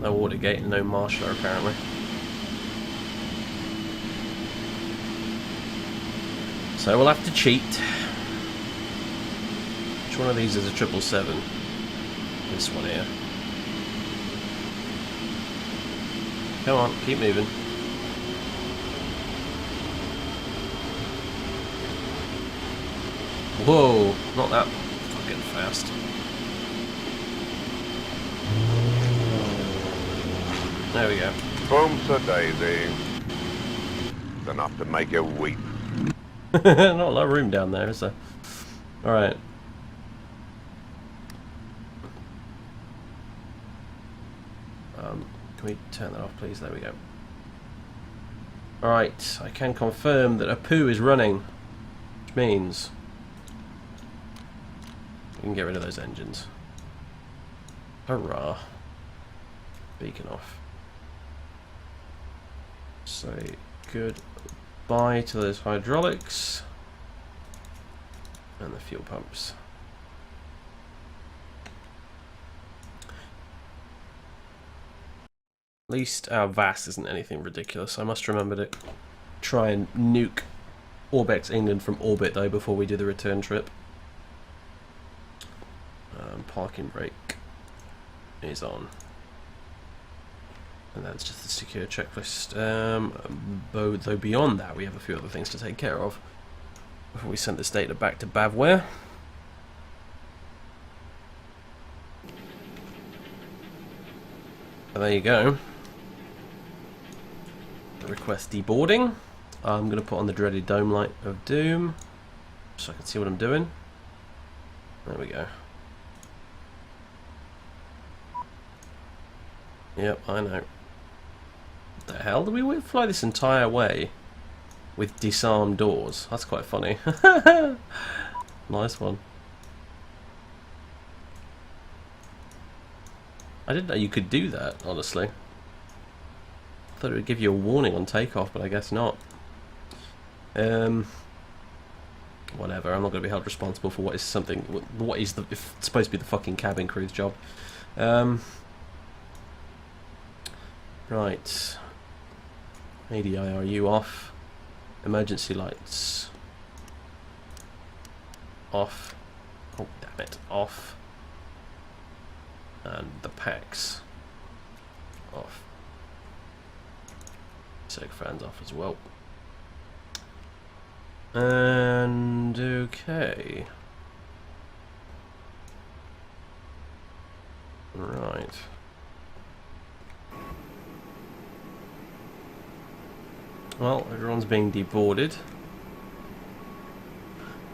Speaker 1: No Watergate and no Marshaller apparently. So we'll have to cheat. Which one of these is a 777? This one here. Come on, keep moving. Whoa, not that fucking fast. There we go.
Speaker 2: Boom, Sir Daisy. It's enough to make you weep.
Speaker 1: Not a lot of room down there, is there? Alright. Can we turn that off, please? There we go. Alright, I can confirm that a poo is running. Which means we can get rid of those engines. Hurrah. Beacon off. Say goodbye to those hydraulics and the fuel pumps. At least our VAS isn't anything ridiculous. I must remember to try and nuke Orbex England from orbit though before we do the return trip. Parking brake is on. And that's just the secure checklist. Though beyond that, we have a few other things to take care of before we send this data back to BAVWear. There you go. Request deboarding. I'm going to put on the dreaded dome light of doom so I can see what I'm doing. There we go. Yep, I know. What the hell? Did we fly this entire way with disarmed doors? That's quite funny. Nice one. I didn't know you could do that, honestly. I thought it would give you a warning on takeoff, but I guess not. Whatever, I'm not going to be held responsible for what is supposed to be the fucking cabin crew's job. Right. ADIRU off. Emergency lights off. Oh, damn it. Off. And the packs off. Seg fans off as well. And okay. Right. Well, everyone's being deboarded.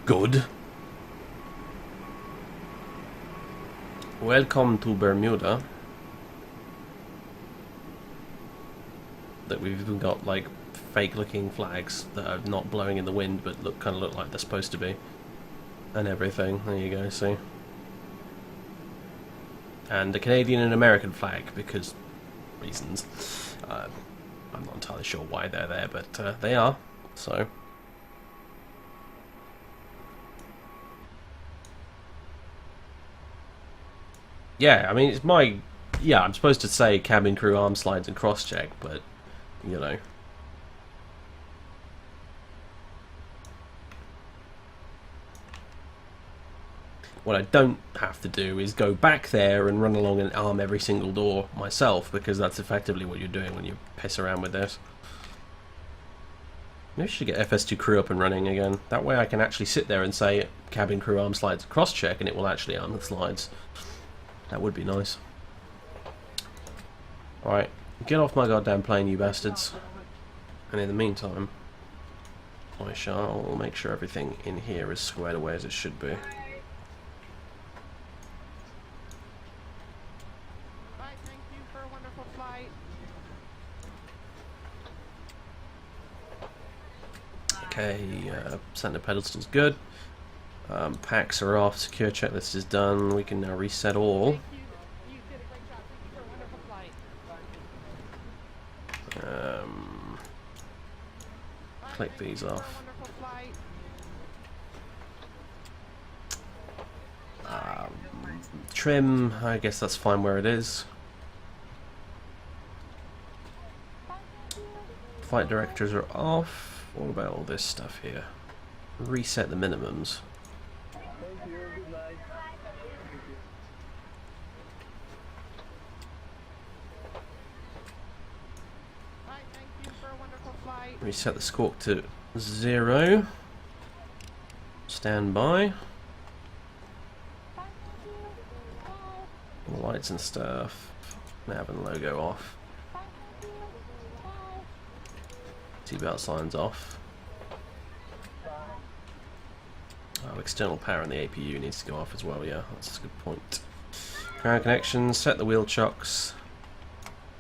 Speaker 1: Good. Welcome to Bermuda. That we've even got like fake looking flags that are not blowing in the wind but kind of look like they're supposed to be. And everything. There you go, see. And a Canadian and American flag because reasons. I'm not entirely sure why they're there, but they are, so. Yeah, I mean, it's my... Yeah, I'm supposed to say cabin crew arm slides and cross-check, but, you know. What I don't have to do is go back there and run along and arm every single door myself, because that's effectively what you're doing when you piss around with this. Maybe I should get FS2 crew up and running again. That way I can actually sit there and say cabin crew arm slides cross-check and it will actually arm the slides. That would be nice. Alright, get off my goddamn plane, you bastards. And in the meantime, I shall make sure everything in here is squared away as it should be. Okay, center pedestal's good. Packs are off, secure checklist is done. We can now reset all. Click these off. Trim, I guess that's fine where it is. Flight directors are off. What about all this stuff here? Reset the minimums. Reset the squawk to 0. Stand by. Lights and stuff. Nav and logo off. Seatbelt signs off. Oh, external power in the APU needs to go off as well, yeah, that's a good point. Ground connections, set the wheel chocks,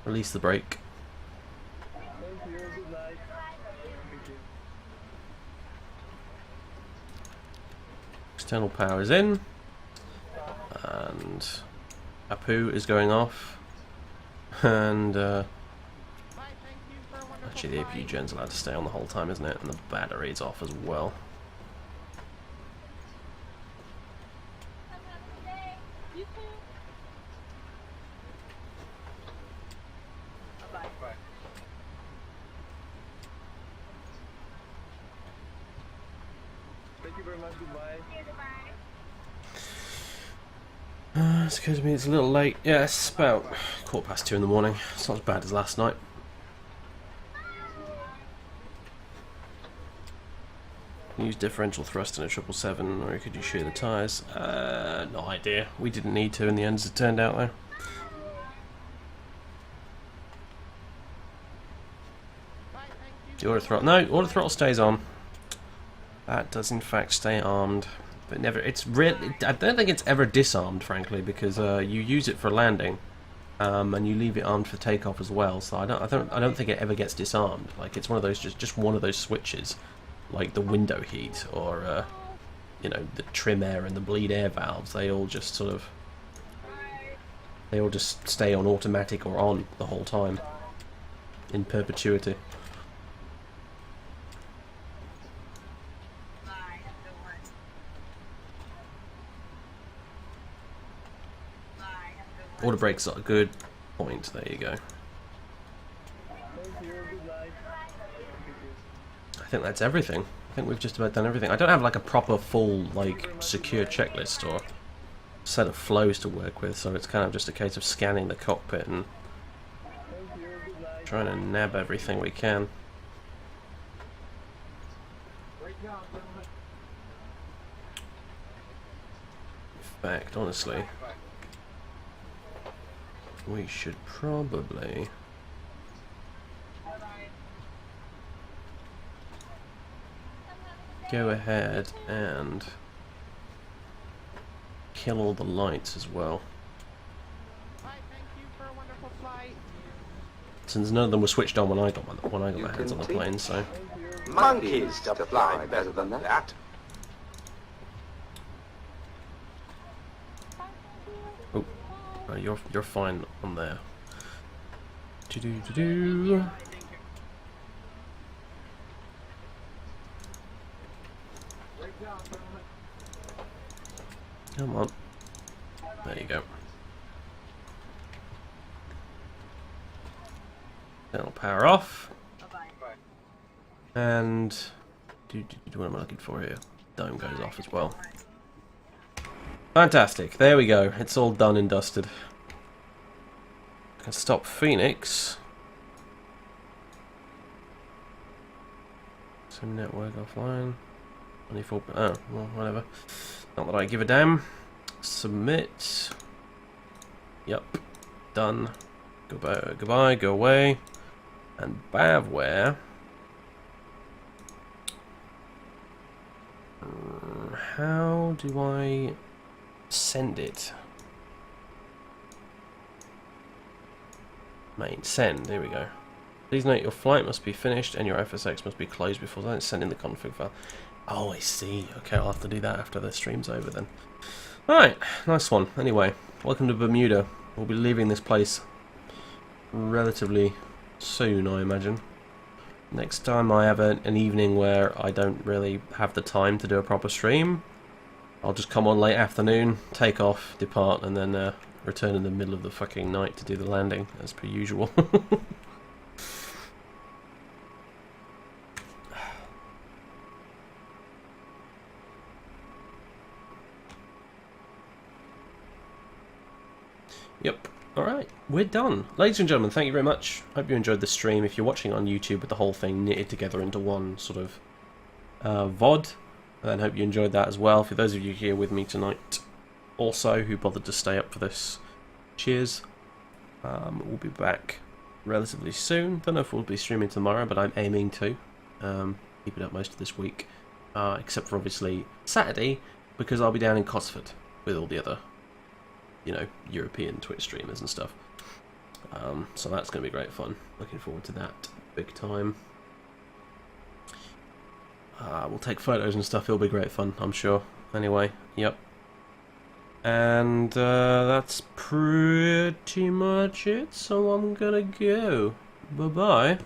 Speaker 1: release the brake. External power is in, and APU is going off, and actually the APU gen's allowed to stay on the whole time, isn't it? And the battery's off as well.
Speaker 8: Thank you very much, goodbye.
Speaker 1: Excuse me, it's a little late. Yeah, it's about 2:15 in the morning. It's not as bad as last night. Use differential thrust in a 777, or could you shear the tyres? No idea. We didn't need to in the end, as it turned out, though. The auto throttle. No, auto throttle stays on. That does in fact stay armed, but never. It's really. I don't think it's ever disarmed, frankly, because you use it for landing, and you leave it armed for takeoff as well. So I don't think it ever gets disarmed. Like it's one of those just one of those switches, like the window heat or you know, the trim air and the bleed air valves. They all just sort of. They all just stay on automatic or on the whole time, in perpetuity. Auto brakes are a good point. There you go. I think that's everything. I think we've just about done everything. I don't have like a proper full like secure checklist or set of flows to work with, so it's kind of just a case of scanning the cockpit and trying to nab everything we can. In fact, honestly, we should probably go ahead and kill all the lights as well. Since none of them were switched on when I got my hands on the plane, so
Speaker 10: Monkeys to fly better than that.
Speaker 1: oh, you're fine on there. Do. Come on. There you go. That'll power off. And what am I looking for here? Dome goes off as well. Fantastic. There we go. It's all done and dusted. Can stop Phoenix. Sim network offline. 24. Oh, well, whatever. Not that I give a damn. Submit. Yep. Done. Goodbye. Go away. And BAVWear. How do I send it? Main send. Here we go. Please note your flight must be finished and your FSX must be closed before then. Send in the config file. Oh, I see. Okay, I'll have to do that after the stream's over then. Alright, nice one. Anyway, welcome to Bermuda. We'll be leaving this place relatively soon, I imagine. Next time I have an evening where I don't really have the time to do a proper stream, I'll just come on late afternoon, take off, depart, and then return in the middle of the fucking night to do the landing, as per usual. Yep. Alright, we're done. Ladies and gentlemen, thank you very much. Hope you enjoyed the stream. If you're watching on YouTube with the whole thing knitted together into one sort of VOD, then hope you enjoyed that as well. For those of you here with me tonight also who bothered to stay up for this, cheers. We'll be back relatively soon. Don't know if we'll be streaming tomorrow, but I'm aiming to keep it up most of this week, except for obviously Saturday, because I'll be down in Cosford with all the other, you know, European Twitch streamers and stuff. So that's going to be great fun. Looking forward to that big time. We'll take photos and stuff. It'll be great fun, I'm sure. Anyway, yep. And that's pretty much it. So I'm gonna go. Bye-bye.